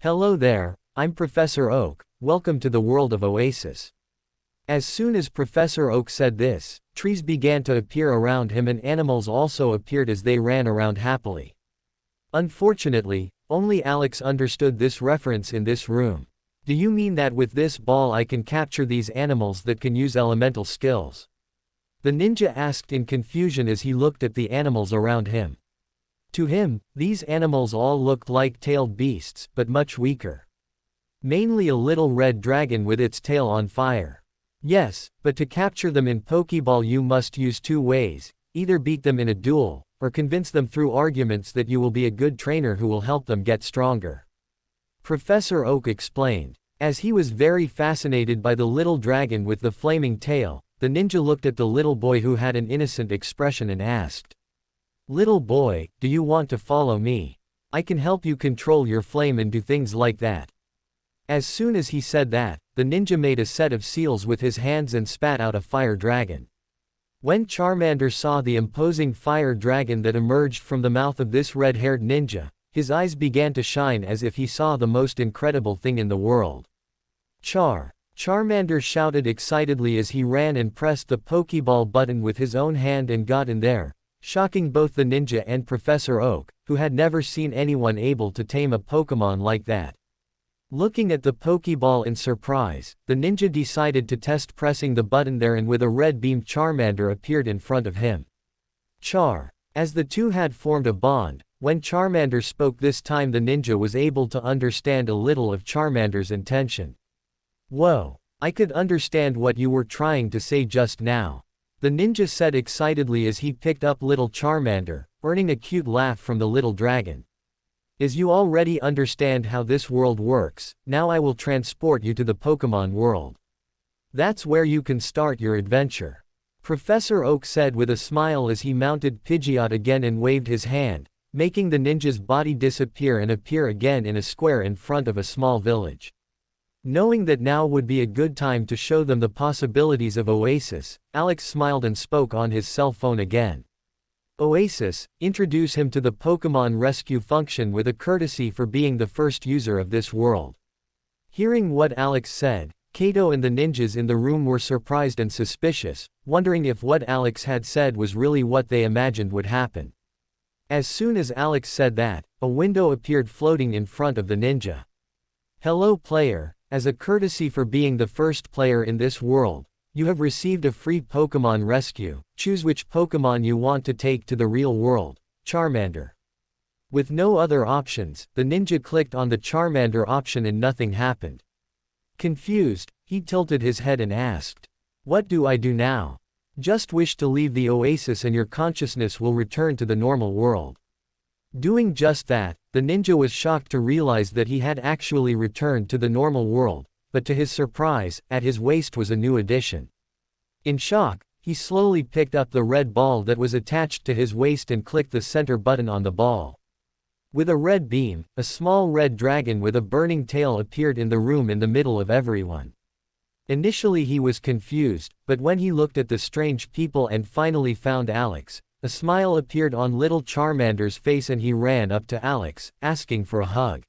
"Hello there, I'm Professor Oak, welcome to the world of Oasis." As soon as Professor Oak said this, trees began to appear around him and animals also appeared as they ran around happily. Unfortunately, only Alex understood this reference in this room. "Do you mean that with this ball I can capture these animals that can use elemental skills?" The ninja asked in confusion as he looked at the animals around him. To him, these animals all looked like tailed beasts, but much weaker. Mainly a little red dragon with its tail on fire. "Yes, but to capture them in Pokeball you must use two ways, either beat them in a duel, or convince them through arguments that you will be a good trainer who will help them get stronger," Professor Oak explained. As he was very fascinated by the little dragon with the flaming tail, the ninja looked at the little boy who had an innocent expression and asked, "Little boy, do you want to follow me? I can help you control your flame and do things like that." As soon as he said that, the ninja made a set of seals with his hands and spat out a fire dragon. When Charmander saw the imposing fire dragon that emerged from the mouth of this red-haired ninja, his eyes began to shine as if he saw the most incredible thing in the world. Charmander shouted excitedly as he ran and pressed the Pokeball button with his own hand and got in there, shocking both the ninja and Professor Oak, who had never seen anyone able to tame a Pokémon like that. Looking at the Pokeball in surprise, the ninja decided to test pressing the button there, and with a red beam Charmander appeared in front of him. As the two had formed a bond, when Charmander spoke this time the ninja was able to understand a little of Charmander's intention. "Whoa, I could understand what you were trying to say just now. the ninja said excitedly as he picked up little Charmander, earning a cute laugh from the little dragon. As you already understand how this world works, now I will transport you to the Pokémon world. That's where you can start your adventure. Professor Oak said with a smile as he mounted Pidgeot again and waved his hand, making the ninja's body disappear and appear again in a square in front of a small village. Knowing that now would be a good time to show them the possibilities of Oasis, Alex smiled and spoke on his cell phone again. Oasis, introduce him to the Pokémon rescue function with a courtesy for being the first user of this world. Hearing what Alex said, Kato and the ninjas in the room were surprised and suspicious, wondering if what Alex had said was really what they imagined would happen. As soon as Alex said that, a window appeared floating in front of the ninja. Hello player, as a courtesy for being the first player in this world, you have received a free Pokémon rescue. Choose which Pokémon you want to take to the real world. Charmander. With no other options, the ninja clicked on the Charmander option and nothing happened. Confused, he tilted his head and asked, "What do I do now?" Just wish to leave the oasis and your consciousness will return to the normal world. Doing just that, the ninja was shocked to realize that he had actually returned to the normal world, but to his surprise, at his waist was a new addition. In shock, he slowly picked up the red ball that was attached to his waist and clicked the center button on the ball. With a red beam, a small red dragon with a burning tail appeared in the room in the middle of everyone. Initially he was confused, but when he looked at the strange people and finally found Alex, a smile appeared on little Charmander's face and he ran up to Alex, asking for a hug.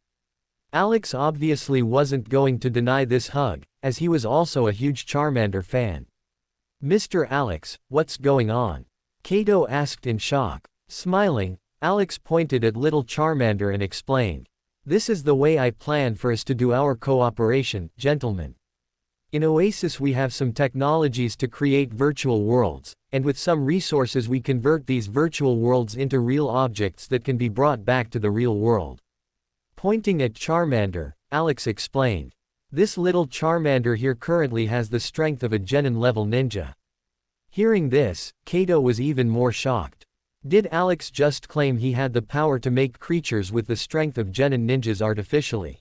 Alex obviously wasn't going to deny this hug, as he was also a huge Charmander fan. "Mr. Alex, what's going on?" Kato asked in shock. Smiling, Alex pointed at little Charmander and explained, "This is the way I planned for us to do our cooperation, gentlemen. In Oasis we have some technologies to create virtual worlds, and with some resources we convert these virtual worlds into real objects that can be brought back to the real world." Pointing at Charmander, Alex explained, "This little Charmander here currently has the strength of a Genin-level ninja." Hearing this, Kato was even more shocked. Did Alex just claim he had the power to make creatures with the strength of Genin ninjas artificially?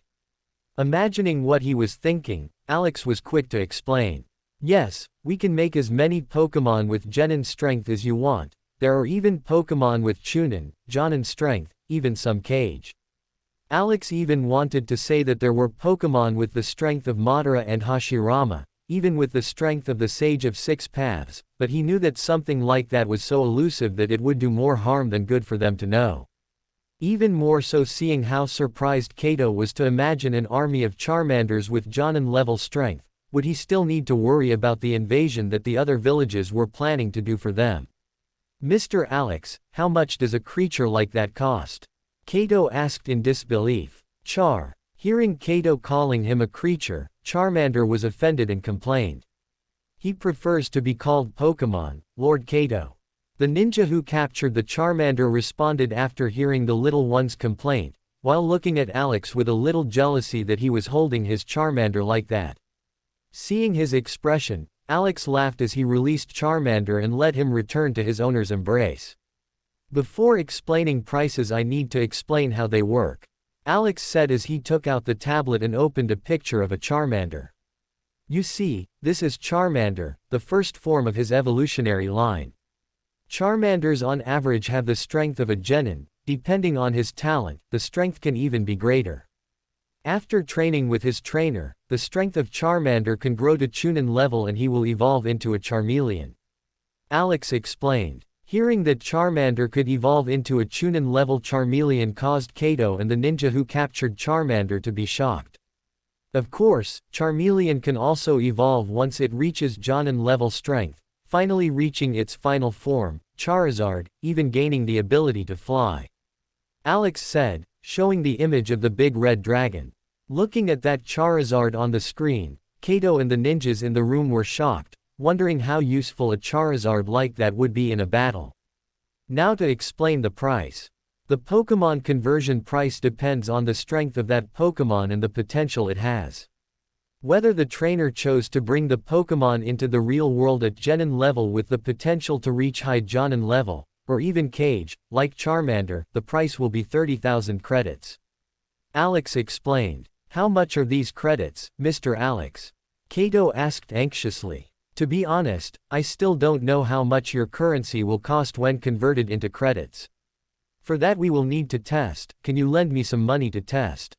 Imagining what he was thinking, Alex was quick to explain. "Yes, we can make as many Pokémon with Genin strength as you want. There are even Pokémon with Chunin, Jonin strength, even some Cage." Alex even wanted to say that there were Pokémon with the strength of Madara and Hashirama, even with the strength of the Sage of Six Paths, but he knew that something like that was so elusive that it would do more harm than good for them to know. Even more so seeing how surprised Kato was to imagine an army of Charmanders with Jonin-level strength, would he still need to worry about the invasion that the other villages were planning to do for them? "Mr. Alex, how much does a creature like that cost?" Kato asked in disbelief. Hearing Kato calling him a creature, Charmander was offended and complained. "He prefers to be called Pokémon, Lord Kato." The ninja who captured the Charmander responded after hearing the little one's complaint, while looking at Alex with a little jealousy that he was holding his Charmander like that. Seeing his expression, Alex laughed as he released Charmander and let him return to his owner's embrace. "Before explaining prices I need to explain how they work," Alex said as he took out the tablet and opened a picture of a Charmander. "You see, this is Charmander, the first form of his evolutionary line. Charmanders on average have the strength of a Genin, depending on his talent, the strength can even be greater. After training with his trainer, the strength of Charmander can grow to Chunin level and he will evolve into a Charmeleon." Alex explained. Hearing that Charmander could evolve into a Chunin-level Charmeleon caused Kato and the ninja who captured Charmander to be shocked. Of course, Charmeleon can also evolve once it reaches Jonin-level strength, finally reaching its final form, Charizard, even gaining the ability to fly. Alex said, showing the image of the big red dragon. Looking at that Charizard on the screen, Kato and the ninjas in the room were shocked, wondering how useful a Charizard like that would be in a battle. Now to explain the price. The Pokémon conversion price depends on the strength of that Pokémon and the potential it has. Whether the trainer chose to bring the Pokémon into the real world at Genin level with the potential to reach high Jonin level, or even Cage, like Charmander, the price will be 30,000 credits. Alex explained. How much are these credits, Mr. Alex? Kato asked anxiously. To be honest, I still don't know how much your currency will cost when converted into credits. For that we will need to test. Can you lend me some money to test?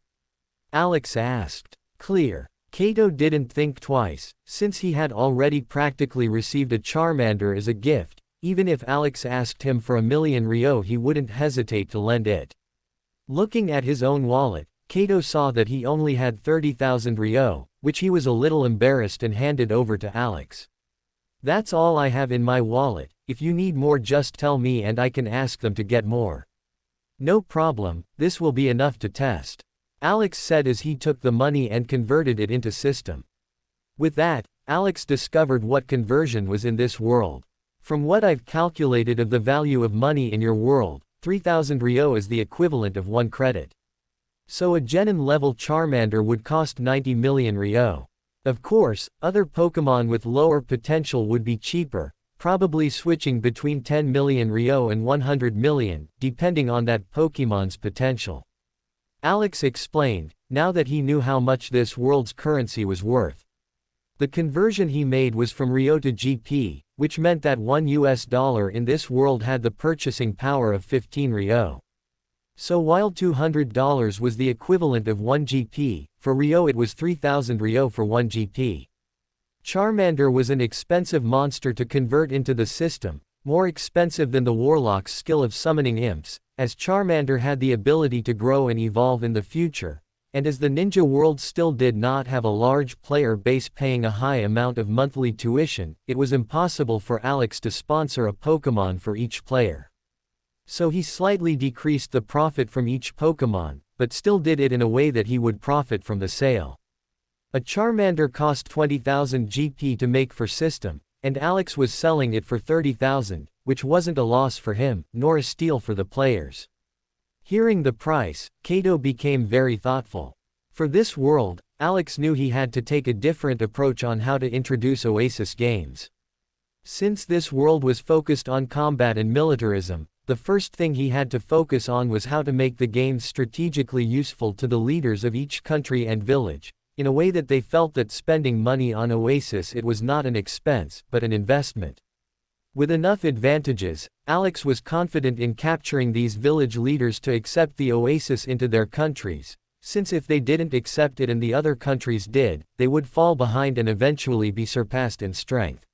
Alex asked. Clear. Kato didn't think twice, since he had already practically received a Charmander as a gift. Even if Alex asked him for 1,000,000 Ryo, he wouldn't hesitate to lend it. Looking at his own wallet, Kato saw that he only had 30,000 Ryo, which he was a little embarrassed and handed over to Alex. That's all I have in my wallet. If you need more, just tell me and I can ask them to get more. No problem, this will be enough to test, Alex said as he took the money and converted it into system. With that, Alex discovered what conversion was in this world. From what I've calculated of the value of money in your world, 3,000 Ryo is the equivalent of 1 credit. So a Genin level Charmander would cost 90 million Ryo. Of course, other Pokémon with lower potential would be cheaper, probably switching between 10 million Ryo and 100 million, depending on that Pokémon's potential. Alex explained, now that he knew how much this world's currency was worth. The conversion he made was from Ryo to GP, which meant that $1 in this world had the purchasing power of 15 Ryo. So while $200 was the equivalent of 1 GP, for Ryo it was 3,000 Ryo for 1 GP. Charmander was an expensive monster to convert into the system, more expensive than the Warlock's skill of summoning imps, as Charmander had the ability to grow and evolve in the future, and as the ninja world still did not have a large player base paying a high amount of monthly tuition, it was impossible for Alex to sponsor a Pokémon for each player. So he slightly decreased the profit from each Pokémon, but still did it in a way that he would profit from the sale. A Charmander cost 20,000 GP to make for system, and Alex was selling it for 30,000, which wasn't a loss for him, nor a steal for the players. Hearing the price, Kato became very thoughtful. For this world, Alex knew he had to take a different approach on how to introduce Oasis games. Since this world was focused on combat and militarism, the first thing he had to focus on was how to make the games strategically useful to the leaders of each country and village, in a way that they felt that spending money on Oasis it was not an expense, but an investment. With enough advantages, Alex was confident in capturing these village leaders to accept the Oasis into their countries, since if they didn't accept it and the other countries did, they would fall behind and eventually be surpassed in strength.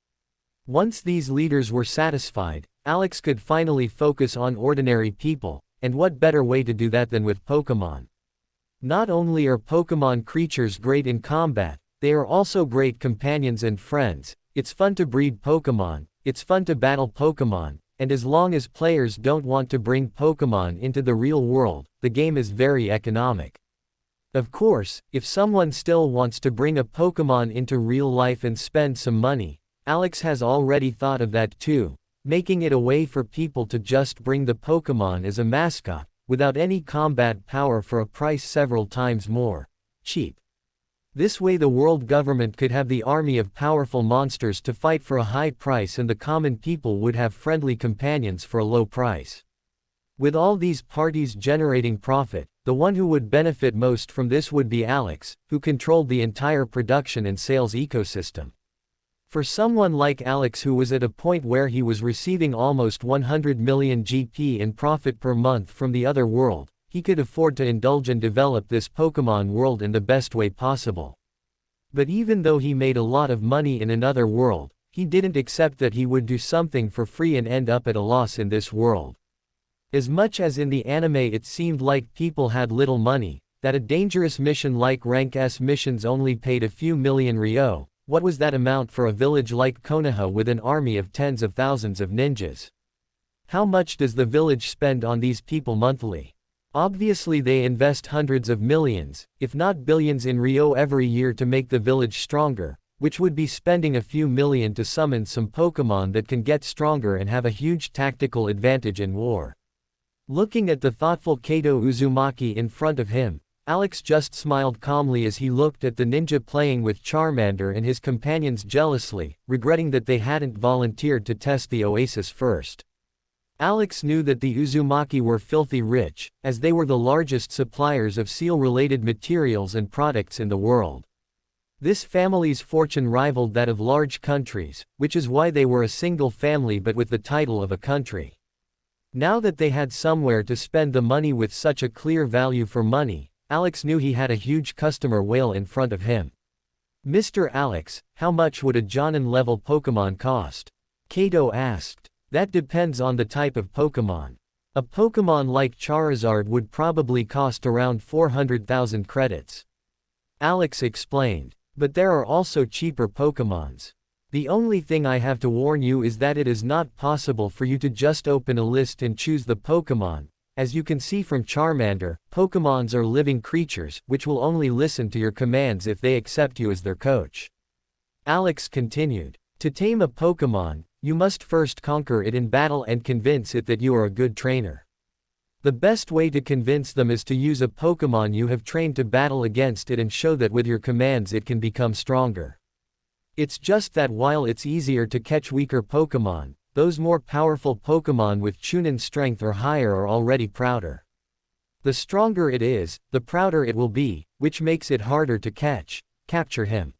Once these leaders were satisfied, Alex could finally focus on ordinary people, and what better way to do that than with Pokémon? Not only are Pokémon creatures great in combat, they are also great companions and friends. It's fun to breed Pokémon, it's fun to battle Pokémon, and as long as players don't want to bring Pokémon into the real world, the game is very economic. Of course, if someone still wants to bring a Pokémon into real life and spend some money, Alex has already thought of that too, making it a way for people to just bring the Pokémon as a mascot, without any combat power for a price several times more cheap. This way the world government could have the army of powerful monsters to fight for a high price and the common people would have friendly companions for a low price. With all these parties generating profit, the one who would benefit most from this would be Alex, who controlled the entire production and sales ecosystem. For someone like Alex who was at a point where he was receiving almost 100 million GP in profit per month from the other world, he could afford to indulge and develop this Pokémon world in the best way possible. But even though he made a lot of money in another world, he didn't accept that he would do something for free and end up at a loss in this world. As much as in the anime it seemed like people had little money, that a dangerous mission like Rank S missions only paid a few million Ryo, what was that amount for a village like Konoha with an army of tens of thousands of ninjas? How much does the village spend on these people monthly? Obviously they invest hundreds of millions, if not billions in Ryo every year to make the village stronger, which would be spending a few million to summon some Pokémon that can get stronger and have a huge tactical advantage in war. Looking at the thoughtful Kato Uzumaki in front of him, Alex just smiled calmly as he looked at the ninja playing with Charmander and his companions jealously, regretting that they hadn't volunteered to test the oasis first. Alex knew that the Uzumaki were filthy rich, as they were the largest suppliers of seal-related materials and products in the world. This family's fortune rivaled that of large countries, which is why they were a single family but with the title of a country. Now that they had somewhere to spend the money with such a clear value for money, Alex knew he had a huge customer whale in front of him. "Mr. Alex, how much would a Jonin-level Pokémon cost?" Kato asked. "That depends on the type of Pokémon. A Pokémon like Charizard would probably cost around 400,000 credits." Alex explained. "But there are also cheaper Pokémons. The only thing I have to warn you is that it is not possible for you to just open a list and choose the Pokémon. As you can see from Charmander, Pokémons are living creatures, which will only listen to your commands if they accept you as their coach." Alex continued. "To tame a Pokémon, you must first conquer it in battle and convince it that you are a good trainer. The best way to convince them is to use a Pokémon you have trained to battle against it and show that with your commands it can become stronger. It's just that while it's easier to catch weaker Pokémon, those more powerful Pokémon with Chunin strength or higher are already prouder. The stronger it is, the prouder it will be, which makes it harder to capture him.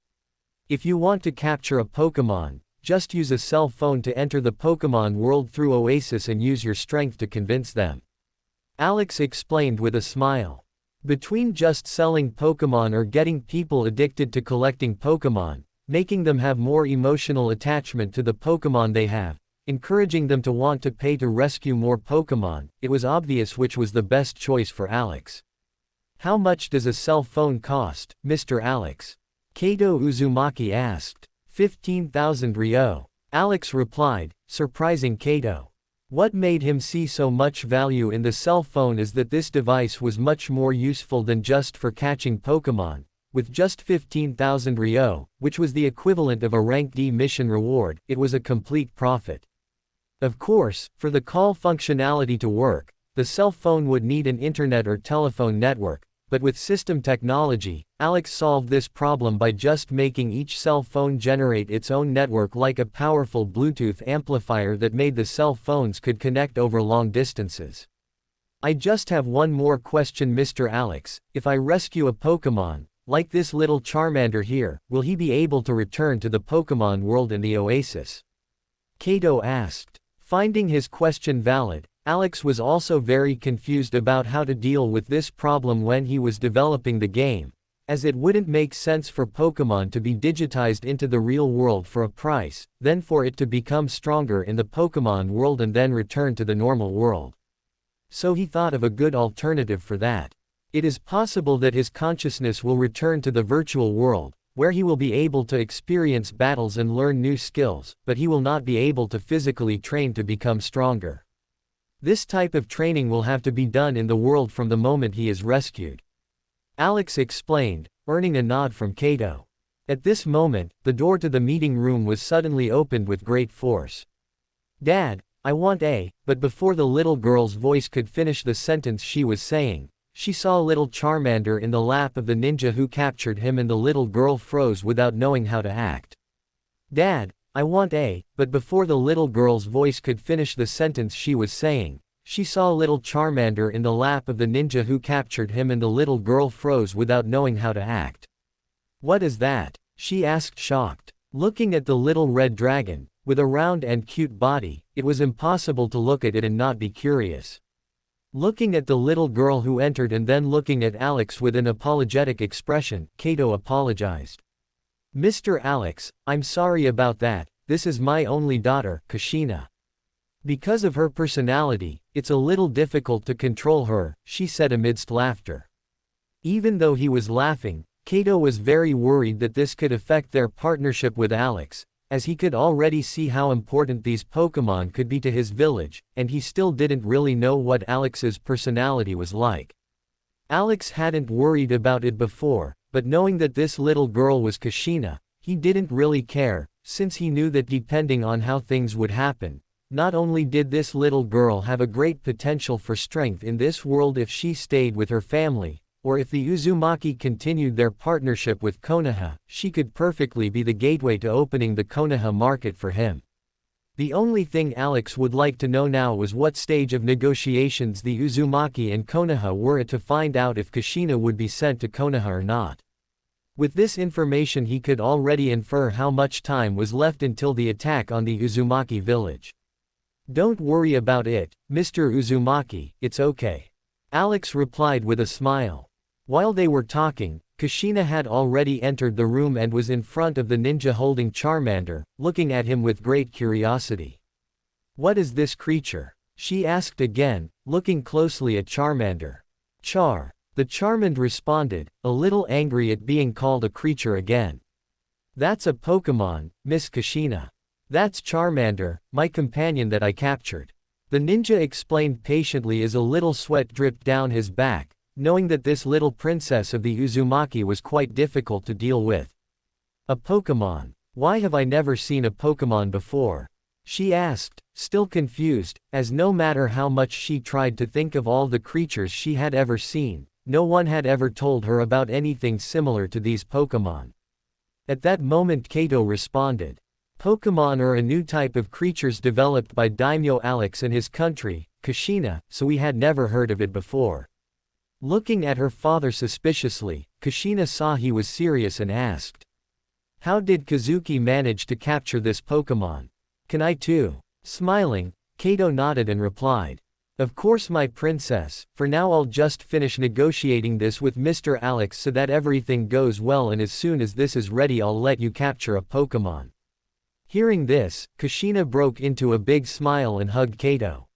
If you want to capture a Pokémon, just use a cell phone to enter the Pokémon world through Oasis and use your strength to convince them." Alex explained with a smile. Between just selling Pokémon or getting people addicted to collecting Pokémon, making them have more emotional attachment to the Pokémon they have, encouraging them to want to pay to rescue more Pokémon, it was obvious which was the best choice for Alex. "How much does a cell phone cost, Mr. Alex?" Kato Uzumaki asked. 15,000 ryo. Alex replied, surprising Kato. What made him see so much value in the cell phone is that this device was much more useful than just for catching Pokémon. With just 15,000 ryo, which was the equivalent of a rank D mission reward, it was a complete profit. Of course, for the call functionality to work, the cell phone would need an internet or telephone network, but with system technology, Alex solved this problem by just making each cell phone generate its own network like a powerful Bluetooth amplifier that made the cell phones could connect over long distances. "I just have one more question, Mr. Alex. If I rescue a Pokémon, like this little Charmander here, will he be able to return to the Pokémon world in the Oasis?" Kato asked. Finding his question valid, Alex was also very confused about how to deal with this problem when he was developing the game, as it wouldn't make sense for Pokémon to be digitized into the real world for a price, then for it to become stronger in the Pokémon world and then return to the normal world. So he thought of a good alternative for that. It is possible that his consciousness will return to the virtual world, where he will be able to experience battles and learn new skills, but he will not be able to physically train to become stronger. This type of training will have to be done in the world from the moment he is rescued. Alex explained, earning a nod from Kato. At this moment, the door to the meeting room was suddenly opened with great force. "Dad, I want a," but before the little girl's voice could finish the sentence she was saying, she saw little Charmander in the lap of the ninja who captured him and the little girl froze without knowing how to act. "Dad, I want a," but before the little girl's voice could finish the sentence she was saying, she saw little Charmander in the lap of the ninja who captured him and the little girl froze without knowing how to act. "What is that?" she asked shocked. Looking at the little red dragon, with a round and cute body, it was impossible to look at it and not be curious. Looking at the little girl who entered and then looking at Alex with an apologetic expression, Kato apologized. "Mr. Alex, I'm sorry about that, this is my only daughter, Kushina. Because of her personality, it's a little difficult to control her," she said amidst laughter. Even though he was laughing, Kato was very worried that this could affect their partnership with Alex, as he could already see how important these Pokémon could be to his village, and he still didn't really know what Alex's personality was like. Alex hadn't worried about it before, but knowing that this little girl was Kushina, he didn't really care, since he knew that depending on how things would happen, not only did this little girl have a great potential for strength in this world if she stayed with her family, or if the Uzumaki continued their partnership with Konoha, she could perfectly be the gateway to opening the Konoha market for him. The only thing Alex would like to know now was what stage of negotiations the Uzumaki and Konoha were at to find out if Kushina would be sent to Konoha or not. With this information he could already infer how much time was left until the attack on the Uzumaki village. "Don't worry about it, Mr. Uzumaki, it's okay," Alex replied with a smile. While they were talking, Kushina had already entered the room and was in front of the ninja holding Charmander, looking at him with great curiosity. "What is this creature?" she asked again, looking closely at Charmander. The Charmand responded, a little angry at being called a creature again. "That's a Pokémon, Miss Kushina. That's Charmander, my companion that I captured." The ninja explained patiently as a little sweat dripped down his back, knowing that this little princess of the Uzumaki was quite difficult to deal with. "A Pokémon? Why have I never seen a Pokémon before?" she asked, still confused, as no matter how much she tried to think of all the creatures she had ever seen, no one had ever told her about anything similar to these Pokémon. At that moment Kato responded. "Pokémon are a new type of creatures developed by Daimyo Alex and his country, Kushina, so we had never heard of it before." Looking at her father suspiciously, Kushina saw he was serious and asked, "How did Kazuki manage to capture this Pokémon? Can I too?" Smiling, Kato nodded and replied, "Of course my princess, for now I'll just finish negotiating this with Mr. Alex so that everything goes well, and as soon as this is ready I'll let you capture a Pokémon." Hearing this, Kushina broke into a big smile and hugged Kato.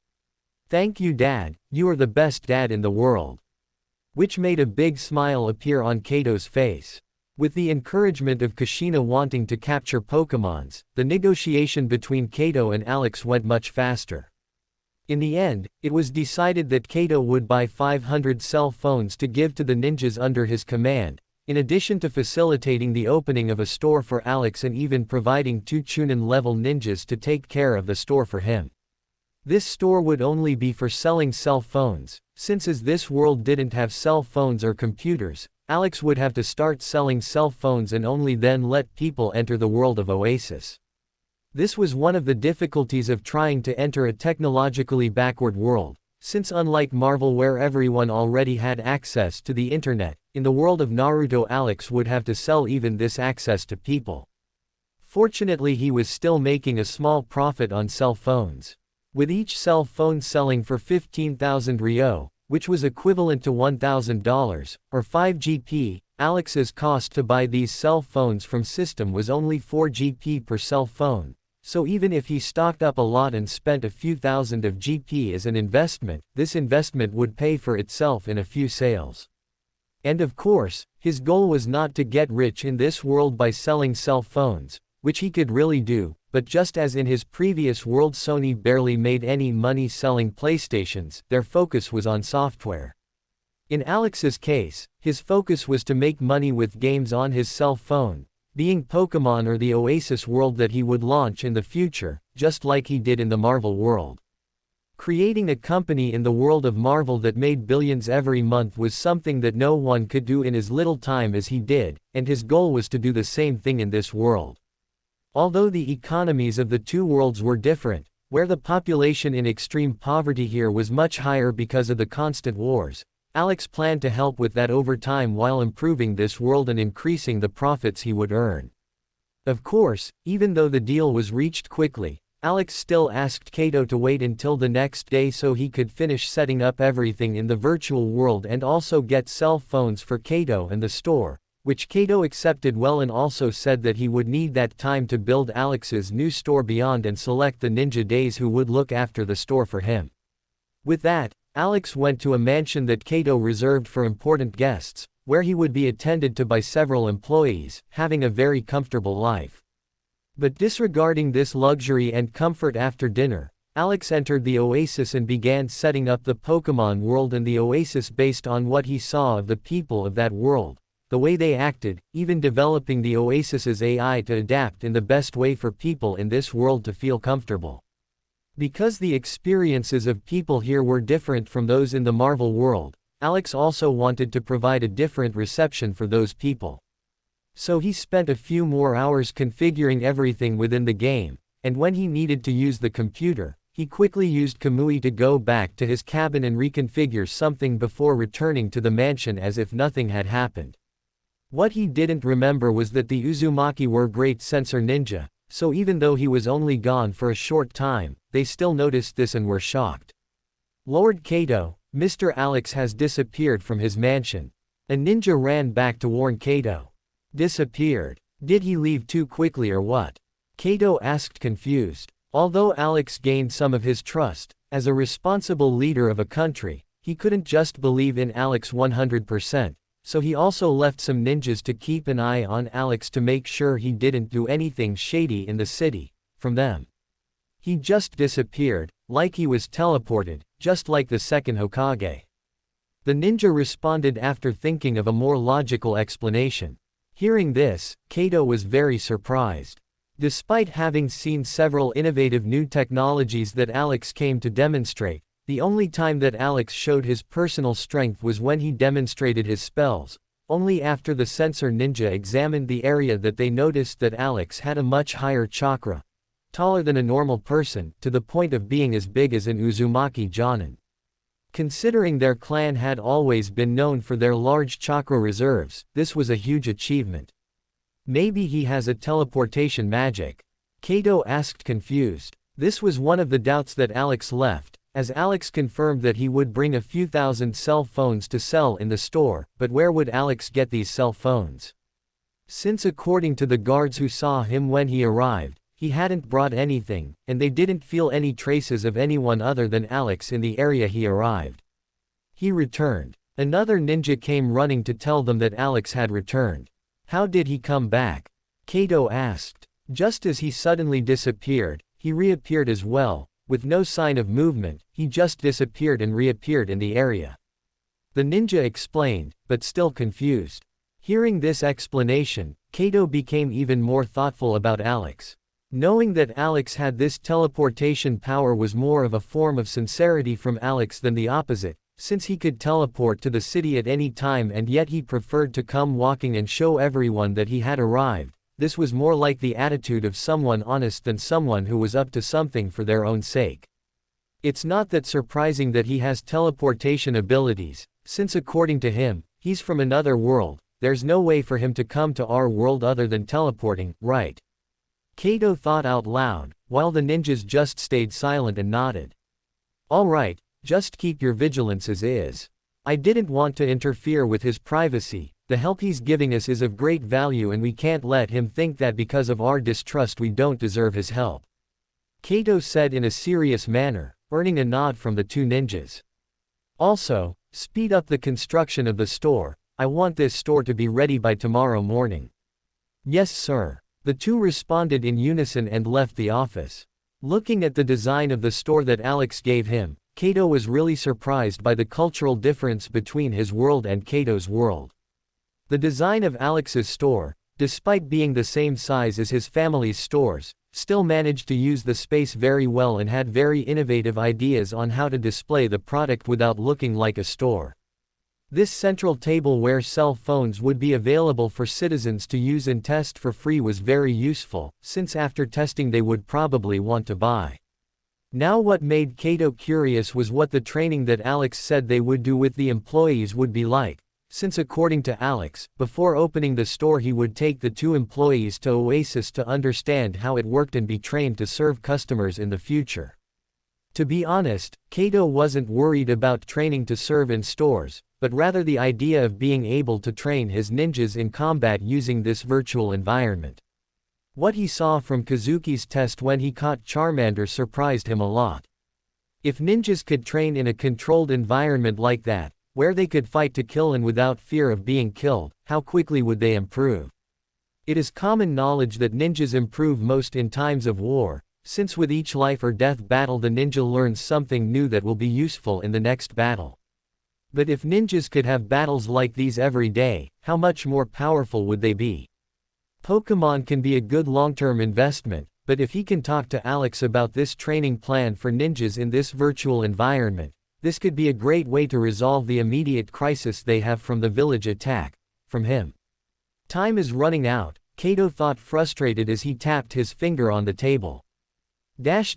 "Thank you Dad, you are the best dad in the world." Which made a big smile appear on Kato's face. With the encouragement of Kushina wanting to capture Pokémons, the negotiation between Kato and Alex went much faster. In the end, it was decided that Kato would buy 500 cell phones to give to the ninjas under his command, in addition to facilitating the opening of a store for Alex and even providing 2 Chunin-level ninjas to take care of the store for him. This store would only be for selling cell phones, since as this world didn't have cell phones or computers, Alex would have to start selling cell phones and only then let people enter the world of Oasis. This was one of the difficulties of trying to enter a technologically backward world, since unlike Marvel where everyone already had access to the internet, in the world of Naruto Alex would have to sell even this access to people. Fortunately he was still making a small profit on cell phones. With each cell phone selling for 15,000 Ryo, which was equivalent to $1,000, or 5 GP, Alex's cost to buy these cell phones from system was only 4 GP per cell phone, so even if he stocked up a lot and spent a few thousand of GP as an investment, this investment would pay for itself in a few sales. And of course, his goal was not to get rich in this world by selling cell phones, which he could really do, but just as in his previous world Sony barely made any money selling PlayStations, their focus was on software. In Alex's case, his focus was to make money with games on his cell phone, being Pokémon or the Oasis world that he would launch in the future, just like he did in the Marvel world. Creating a company in the world of Marvel that made billions every month was something that no one could do in as little time as he did, and his goal was to do the same thing in this world. Although the economies of the two worlds were different, where the population in extreme poverty here was much higher because of the constant wars, Alex planned to help with that over time while improving this world and increasing the profits he would earn. Of course, even though the deal was reached quickly, Alex still asked Kato to wait until the next day so he could finish setting up everything in the virtual world and also get cell phones for Kato and the store, which Kato accepted well and also said that he would need that time to build Alex's new store beyond and select the ninja days who would look after the store for him. With that, Alex went to a mansion that Kato reserved for important guests, where he would be attended to by several employees, having a very comfortable life. But disregarding this luxury and comfort after dinner, Alex entered the Oasis and began setting up the Pokémon world and the Oasis based on what he saw of the people of that world, the way they acted, even developing the Oasis's AI to adapt in the best way for people in this world to feel comfortable. Because the experiences of people here were different from those in the Marvel world, Alex also wanted to provide a different reception for those people. So he spent a few more hours configuring everything within the game, and when he needed to use the computer, he quickly used Kamui to go back to his cabin and reconfigure something before returning to the mansion as if nothing had happened. What he didn't remember was that the Uzumaki were great sensor ninja, so even though he was only gone for a short time, they still noticed this and were shocked. Lord Kato, Mr. Alex has disappeared from his mansion. A ninja ran back to warn Kato. Disappeared? Did he leave too quickly or what? Kato asked confused. Although Alex gained some of his trust, as a responsible leader of a country, he couldn't just believe in Alex 100%, so he also left some ninjas to keep an eye on Alex to make sure he didn't do anything shady in the city. From them, he just disappeared, like he was teleported, just like the second Hokage. The ninja responded after thinking of a more logical explanation. Hearing this, Kato was very surprised. Despite having seen several innovative new technologies that Alex came to demonstrate, the only time that Alex showed his personal strength was when he demonstrated his spells. Only after the sensor ninja examined the area that they noticed that Alex had a much higher chakra, taller than a normal person, to the point of being as big as an Uzumaki Jonin. Considering their clan had always been known for their large chakra reserves, this was a huge achievement. Maybe he has a teleportation magic? Kato asked confused. This was one of the doubts that Alex left, as Alex confirmed that he would bring a few thousand cell phones to sell in the store, but where would Alex get these cell phones? Since according to the guards who saw him when he arrived, he hadn't brought anything, and they didn't feel any traces of anyone other than Alex in the area he arrived. He returned. Another ninja came running to tell them that Alex had returned. How did he come back? Kato asked. Just as he suddenly disappeared, he reappeared as well, with no sign of movement. He just disappeared and reappeared in the area. The ninja explained, but still confused. Hearing this explanation, Kato became even more thoughtful about Alex. Knowing that Alex had this teleportation power was more of a form of sincerity from Alex than the opposite, since he could teleport to the city at any time and yet he preferred to come walking and show everyone that he had arrived. This was more like the attitude of someone honest than someone who was up to something for their own sake. It's not that surprising that he has teleportation abilities, since according to him, he's from another world. There's no way for him to come to our world other than teleporting, right? Kato thought out loud, while the ninjas just stayed silent and nodded. Alright, just keep your vigilance as is. I didn't want to interfere with his privacy. The help he's giving us is of great value and we can't let him think that because of our distrust we don't deserve his help. Kato said in a serious manner, earning a nod from the two ninjas. Also, speed up the construction of the store. I want this store to be ready by tomorrow morning. Yes, sir. The two responded in unison and left the office. Looking at the design of the store that Alex gave him, Kato was really surprised by the cultural difference between his world and Kato's world. The design of Alex's store, despite being the same size as his family's stores, still managed to use the space very well and had very innovative ideas on how to display the product without looking like a store. This central table where cell phones would be available for citizens to use and test for free was very useful, since after testing they would probably want to buy. Now what made Kato curious was what the training that Alex said they would do with the employees would be like, since according to Alex, before opening the store he would take the two employees to Oasis to understand how it worked and be trained to serve customers in the future. To be honest, Kato wasn't worried about training to serve in stores, but rather the idea of being able to train his ninjas in combat using this virtual environment. What he saw from Kazuki's test when he caught Charmander surprised him a lot. If ninjas could train in a controlled environment like that, where they could fight to kill and without fear of being killed, how quickly would they improve? It is common knowledge that ninjas improve most in times of war, since with each life or death battle the ninja learns something new that will be useful in the next battle. But if ninjas could have battles like these every day, how much more powerful would they be? Pokémon can be a good long-term investment, but if he can talk to Alex about this training plan for ninjas in this virtual environment, This could be a great way to resolve the immediate crisis they have from the village attack. From him. Time is running out, Kato thought, frustrated as he tapped his finger on the table. This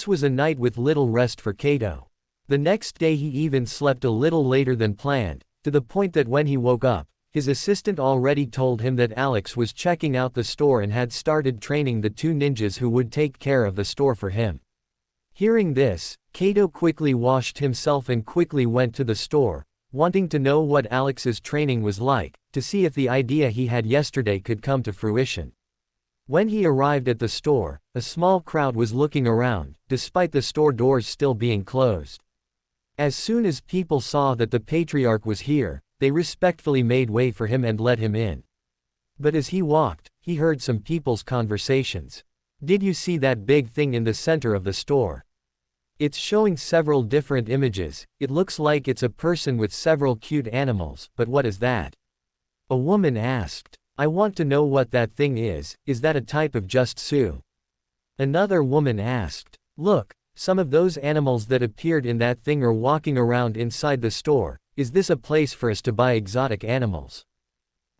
was a night with little rest for Kato. The next day he even slept a little later than planned, to the point that when he woke up, his assistant already told him that Alex was checking out the store and had started training the 2 ninjas who would take care of the store for him. Hearing this, Kato quickly washed himself and quickly went to the store, wanting to know what Alex's training was like, to see if the idea he had yesterday could come to fruition. When he arrived at the store, a small crowd was looking around, despite the store doors still being closed. As soon as people saw that the patriarch was here, they respectfully made way for him and let him in. But as he walked, he heard some people's conversations. Did you see that big thing in the center of the store? It's showing several different images. It looks like it's a person with several cute animals, but what is that? A woman asked. I want to know what that thing is that a type of just Sue? Another woman asked. Look, some of those animals that appeared in that thing are walking around inside the store. Is this a place for us to buy exotic animals?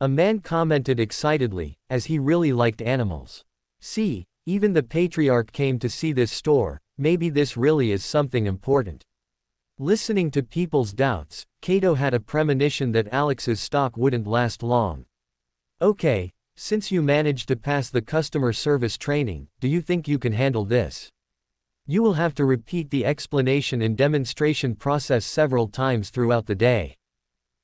A man commented excitedly, as he really liked animals. See, even the patriarch came to see this store. Maybe this really is something important. Listening to people's doubts, Kato had a premonition that Alex's stock wouldn't last long. Okay, since you managed to pass the customer service training, do you think you can handle this? You will have to repeat the explanation and demonstration process several times throughout the day.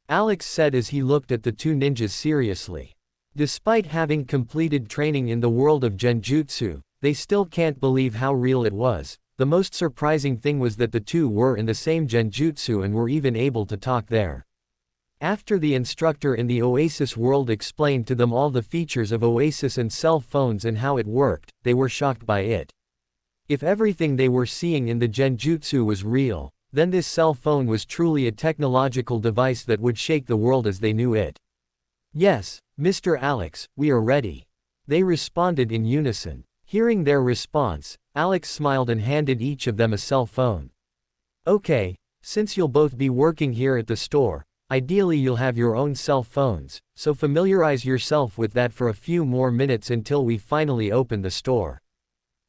Alex said as he looked at the 2 ninjas seriously. Despite having completed training in the world of genjutsu, they still can't believe how real it was. The most surprising thing was that the 2 were in the same genjutsu and were even able to talk there. After the instructor in the Oasis world explained to them all the features of Oasis and cell phones and how it worked, they were shocked by it. If everything they were seeing in the genjutsu was real, then this cell phone was truly a technological device that would shake the world as they knew it. Yes, Mr. Alex, we are ready. They responded in unison. Hearing their response, Alex smiled and handed each of them a cell phone. Okay, since you'll both be working here at the store, ideally you'll have your own cell phones, so familiarize yourself with that for a few more minutes until we finally open the store.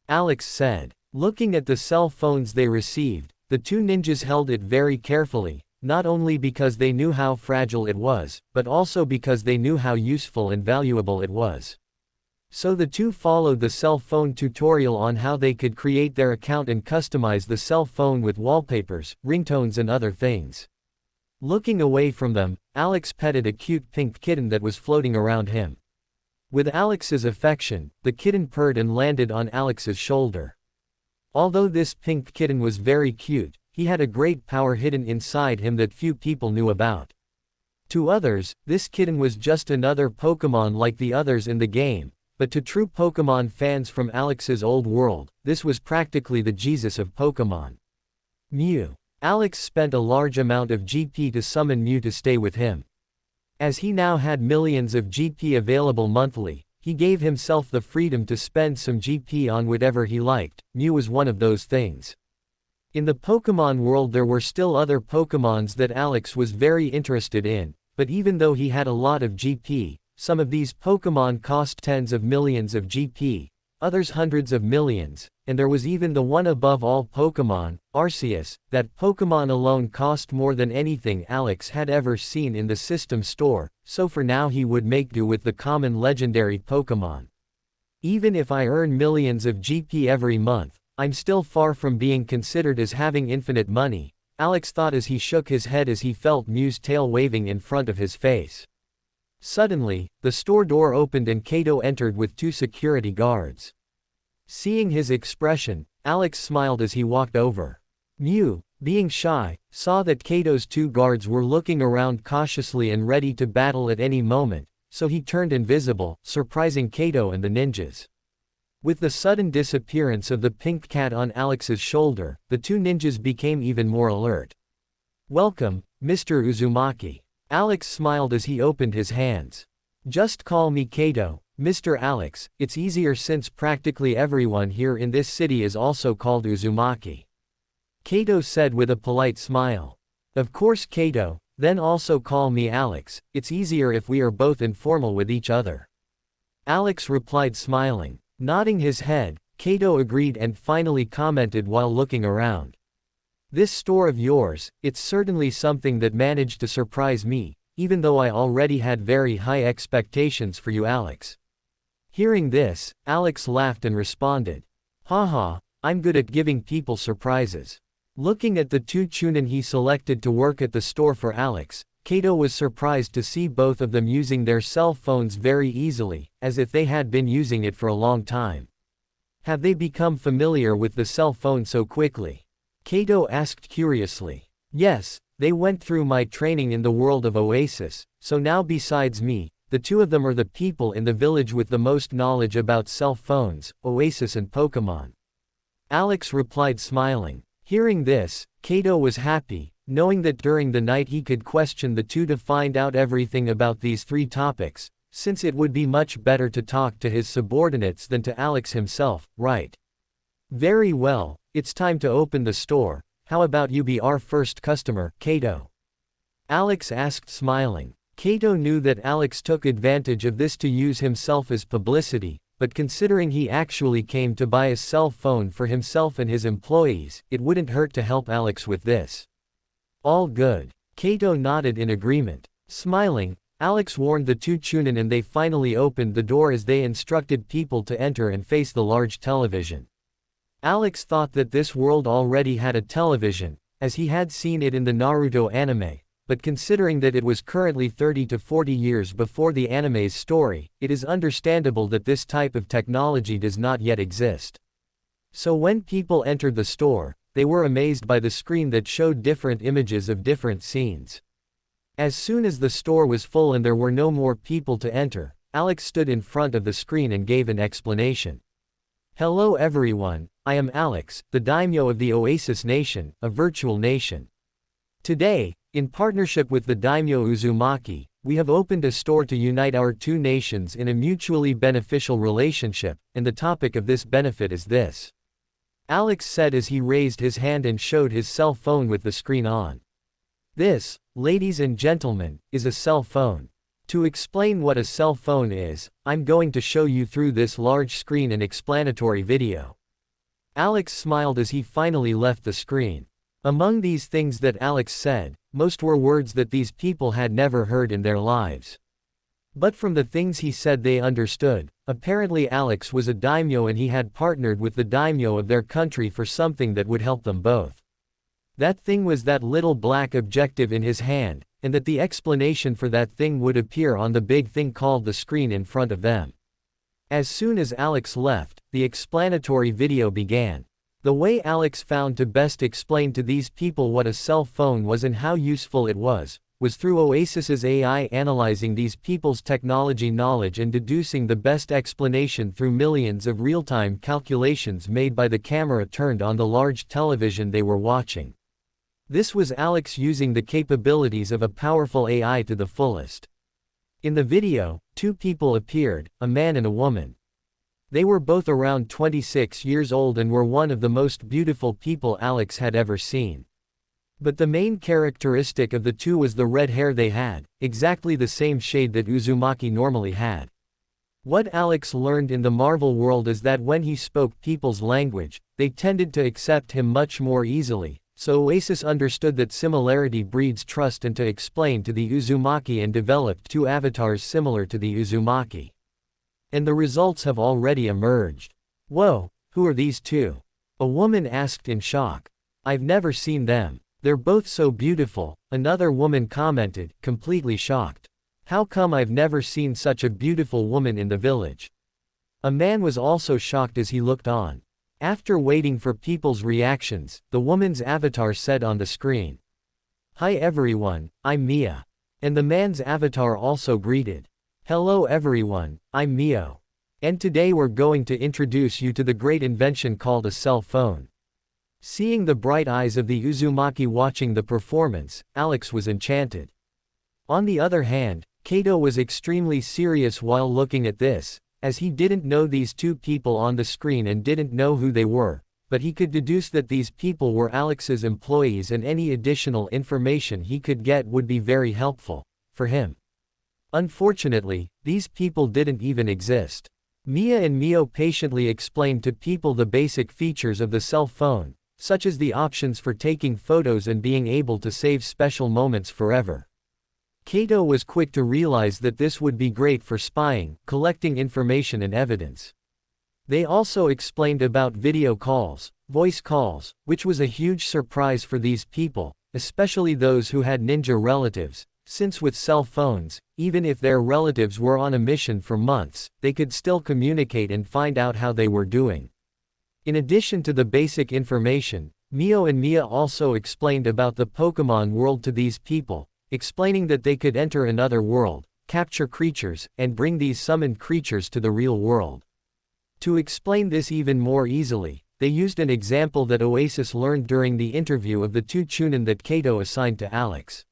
Alex said. Looking at the cell phones they received, the 2 ninjas held it very carefully, not only because they knew how fragile it was, but also because they knew how useful and valuable it was. So the 2 followed the cell phone tutorial on how they could create their account and customize the cell phone with wallpapers, ringtones and other things. Looking away from them, Alex petted a cute pink kitten that was floating around him. With Alex's affection, the kitten purred and landed on Alex's shoulder. Although this pink kitten was very cute, he had a great power hidden inside him that few people knew about. To others, this kitten was just another Pokémon like the others in the game, but to true Pokémon fans from Alex's old world, this was practically the Jesus of Pokémon. Mew. Alex spent a large amount of GP to summon Mew to stay with him. As he now had millions of GP available monthly, he gave himself the freedom to spend some GP on whatever he liked. Mew was one of those things. In the Pokémon world there were still other Pokémons that Alex was very interested in, but even though he had a lot of GP, some of these Pokémon cost tens of millions of GP, others hundreds of millions, and there was even the one above all Pokémon, Arceus. That Pokémon alone cost more than anything Alex had ever seen in the system store, so for now he would make do with the common legendary Pokémon. Even if I earn millions of GP every month, I'm still far from being considered as having infinite money, Alex thought as he shook his head as he felt Mew's tail waving in front of his face. Suddenly, the store door opened and Kato entered with 2 security guards. Seeing his expression, Alex smiled as he walked over. Mew, being shy, saw that Kato's 2 guards were looking around cautiously and ready to battle at any moment, so he turned invisible, surprising Kato and the ninjas. With the sudden disappearance of the pink cat on Alex's shoulder, the 2 ninjas became even more alert. Welcome, Mr. Uzumaki. Alex smiled as he opened his hands. Just call me Kato, Mr. Alex, it's easier since practically everyone here in this city is also called Uzumaki. Kato said with a polite smile. Of course Kato, then also call me Alex, it's easier if we are both informal with each other. Alex replied smiling. Nodding his head, Kato agreed and finally commented while looking around. This store of yours, it's certainly something that managed to surprise me, even though I already had very high expectations for you, Alex. Hearing this, Alex laughed and responded. Haha, I'm good at giving people surprises. Looking at the two chunin he selected to work at the store for Alex, Kato was surprised to see both of them using their cell phones very easily, as if they had been using it for a long time. Have they become familiar with the cell phone so quickly? Kato asked curiously. Yes, they went through my training in the world of Oasis, so now besides me, the two of them are the people in the village with the most knowledge about cell phones, Oasis and Pokémon. Alex replied smiling. Hearing this, Kato was happy, knowing that during the night he could question the two to find out everything about these three topics, since it would be much better to talk to his subordinates than to Alex himself, right? Very well, it's time to open the store. How about you be our first customer, Kato? Alex asked smiling. Kato knew that Alex took advantage of this to use himself as publicity, but considering he actually came to buy a cell phone for himself and his employees, it wouldn't hurt to help Alex with this. All good. Kato nodded in agreement. Smiling, Alex warned the two chunin and they finally opened the door as they instructed people to enter and face the large television. Alex thought that this world already had a television, as he had seen it in the Naruto anime, but considering that it was currently 30 to 40 years before the anime's story, it is understandable that this type of technology does not yet exist. So when people entered the store, they were amazed by the screen that showed different images of different scenes. As soon as the store was full and there were no more people to enter, Alex stood in front of the screen and gave an explanation. Hello everyone, I am Alex, the daimyo of the Oasis Nation, a virtual nation. Today, in partnership with the daimyo Uzumaki, we have opened a store to unite our two nations in a mutually beneficial relationship, and the topic of this benefit is this. Alex said as he raised his hand and showed his cell phone with the screen on. This, ladies and gentlemen, is a cell phone. To explain what a cell phone is, I'm going to show you through this large screen an explanatory video. Alex smiled as he finally left the screen. Among these things that Alex said, most were words that these people had never heard in their lives. But from the things he said they understood. Apparently Alex was a daimyo and he had partnered with the daimyo of their country for something that would help them both. That thing was that little black objective in his hand, and that the explanation for that thing would appear on the big thing called the screen in front of them. As soon as Alex left, the explanatory video began. The way Alex found to best explain to these people what a cell phone was and how useful it was through Oasis's AI analyzing these people's technology knowledge and deducing the best explanation through millions of real-time calculations made by the camera turned on the large television they were watching. This was Alex using the capabilities of a powerful AI to the fullest. In the video, two people appeared, a man and a woman. They were both around 26 years old and were one of the most beautiful people Alex had ever seen. But the main characteristic of the two was the red hair they had, exactly the same shade that Uzumaki normally had. What Alex learned in the Marvel world is that when he spoke people's language, they tended to accept him much more easily, so Oasis understood that similarity breeds trust and to explain to the Uzumaki and developed two avatars similar to the Uzumaki. And the results have already emerged. Whoa, who are these two? A woman asked in shock. I've never seen them. They're both so beautiful, another woman commented, completely shocked. How come I've never seen such a beautiful woman in the village? A man was also shocked as he looked on. After waiting for people's reactions, the woman's avatar said on the screen. Hi everyone, I'm Mia. And the man's avatar also greeted. Hello everyone, I'm Mio. And today we're going to introduce you to the great invention called a cell phone. Seeing the bright eyes of the Uzumaki watching the performance, Alex was enchanted. On the other hand, Kato was extremely serious while looking at this, as he didn't know these two people on the screen and didn't know who they were, but he could deduce that these people were Alex's employees and any additional information he could get would be very helpful for him. Unfortunately, these people didn't even exist. Mia and Mio patiently explained to people the basic features of the cell phone, such as the options for taking photos and being able to save special moments forever. Kato was quick to realize that this would be great for spying, collecting information and evidence. They also explained about video calls, voice calls, which was a huge surprise for these people, especially those who had ninja relatives, since with cell phones, even if their relatives were on a mission for months, they could still communicate and find out how they were doing. In addition to the basic information, Mio and Mia also explained about the Pokémon world to these people, explaining that they could enter another world, capture creatures, and bring these summoned creatures to the real world. To explain this even more easily, they used an example that Oasis learned during the interview of the two Chunin that Kato assigned to Alex.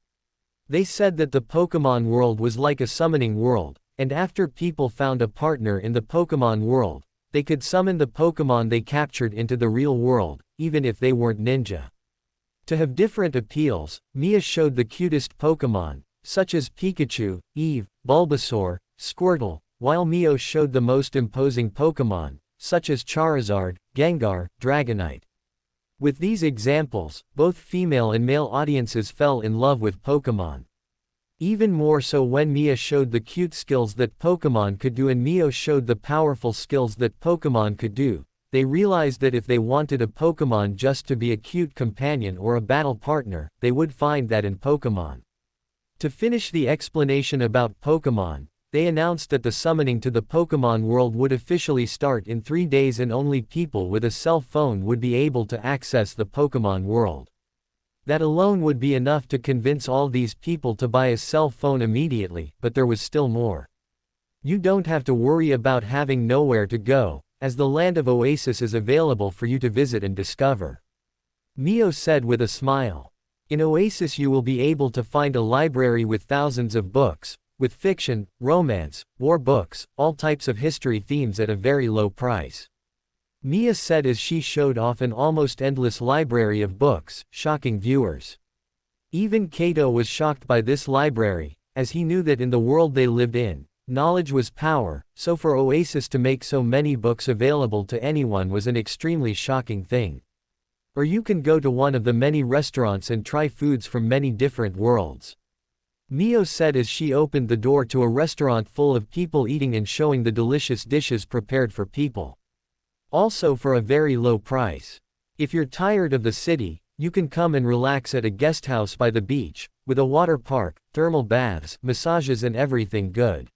They said that the Pokémon world was like a summoning world, and after people found a partner in the Pokémon world, they could summon the Pokémon they captured into the real world, even if they weren't ninja. To have different appeals, Mia showed the cutest Pokémon, such as Pikachu, Eve, Bulbasaur, Squirtle, while Mio showed the most imposing Pokémon, such as Charizard, Gengar, Dragonite. With these examples, both female and male audiences fell in love with Pokémon. Even more so when Mia showed the cute skills that Pokémon could do and Mio showed the powerful skills that Pokémon could do, they realized that if they wanted a Pokémon just to be a cute companion or a battle partner, they would find that in Pokémon. To finish the explanation about Pokémon, they announced that the summoning to the Pokémon world would officially start in 3 days and only people with a cell phone would be able to access the Pokémon world. That alone would be enough to convince all these people to buy a cell phone immediately, but there was still more. You don't have to worry about having nowhere to go, as the land of Oasis is available for you to visit and discover. Mio said with a smile. In Oasis you will be able to find a library with thousands of books, with fiction, romance, war books, all types of history themes at a very low price. Mia said as she showed off an almost endless library of books, shocking viewers. Even Kato was shocked by this library, as he knew that in the world they lived in, knowledge was power, so for Oasis to make so many books available to anyone was an extremely shocking thing. Or you can go to one of the many restaurants and try foods from many different worlds. Mio said as she opened the door to a restaurant full of people eating and showing the delicious dishes prepared for people. Also for a very low price. If you're tired of the city, you can come and relax at a guest house by the beach, with a water park, thermal baths, massages and everything good.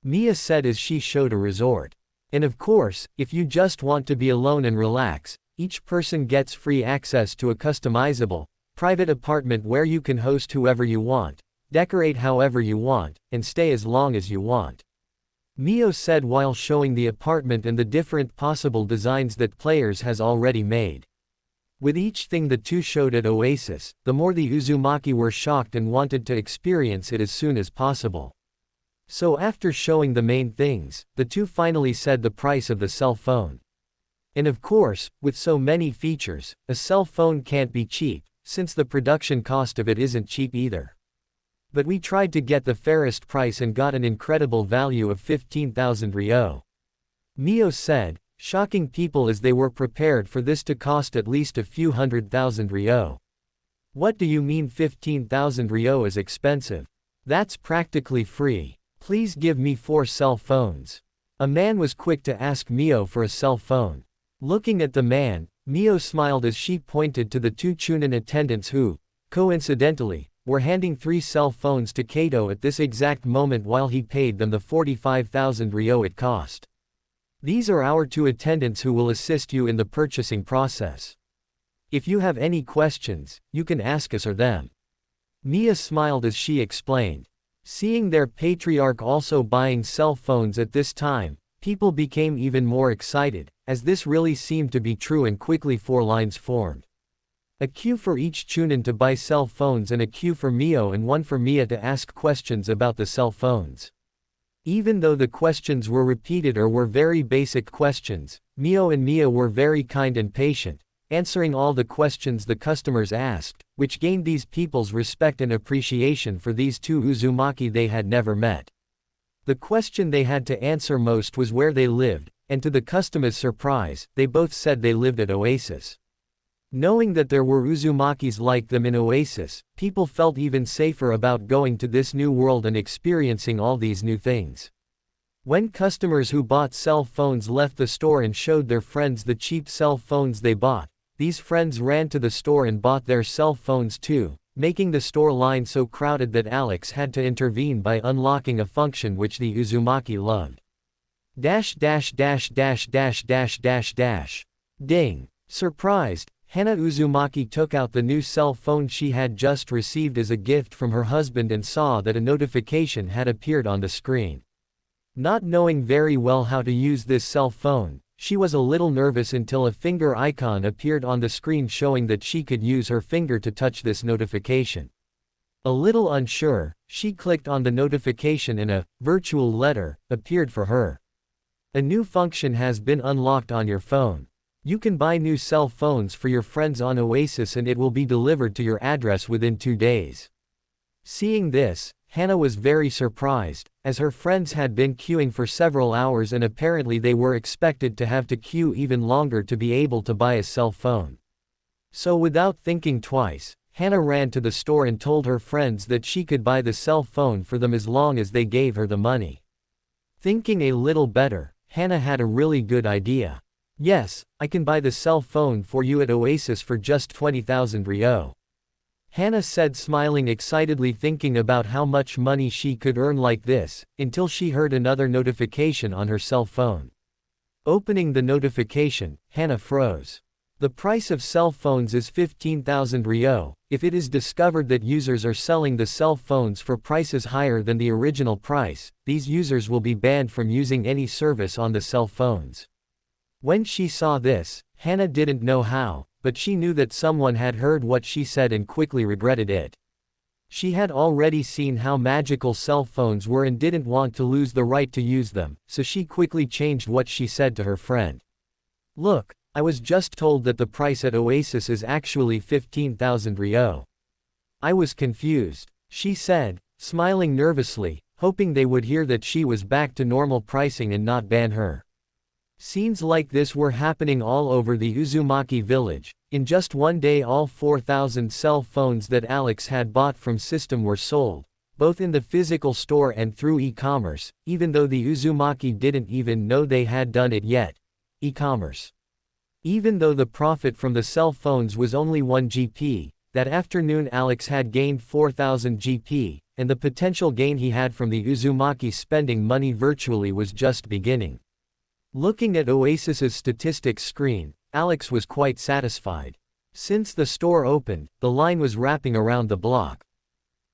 Mia said as she showed a resort. And of course, if you just want to be alone and relax, each person gets free access to a customizable, private apartment where you can host whoever you want, decorate however you want, and stay as long as you want. Mio said while showing the apartment and the different possible designs that players has already made. With each thing the two showed at Oasis, the more the Uzumaki were shocked and wanted to experience it as soon as possible. So after showing the main things, the two finally said the price of the cell phone. And of course, with so many features, a cell phone can't be cheap, since the production cost of it isn't cheap either. But we tried to get the fairest price and got an incredible value of 15,000 Ryo. Mio said, shocking people as they were prepared for this to cost at least a few 100,000 Ryo. What do you mean 15,000 Ryo is expensive? That's practically free. Please give me 4 cell phones. A man was quick to ask Mio for a cell phone. Looking at the man, Mio smiled as she pointed to the 2 Chunin attendants who, coincidentally, were handing 3 cell phones to Kato at this exact moment while he paid them the 45,000 Ryo it cost. These are our 2 attendants who will assist you in the purchasing process. If you have any questions, you can ask us or them. Mia smiled as she explained. Seeing their patriarch also buying cell phones at this time, people became even more excited, as this really seemed to be true and quickly 4 lines formed. A queue for each Chunin to buy cell phones and a queue for Mio and one for Mia to ask questions about the cell phones. Even though the questions were repeated or were very basic questions, Mio and Mia were very kind and patient, answering all the questions the customers asked, which gained these people's respect and appreciation for these two Uzumaki they had never met. The question they had to answer most was where they lived, and to the customers' surprise, they both said they lived at Oasis. Knowing that there were Uzumakis like them in Oasis, people felt even safer about going to this new world and experiencing all these new things. When customers who bought cell phones left the store and showed their friends the cheap cell phones they bought, these friends ran to the store and bought their cell phones too, making the store line so crowded that Alex had to intervene by unlocking a function which the Uzumaki loved. Ding. Surprised, Hana Uzumaki took out the new cell phone she had just received as a gift from her husband and saw that a notification had appeared on the screen. Not knowing very well how to use this cell phone, she was a little nervous until a finger icon appeared on the screen showing that she could use her finger to touch this notification. A little unsure, she clicked on the notification and a virtual letter appeared for her. A new function has been unlocked on your phone. You can buy new cell phones for your friends on Oasis and it will be delivered to your address within 2 days. Seeing this, Hana was very surprised, as her friends had been queuing for several hours and apparently they were expected to have to queue even longer to be able to buy a cell phone. So without thinking twice, Hana ran to the store and told her friends that she could buy the cell phone for them as long as they gave her the money. Thinking a little better, Hana had a really good idea. Yes, I can buy the cell phone for you at Oasis for just 20,000 ryo. Hana said, smiling excitedly, thinking about how much money she could earn like this, until she heard another notification on her cell phone. Opening the notification, Hana froze. The price of cell phones is 15,000 ryo. If it is discovered that users are selling the cell phones for prices higher than the original price, these users will be banned from using any service on the cell phones. When she saw this, Hana didn't know how, but she knew that someone had heard what she said and quickly regretted it. She had already seen how magical cell phones were and didn't want to lose the right to use them, so she quickly changed what she said to her friend. Look, I was just told that the price at Oasis is actually 15,000 ryo. I was confused, she said, smiling nervously, hoping they would hear that she was back to normal pricing and not ban her. Scenes like this were happening all over the Uzumaki village. In just one day all 4,000 cell phones that Alex had bought from System were sold, both in the physical store and through e-commerce, even though the Uzumaki didn't even know they had done it yet. E-commerce. Even though the profit from the cell phones was only 1 GP, that afternoon Alex had gained 4,000 GP, and the potential gain he had from the Uzumaki spending money virtually was just beginning. Looking at Oasis's statistics screen, Alex was quite satisfied. Since the store opened, the line was wrapping around the block.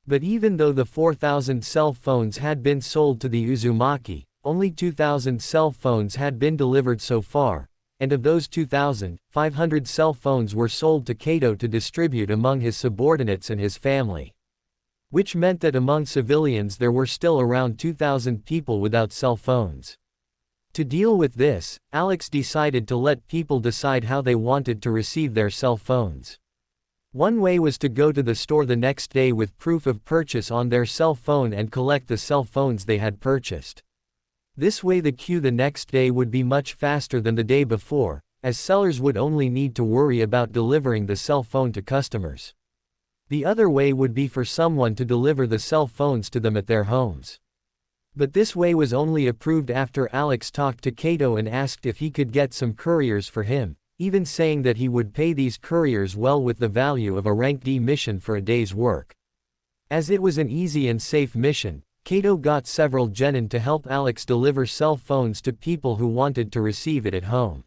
But even though the 4,000 cell phones had been sold to the Uzumaki, only 2,000 cell phones had been delivered so far, and of those 2,000, 500 cell phones were sold to Kato to distribute among his subordinates and his family. Which meant that among civilians there were still around 2,000 people without cell phones. To deal with this, Alex decided to let people decide how they wanted to receive their cell phones. One way was to go to the store the next day with proof of purchase on their cell phone and collect the cell phones they had purchased. This way the queue the next day would be much faster than the day before, as sellers would only need to worry about delivering the cell phone to customers. The other way would be for someone to deliver the cell phones to them at their homes. But this way was only approved after Alex talked to Kato and asked if he could get some couriers for him, even saying that he would pay these couriers well with the value of a rank D mission for a day's work. As it was an easy and safe mission, Kato got several genin to help Alex deliver cell phones to people who wanted to receive it at home.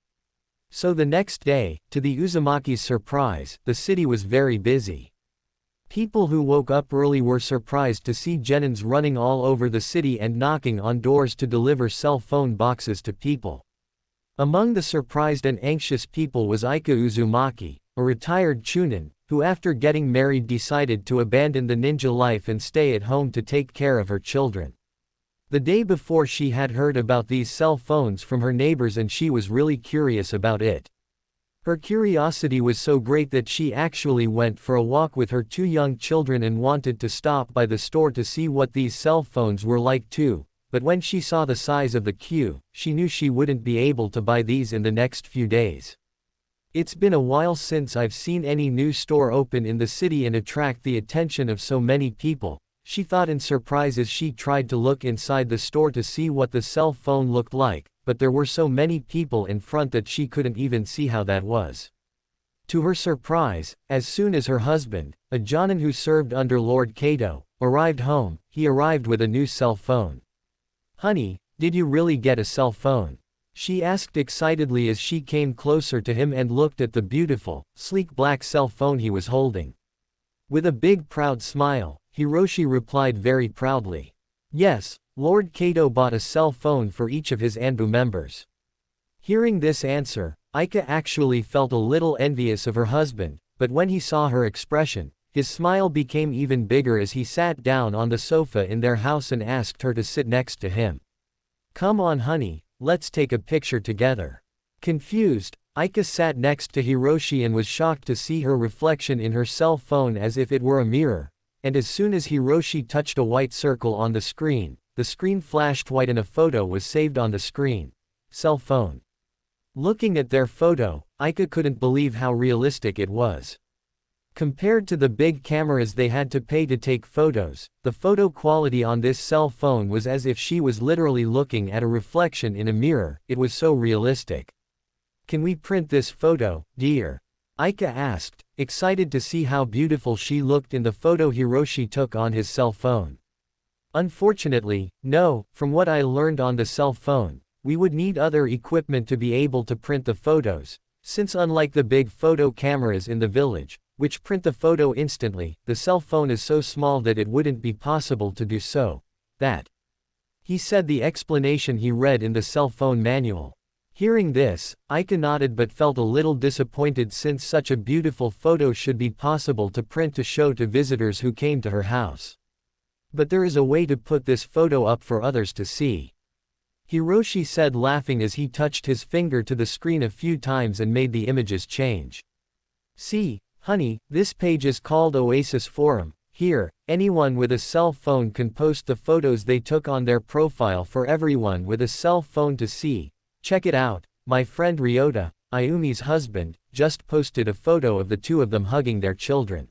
So the next day, to the Uzumaki's surprise, the city was very busy. People who woke up early were surprised to see genins running all over the city and knocking on doors to deliver cell phone boxes to people. Among the surprised and anxious people was Aika Uzumaki, a retired chunin, who after getting married decided to abandon the ninja life and stay at home to take care of her children. The day before she had heard about these cell phones from her neighbors and she was really curious about it. Her curiosity was so great that she actually went for a walk with her 2 young children and wanted to stop by the store to see what these cell phones were like too, but when she saw the size of the queue, she knew she wouldn't be able to buy these in the next few days. It's been a while since I've seen any new store open in the city and attract the attention of so many people, she thought in surprise as she tried to look inside the store to see what the cell phone looked like, but there were so many people in front that she couldn't even see how that was. To her surprise, as soon as her husband, a Jonin who served under Lord Kato, arrived home, he arrived with a new cell phone. "Honey, did you really get a cell phone?" she asked excitedly as she came closer to him and looked at the beautiful, sleek black cell phone he was holding. With a big proud smile, Hiroshi replied very proudly. Yes, Lord Kato bought a cell phone for each of his Anbu members. Hearing this answer, Aika actually felt a little envious of her husband, but when he saw her expression, his smile became even bigger as he sat down on the sofa in their house and asked her to sit next to him. "Come on honey, let's take a picture together." Confused, Aika sat next to Hiroshi and was shocked to see her reflection in her cell phone as if it were a mirror, and as soon as Hiroshi touched a white circle on the screen flashed white and a photo was saved on the screen. Cell phone. Looking at their photo, Aika couldn't believe how realistic it was. Compared to the big cameras they had to pay to take photos, the photo quality on this cell phone was as if she was literally looking at a reflection in a mirror, it was so realistic. "Can we print this photo, dear?" Aika asked, excited to see how beautiful she looked in the photo Hiroshi took on his cell phone. "Unfortunately, no, from what I learned on the cell phone, we would need other equipment to be able to print the photos, since unlike the big photo cameras in the village, which print the photo instantly, the cell phone is so small that it wouldn't be possible to do so. That," he said the explanation he read in the cell phone manual. Hearing this, Aika nodded but felt a little disappointed since such a beautiful photo should be possible to print to show to visitors who came to her house. "But there is a way to put this photo up for others to see," Hiroshi said laughing as he touched his finger to the screen a few times and made the images change. "See, honey, this page is called Oasis Forum. Here, anyone with a cell phone can post the photos they took on their profile for everyone with a cell phone to see. Check it out, my friend Ryota, Ayumi's husband, just posted a photo of the 2 of them hugging their children."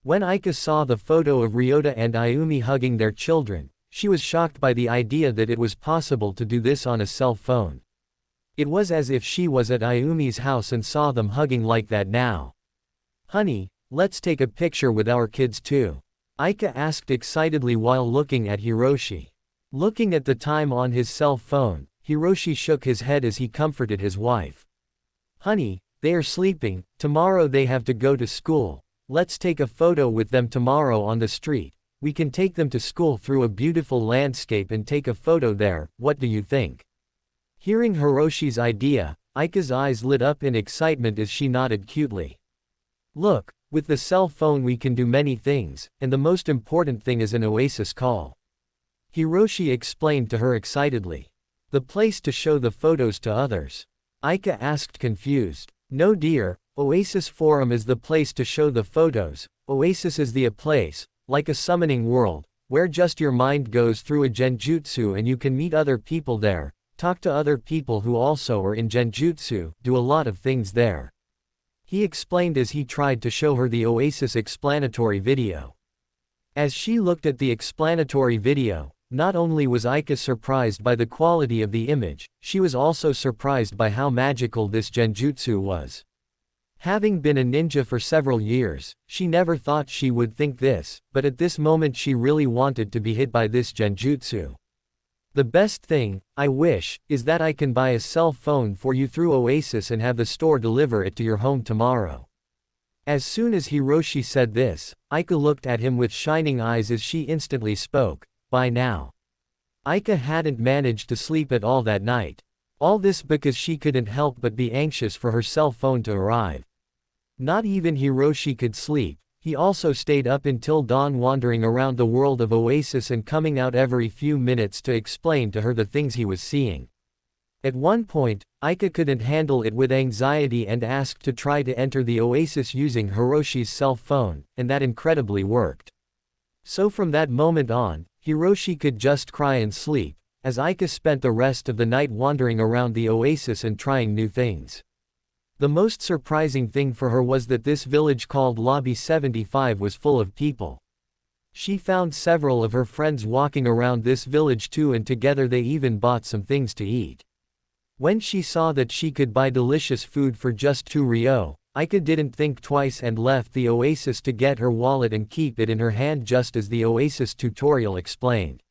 When Aika saw the photo of Ryota and Ayumi hugging their children, she was shocked by the idea that it was possible to do this on a cell phone. It was as if she was at Ayumi's house and saw them hugging like that now. "Honey, let's take a picture with our kids too," Aika asked excitedly while looking at Hiroshi. Looking at the time on his cell phone, Hiroshi shook his head as he comforted his wife. "Honey, they are sleeping, tomorrow they have to go to school. Let's take a photo with them tomorrow on the street. We can take them to school through a beautiful landscape and take a photo there, what do you think?" Hearing Hiroshi's idea, Aika's eyes lit up in excitement as she nodded cutely. "Look, with the cell phone we can do many things, and the most important thing is an oasis call," Hiroshi explained to her excitedly. "The place to show the photos to others?" Aika asked confused. "No dear, Oasis Forum is the place to show the photos. Oasis is the place, like a summoning world, where just your mind goes through a genjutsu and you can meet other people there, talk to other people who also are in genjutsu, do a lot of things there," he explained as he tried to show her the Oasis explanatory video. As she looked at the explanatory video, not only was Aika surprised by the quality of the image, she was also surprised by how magical this genjutsu was. Having been a ninja for several years, she never thought she would think this, but at this moment she really wanted to be hit by this genjutsu. "The best thing, I wish, is that I can buy a cell phone for you through Oasis and have the store deliver it to your home tomorrow." As soon as Hiroshi said this, Aika looked at him with shining eyes as she instantly spoke, "Buy now." Aika hadn't managed to sleep at all that night. All this because she couldn't help but be anxious for her cell phone to arrive. Not even Hiroshi could sleep, He also stayed up until dawn wandering around the world of Oasis and coming out every few minutes to explain to her the things he was seeing. At one point, Aika couldn't handle it with anxiety and asked to try to enter the Oasis using Hiroshi's cell phone, and that incredibly worked. So from that moment on, Hiroshi could just cry and sleep, as Aika spent the rest of the night wandering around the Oasis and trying new things. The most surprising thing for her was that this village called Lobby 75 was full of people. She found several of her friends walking around this village too, and together they even bought some things to eat. When she saw that she could buy delicious food for just 2 ryo, Aika didn't think twice and left the Oasis to get her wallet and keep it in her hand just as the Oasis tutorial explained.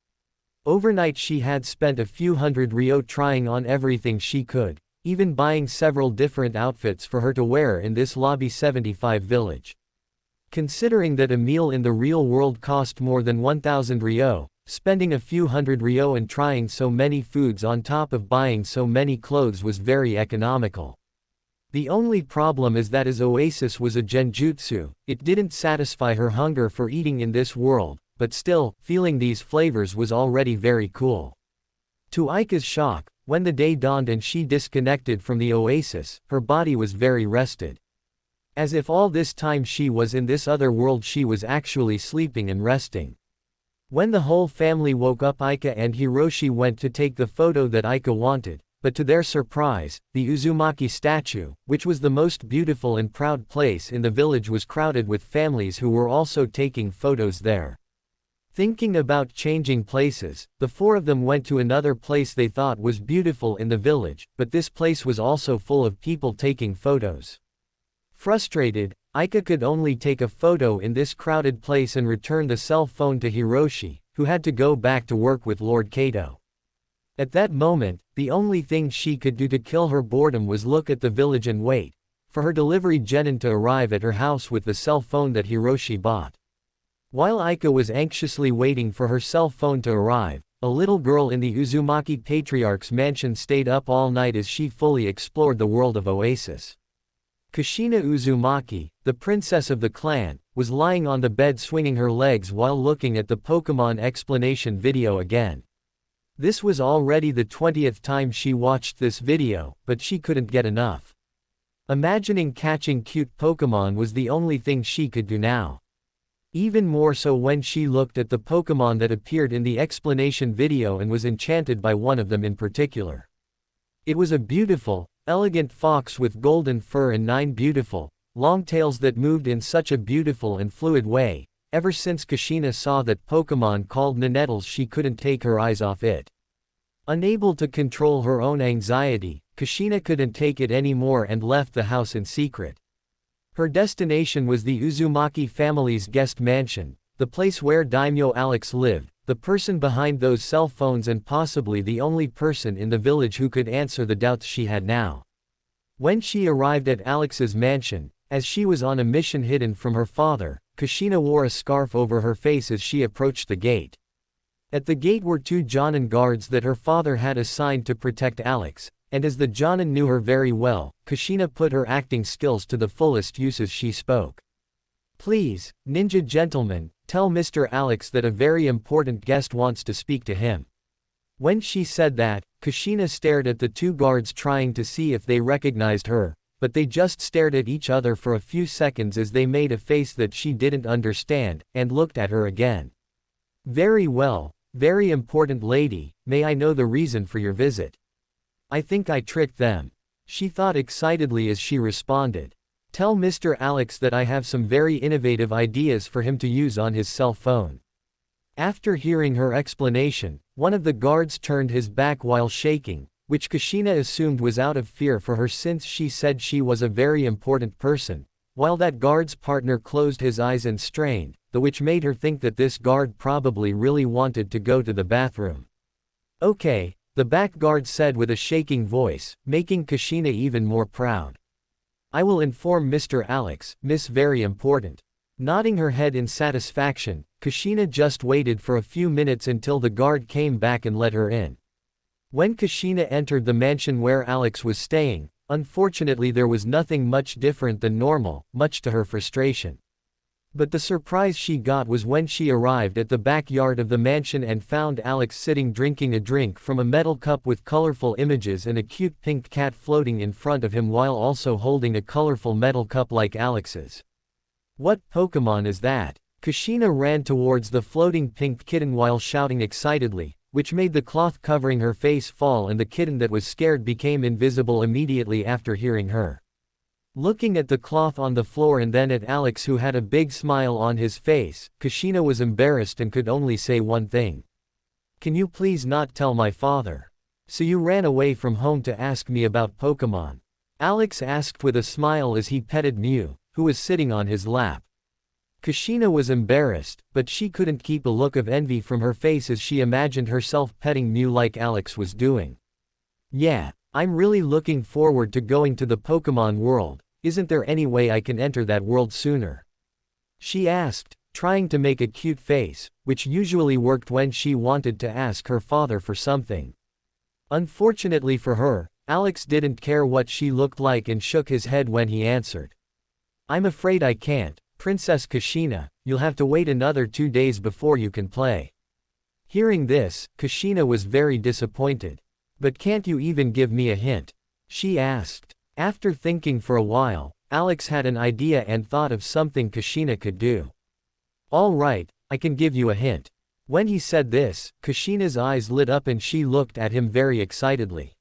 Overnight she had spent a few hundred ryo trying on everything she could, even buying several different outfits for her to wear in this Lobby 75 village. Considering that a meal in the real world cost more than 1,000 ryo, spending a few hundred ryo and trying so many foods on top of buying so many clothes was very economical. The only problem is that as Oasis was a genjutsu, it didn't satisfy her hunger for eating in this world, but still, feeling these flavors was already very cool. To Aika's shock, when the day dawned and she disconnected from the Oasis, her body was very rested. As if all this time she was in this other world, she was actually sleeping and resting. When the whole family woke up, Aika and Hiroshi went to take the photo that Aika wanted, but to their surprise, the Uzumaki statue, which was the most beautiful and proud place in the village, was crowded with families who were also taking photos there. Thinking about changing places, the 4 of them went to another place they thought was beautiful in the village, but this place was also full of people taking photos. Frustrated, Aika could only take a photo in this crowded place and return the cell phone to Hiroshi, who had to go back to work with Lord Kato. At that moment, the only thing she could do to kill her boredom was look at the village and wait for her delivery genin to arrive at her house with the cell phone that Hiroshi bought. While Aika was anxiously waiting for her cell phone to arrive, a little girl in the Uzumaki patriarch's mansion stayed up all night as she fully explored the world of Oasis. Kushina Uzumaki, the princess of the clan, was lying on the bed swinging her legs while looking at the Pokémon explanation video again. This was already the 20th time she watched this video, but she couldn't get enough. Imagining catching cute Pokémon was the only thing she could do now. Even more so when she looked at the Pokémon that appeared in the explanation video and was enchanted by one of them in particular. It was a beautiful, elegant fox with golden fur and 9 beautiful, long tails that moved in such a beautiful and fluid way. Ever since Kushina saw that Pokémon called Nettles, she couldn't take her eyes off it. Unable to control her own anxiety, Kushina couldn't take it anymore and left the house in secret. Her destination was the Uzumaki family's guest mansion, the place where Daimyo Alex lived, the person behind those cell phones and possibly the only person in the village who could answer the doubts she had now. When she arrived at Alex's mansion, as she was on a mission hidden from her father, Kushina wore a scarf over her face as she approached the gate. At the gate were 2 Jonin guards that her father had assigned to protect Alex. And as the Jonin knew her very well, Kushina put her acting skills to the fullest use as she spoke. "Please, ninja gentleman, tell Mr. Alex that a very important guest wants to speak to him." When she said that, Kushina stared at the 2 guards trying to see if they recognized her, but they just stared at each other for a few seconds as they made a face that she didn't understand, and looked at her again. "Very well, very important lady, may I know the reason for your visit?" "I think I tricked them," she thought excitedly as she responded. "Tell Mr. Alex that I have some very innovative ideas for him to use on his cell phone." After hearing her explanation, one of the guards turned his back while shaking, which Kushina assumed was out of fear for her since she said she was a very important person, while that guard's partner closed his eyes and strained, which made her think that this guard probably really wanted to go to the bathroom. "Okay," the back guard said with a shaking voice, making Kushina even more proud. "I will inform Mr. Alex, Miss, very important." Nodding her head in satisfaction, Kushina just waited for a few minutes until the guard came back and let her in. When Kushina entered the mansion where Alex was staying, unfortunately there was nothing much different than normal, much to her frustration. But the surprise she got was when she arrived at the backyard of the mansion and found Alex sitting drinking a drink from a metal cup with colorful images and a cute pink cat floating in front of him while also holding a colorful metal cup like Alex's. What Pokémon is that? Kushina ran towards the floating pink kitten while shouting excitedly, which made the cloth covering her face fall and the kitten that was scared became invisible immediately after hearing her. Looking at the cloth on the floor and then at Alex who had a big smile on his face, Kushina was embarrassed and could only say one thing. Can you please not tell my father? So you ran away from home to ask me about Pokémon? Alex asked with a smile as he petted Mew, who was sitting on his lap. Kushina was embarrassed, but she couldn't keep a look of envy from her face as she imagined herself petting Mew like Alex was doing. Yeah, I'm really looking forward to going to the Pokémon world. Isn't there any way I can enter that world sooner? She asked, trying to make a cute face, which usually worked when she wanted to ask her father for something. Unfortunately for her, Alex didn't care what she looked like and shook his head when he answered. I'm afraid I can't, Princess Kushina, you'll have to wait another 2 days before you can play. Hearing this, Kushina was very disappointed. But can't you even give me a hint? She asked. After thinking for a while, Alex had an idea and thought of something Kushina could do. All right, I can give you a hint. When he said this, Kushina's eyes lit up and she looked at him very excitedly.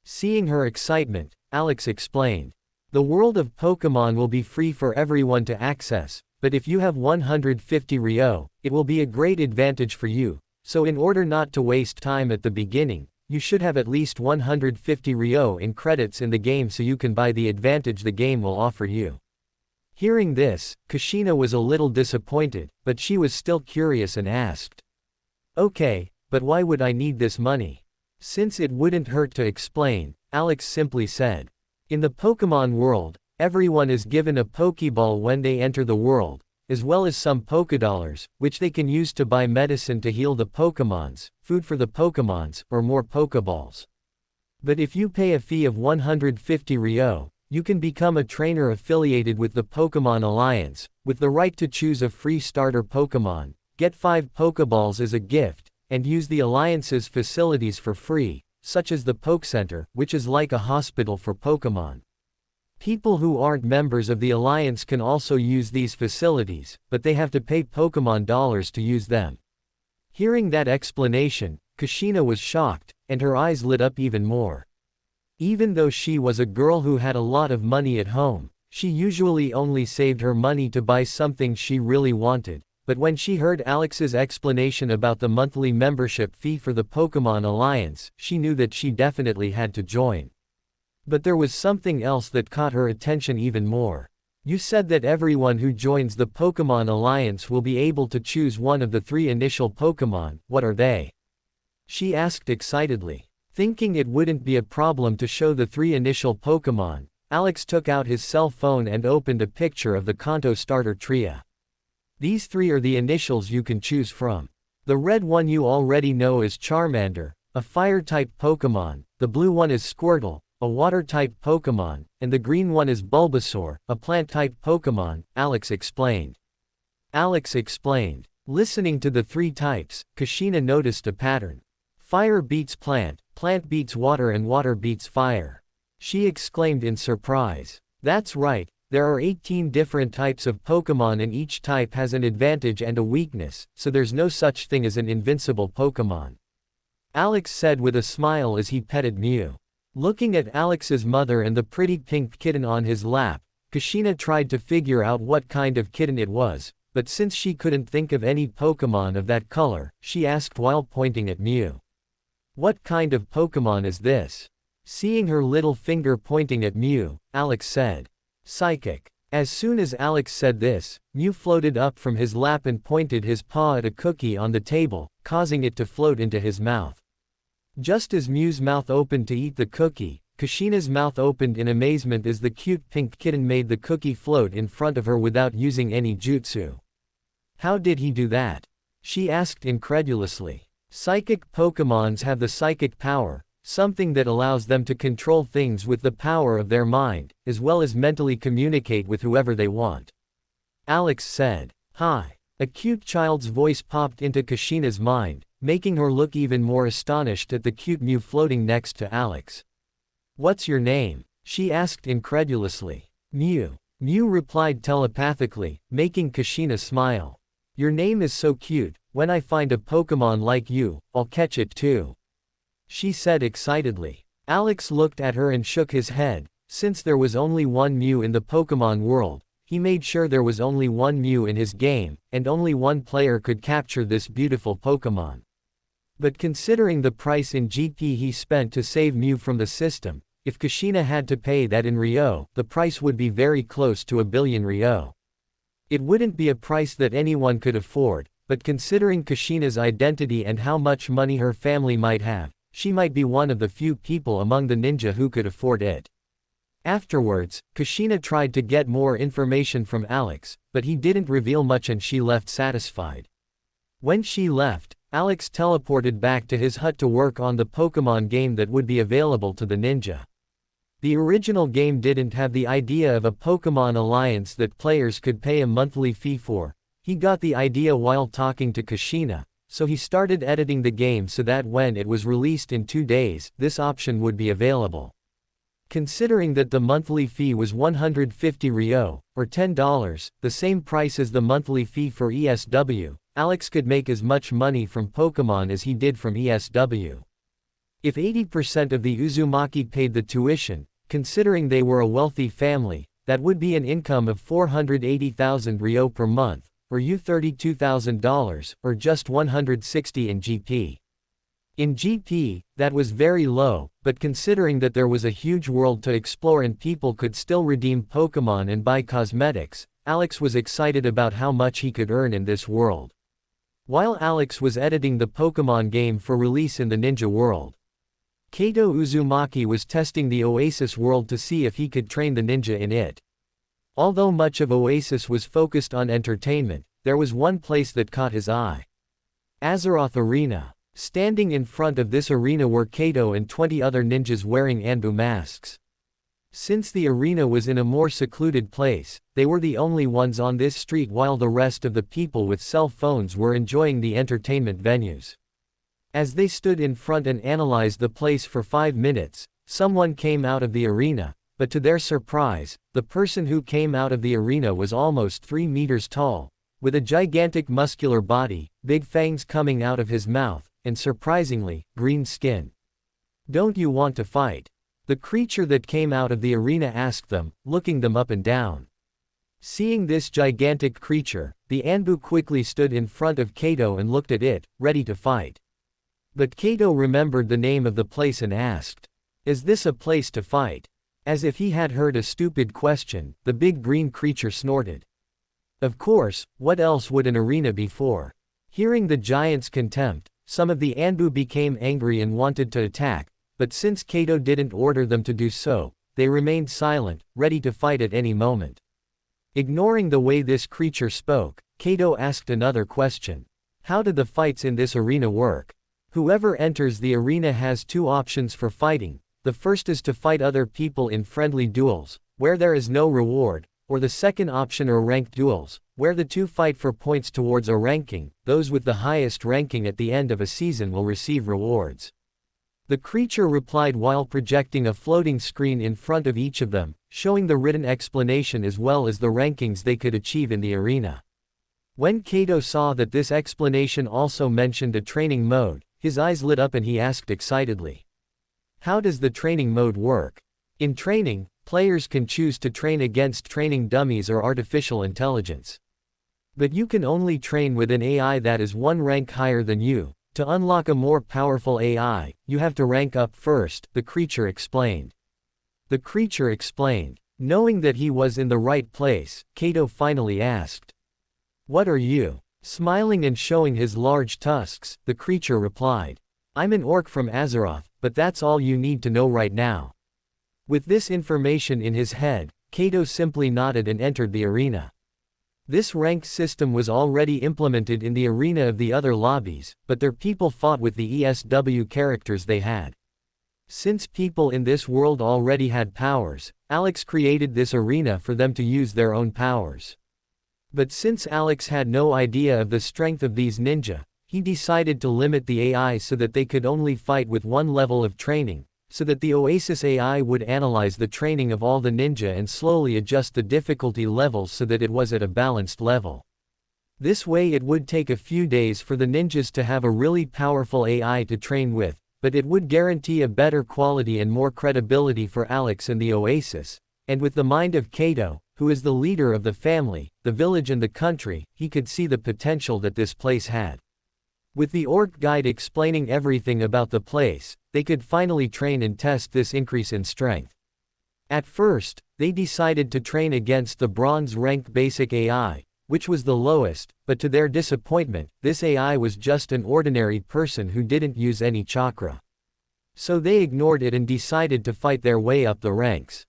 Seeing her excitement, Alex explained. The world of Pokémon will be free for everyone to access, but if you have 150 Ryo, it will be a great advantage for you, so in order not to waste time at the beginning, you should have at least 150 Ryo in credits in the game so you can buy the advantage the game will offer you. Hearing this, Kushina was a little disappointed, but she was still curious and asked. Okay, but why would I need this money? Since it wouldn't hurt to explain, Alex simply said. In the Pokémon world, everyone is given a Pokéball when they enter the world, as well as some Pokédollars, which they can use to buy medicine to heal the Pokémons, food for the Pokémons, or more Pokéballs. But if you pay a fee of 150 Ryo, you can become a trainer affiliated with the Pokémon Alliance, with the right to choose a free starter Pokémon, get 5 Pokéballs as a gift, and use the Alliance's facilities for free, such as the Poke Center, which is like a hospital for Pokémon. People who aren't members of the Alliance can also use these facilities, but they have to pay Pokémon dollars to use them. Hearing that explanation, Kushina was shocked, and her eyes lit up even more. Even though she was a girl who had a lot of money at home, she usually only saved her money to buy something she really wanted, but when she heard Alex's explanation about the monthly membership fee for the Pokémon Alliance, she knew that she definitely had to join. But there was something else that caught her attention even more. You said that everyone who joins the Pokémon Alliance will be able to choose one of the 3 initial Pokémon. What are they? She asked excitedly. Thinking it wouldn't be a problem to show the 3 initial Pokémon, Alex took out his cell phone and opened a picture of the Kanto starter tria. These 3 are the initials you can choose from. The red one you already know is Charmander, a fire-type Pokémon, the blue one is Squirtle, a water-type Pokémon, and the green one is Bulbasaur, a plant-type Pokémon, Alex explained. Listening to the 3 types, Kushina noticed a pattern. Fire beats plant, plant beats water and water beats fire. She exclaimed in surprise. That's right, there are 18 different types of Pokémon and each type has an advantage and a weakness, so there's no such thing as an invincible Pokémon. Alex said with a smile as he petted Mew. Looking at Alex's mother and the pretty pink kitten on his lap, Kushina tried to figure out what kind of kitten it was, but since she couldn't think of any Pokémon of that color, she asked while pointing at Mew. What kind of Pokémon is this? Seeing her little finger pointing at Mew, Alex said. Psychic. As soon as Alex said this, Mew floated up from his lap and pointed his paw at a cookie on the table, causing it to float into his mouth. Just as Mew's mouth opened to eat the cookie, Kushina's mouth opened in amazement as the cute pink kitten made the cookie float in front of her without using any jutsu. How did he do that? She asked incredulously. Psychic Pokémons have the psychic power, something that allows them to control things with the power of their mind, as well as mentally communicate with whoever they want. Alex said. Hi. A cute child's voice popped into Kushina's mind, making her look even more astonished at the cute Mew floating next to Alex. What's your name? She asked incredulously. Mew. Mew replied telepathically, making Kushina smile. Your name is so cute, when I find a Pokémon like you, I'll catch it too. She said excitedly. Alex looked at her and shook his head. Since there was only one Mew in the Pokémon world, he made sure there was only one Mew in his game, and only one player could capture this beautiful Pokémon. But considering the price in GP he spent to save Mew from the system, if Kushina had to pay that in Ryo, the price would be very close to 1 billion Ryo. It wouldn't be a price that anyone could afford, but considering Kushina's identity and how much money her family might have, she might be one of the few people among the ninja who could afford it. Afterwards, Kushina tried to get more information from Alex, but he didn't reveal much and she left satisfied. When she left, Alex teleported back to his hut to work on the Pokémon game that would be available to the ninja. The original game didn't have the idea of a Pokémon alliance that players could pay a monthly fee for. He got the idea while talking to Kushina, so he started editing the game so that when it was released in 2 days, this option would be available. Considering that the monthly fee was 150 Ryo, or $10, the same price as the monthly fee for ESW, Alex could make as much money from Pokémon as he did from ESW. If 80% of the Uzumaki paid the tuition, considering they were a wealthy family, that would be an income of 480,000 Ryo per month, or $32,000, or just 160 in GP. In GP, that was very low, but considering that there was a huge world to explore and people could still redeem Pokémon and buy cosmetics, Alex was excited about how much he could earn in this world. While Alex was editing the Pokémon game for release in the ninja world, Kato Uzumaki was testing the Oasis world to see if he could train the ninja in it. Although much of Oasis was focused on entertainment, there was one place that caught his eye. Azeroth Arena. Standing in front of this arena were Kato and 20 other ninjas wearing Anbu masks. Since the arena was in a more secluded place, they were the only ones on this street while the rest of the people with cell phones were enjoying the entertainment venues. As they stood in front and analyzed the place for 5 minutes, someone came out of the arena, but to their surprise, the person who came out of the arena was almost 3 meters tall, with a gigantic muscular body, big fangs coming out of his mouth, and surprisingly, green skin. Don't you want to fight? The creature that came out of the arena asked them, looking them up and down. Seeing this gigantic creature, the Anbu quickly stood in front of Kato and looked at it, ready to fight. But Kato remembered the name of the place and asked, "Is this a place to fight?" As if he had heard a stupid question, the big green creature snorted. Of course, what else would an arena be for? Hearing the giant's contempt, some of the Anbu became angry and wanted to attack, but since Kato didn't order them to do so, they remained silent, ready to fight at any moment. Ignoring the way this creature spoke, Kato asked another question. How do the fights in this arena work? Whoever enters the arena has 2 options for fighting. The first is to fight other people in friendly duels, where there is no reward, or the second option are ranked duels, where the 2 fight for points towards a ranking. Those with the highest ranking at the end of a season will receive rewards. The creature replied while projecting a floating screen in front of each of them, showing the written explanation as well as the rankings they could achieve in the arena. When Kato saw that this explanation also mentioned a training mode, his eyes lit up and he asked excitedly, "How does the training mode work?" In training, players can choose to train against training dummies or artificial intelligence. But you can only train with an AI that is 1 rank higher than you. To unlock a more powerful AI, you have to rank up first, the creature explained. The creature explained. Knowing that he was in the right place, Kato finally asked, "What are you?" Smiling and showing his large tusks, the creature replied, "I'm an orc from Azeroth, but that's all you need to know right now." With this information in his head, Kato simply nodded and entered the arena. This rank system was already implemented in the arena of the other lobbies, but their people fought with the ESW characters they had. Since people in this world already had powers, Alex created this arena for them to use their own powers. But since Alex had no idea of the strength of these ninja, he decided to limit the AI so that they could only fight with one level of training, so that the Oasis AI would analyze the training of all the ninja and slowly adjust the difficulty levels so that it was at a balanced level. This way it would take a few days for the ninjas to have a really powerful AI to train with, but it would guarantee a better quality and more credibility for Alex and the Oasis, and with the mind of Kato, who is the leader of the family, the village and the country, he could see the potential that this place had. With the orc guide explaining everything about the place, they could finally train and test this increase in strength. At first, they decided to train against the bronze rank basic AI, which was the lowest, but to their disappointment, this AI was just an ordinary person who didn't use any chakra. So they ignored it and decided to fight their way up the ranks.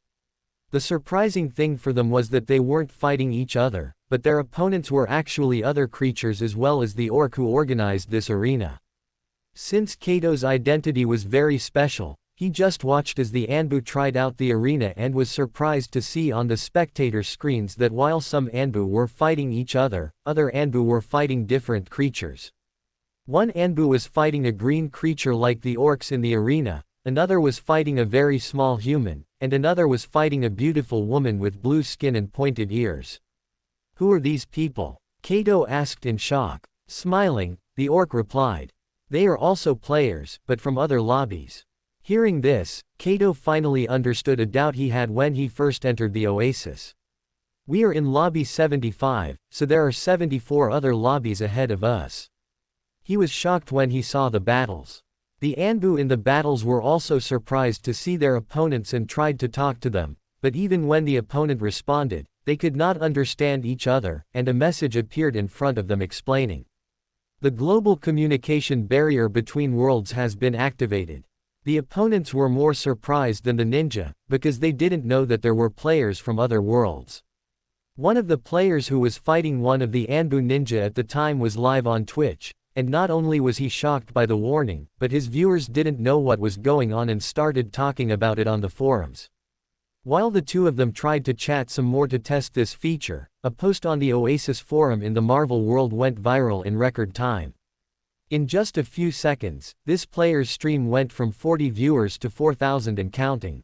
The surprising thing for them was that they weren't fighting each other, but their opponents were actually other creatures as well as the orc who organized this arena. Since Kato's identity was very special, he just watched as the Anbu tried out the arena and was surprised to see on the spectator screens that while some Anbu were fighting each other Anbu were fighting different creatures. One Anbu was fighting a green creature like the orcs in the arena, another was fighting a very small human, and another was fighting a beautiful woman with blue skin and pointed ears. Who are these people? Kato asked in shock. Smiling, the orc replied. They are also players, but from other lobbies. Hearing this, Kato finally understood a doubt he had when he first entered the Oasis. We are in lobby 75, so there are 74 other lobbies ahead of us. He was shocked when he saw the battles. The Anbu in the battles were also surprised to see their opponents and tried to talk to them, but even when the opponent responded, they could not understand each other, and a message appeared in front of them explaining. The global communication barrier between worlds has been activated. The opponents were more surprised than the ninja, because they didn't know that there were players from other worlds. One of the players who was fighting one of the Anbu ninja at the time was live on Twitch, and not only was he shocked by the warning, but his viewers didn't know what was going on and started talking about it on the forums. While the two of them tried to chat some more to test this feature, a post on the Oasis forum in the Marvel world went viral in record time. In just a few seconds, this player's stream went from 40 viewers to 4,000 and counting.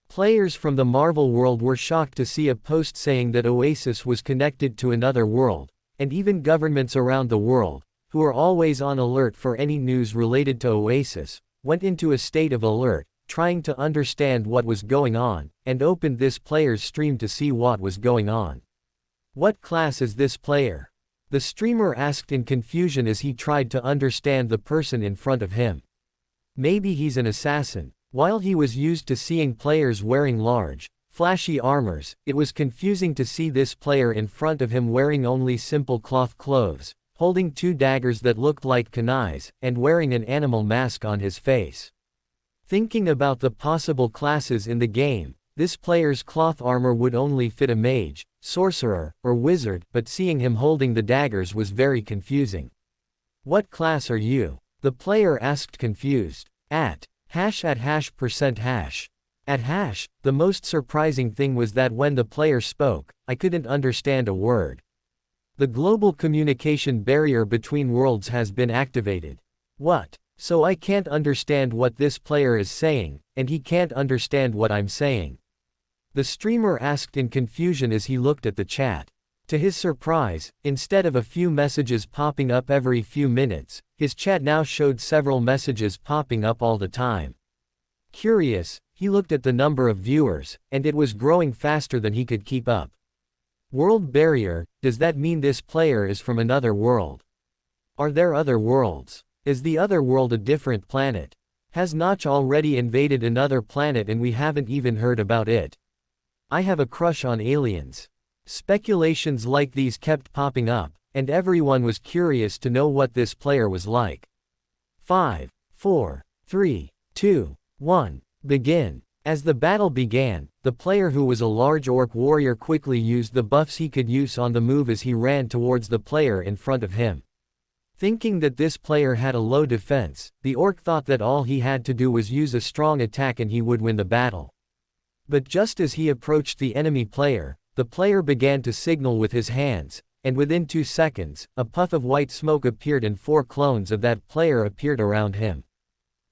Players from the Marvel world were shocked to see a post saying that Oasis was connected to another world, and even governments around the world, who are always on alert for any news related to Oasis, went into a state of alert, trying to understand what was going on, and opened this player's stream to see what was going on. What class is this player? The streamer asked in confusion as he tried to understand the person in front of him. Maybe he's an assassin. While he was used to seeing players wearing large, flashy armors, it was confusing to see this player in front of him wearing only simple cloth clothes, holding two daggers that looked like kunais, and wearing an animal mask on his face. Thinking about the possible classes in the game, this player's cloth armor would only fit a mage, sorcerer, or wizard, but seeing him holding the daggers was very confusing. What class are you? The player asked confused. At #@#%#. At #, the most surprising thing was that when the player spoke, I couldn't understand a word. The global communication barrier between worlds has been activated. What? So I can't understand what this player is saying, and he can't understand what I'm saying. The streamer asked in confusion as he looked at the chat. To his surprise, instead of a few messages popping up every few minutes, his chat now showed several messages popping up all the time. Curious, he looked at the number of viewers, and it was growing faster than he could keep up. World barrier, does that mean this player is from another world? Are there other worlds? Is the other world a different planet? Has Notch already invaded another planet and we haven't even heard about it? I have a crush on aliens. Speculations like these kept popping up, and everyone was curious to know what this player was like. 5, 4, 3, 2, 1, begin. As the battle began, the player who was a large orc warrior quickly used the buffs he could use on the move as he ran towards the player in front of him. Thinking that this player had a low defense, the orc thought that all he had to do was use a strong attack and he would win the battle. But just as he approached the enemy player, the player began to signal with his hands, and within 2 seconds, a puff of white smoke appeared and 4 clones of that player appeared around him.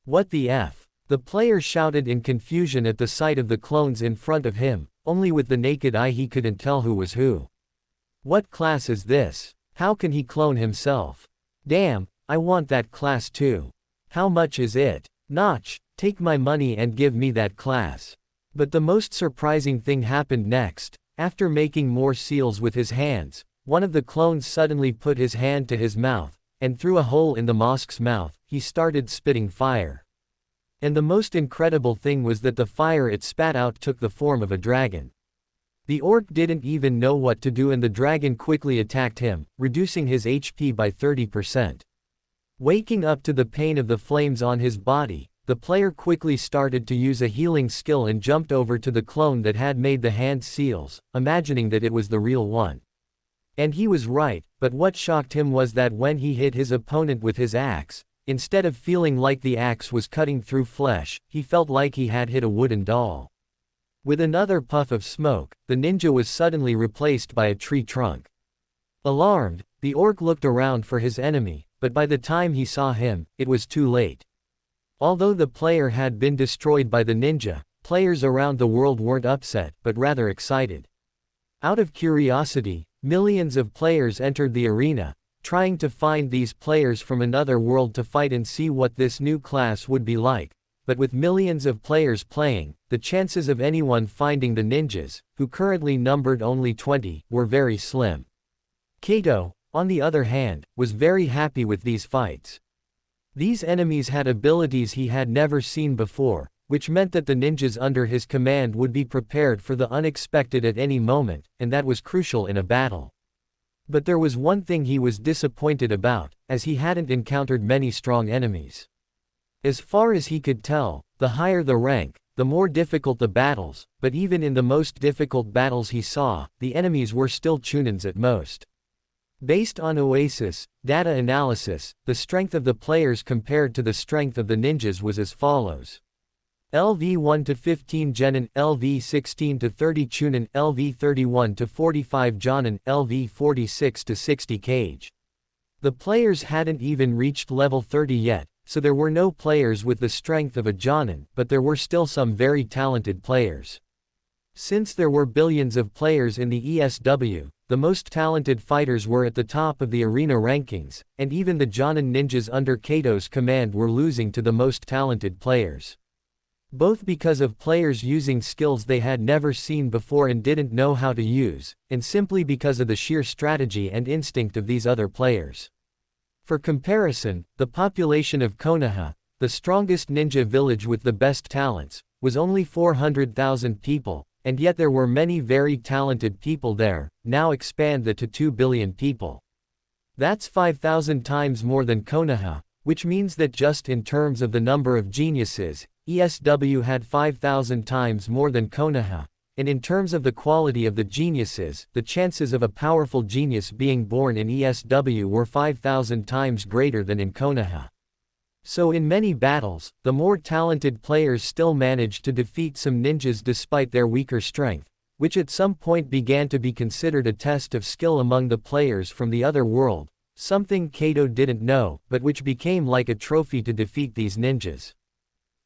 What the F? The player shouted in confusion at the sight of the clones in front of him. Only with the naked eye he couldn't tell who was who. What class is this? How can he clone himself? Damn, I want that class too. How much is it? Notch, take my money and give me that class. But the most surprising thing happened next. After making more seals with his hands, one of the clones suddenly put his hand to his mouth, and through a hole in the mosk's mouth, he started spitting fire. And the most incredible thing was that the fire it spat out took the form of a dragon. The orc didn't even know what to do and the dragon quickly attacked him, reducing his HP by 30%. Waking up to the pain of the flames on his body, the player quickly started to use a healing skill and jumped over to the clone that had made the hand seals, imagining that it was the real one. And he was right, but what shocked him was that when he hit his opponent with his axe, instead of feeling like the axe was cutting through flesh, he felt like he had hit a wooden doll. With another puff of smoke, the ninja was suddenly replaced by a tree trunk. Alarmed, the orc looked around for his enemy, but by the time he saw him, it was too late. Although the player had been destroyed by the ninja, players around the world weren't upset, but rather excited. Out of curiosity, millions of players entered the arena, trying to find these players from another world to fight and see what this new class would be like, but with millions of players playing, the chances of anyone finding the ninjas, who currently numbered only 20, were very slim. Kato, on the other hand, was very happy with these fights. These enemies had abilities he had never seen before, which meant that the ninjas under his command would be prepared for the unexpected at any moment, and that was crucial in a battle. But there was one thing he was disappointed about, as he hadn't encountered many strong enemies. As far as he could tell, the higher the rank, the more difficult the battles, but even in the most difficult battles he saw, the enemies were still chunins at most. Based on Oasis data analysis, the strength of the players compared to the strength of the ninjas was as follows. LV 1 to 15 Genin, LV 16 to 30 Chunin, LV 31 to 45 Jonin, LV 46 to 60 Cage. The players hadn't even reached level 30 yet, so there were no players with the strength of a Jonin, but there were still some very talented players. Since there were billions of players in the ESW, the most talented fighters were at the top of the arena rankings, and even the Jonin ninjas under Kato's command were losing to the most talented players. Both because of players using skills they had never seen before and didn't know how to use, and simply because of the sheer strategy and instinct of these other players. For comparison, the population of Konoha, the strongest ninja village with the best talents, was only 400,000 people, and yet there were many very talented people there. Now expand that to 2 billion people. That's 5,000 times more than Konoha, which means that just in terms of the number of geniuses, ESW had 5,000 times more than Konoha, and in terms of the quality of the geniuses, the chances of a powerful genius being born in ESW were 5,000 times greater than in Konoha. So in many battles, the more talented players still managed to defeat some ninjas despite their weaker strength, which at some point began to be considered a test of skill among the players from the other world, something Kato didn't know, but which became like a trophy to defeat these ninjas.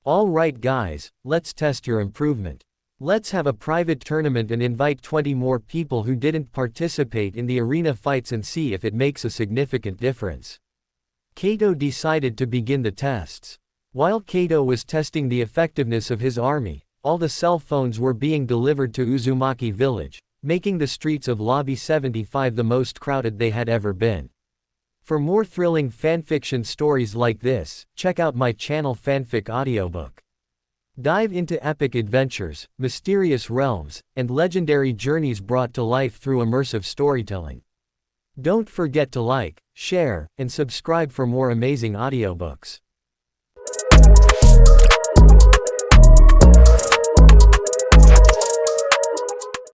Alright guys, let's test your improvement. Let's have a private tournament and invite 20 more people who didn't participate in the arena fights and see if it makes a significant difference. Kato decided to begin the tests. While Kato was testing the effectiveness of his army, all the cell phones were being delivered to Uzumaki village, making the streets of Lobby 75 the most crowded they had ever been. For more thrilling fanfiction stories like this, check out my channel Fanfic Audiobook. Dive into epic adventures, mysterious realms, and legendary journeys brought to life through immersive storytelling. Don't forget to like, share, and subscribe for more amazing audiobooks.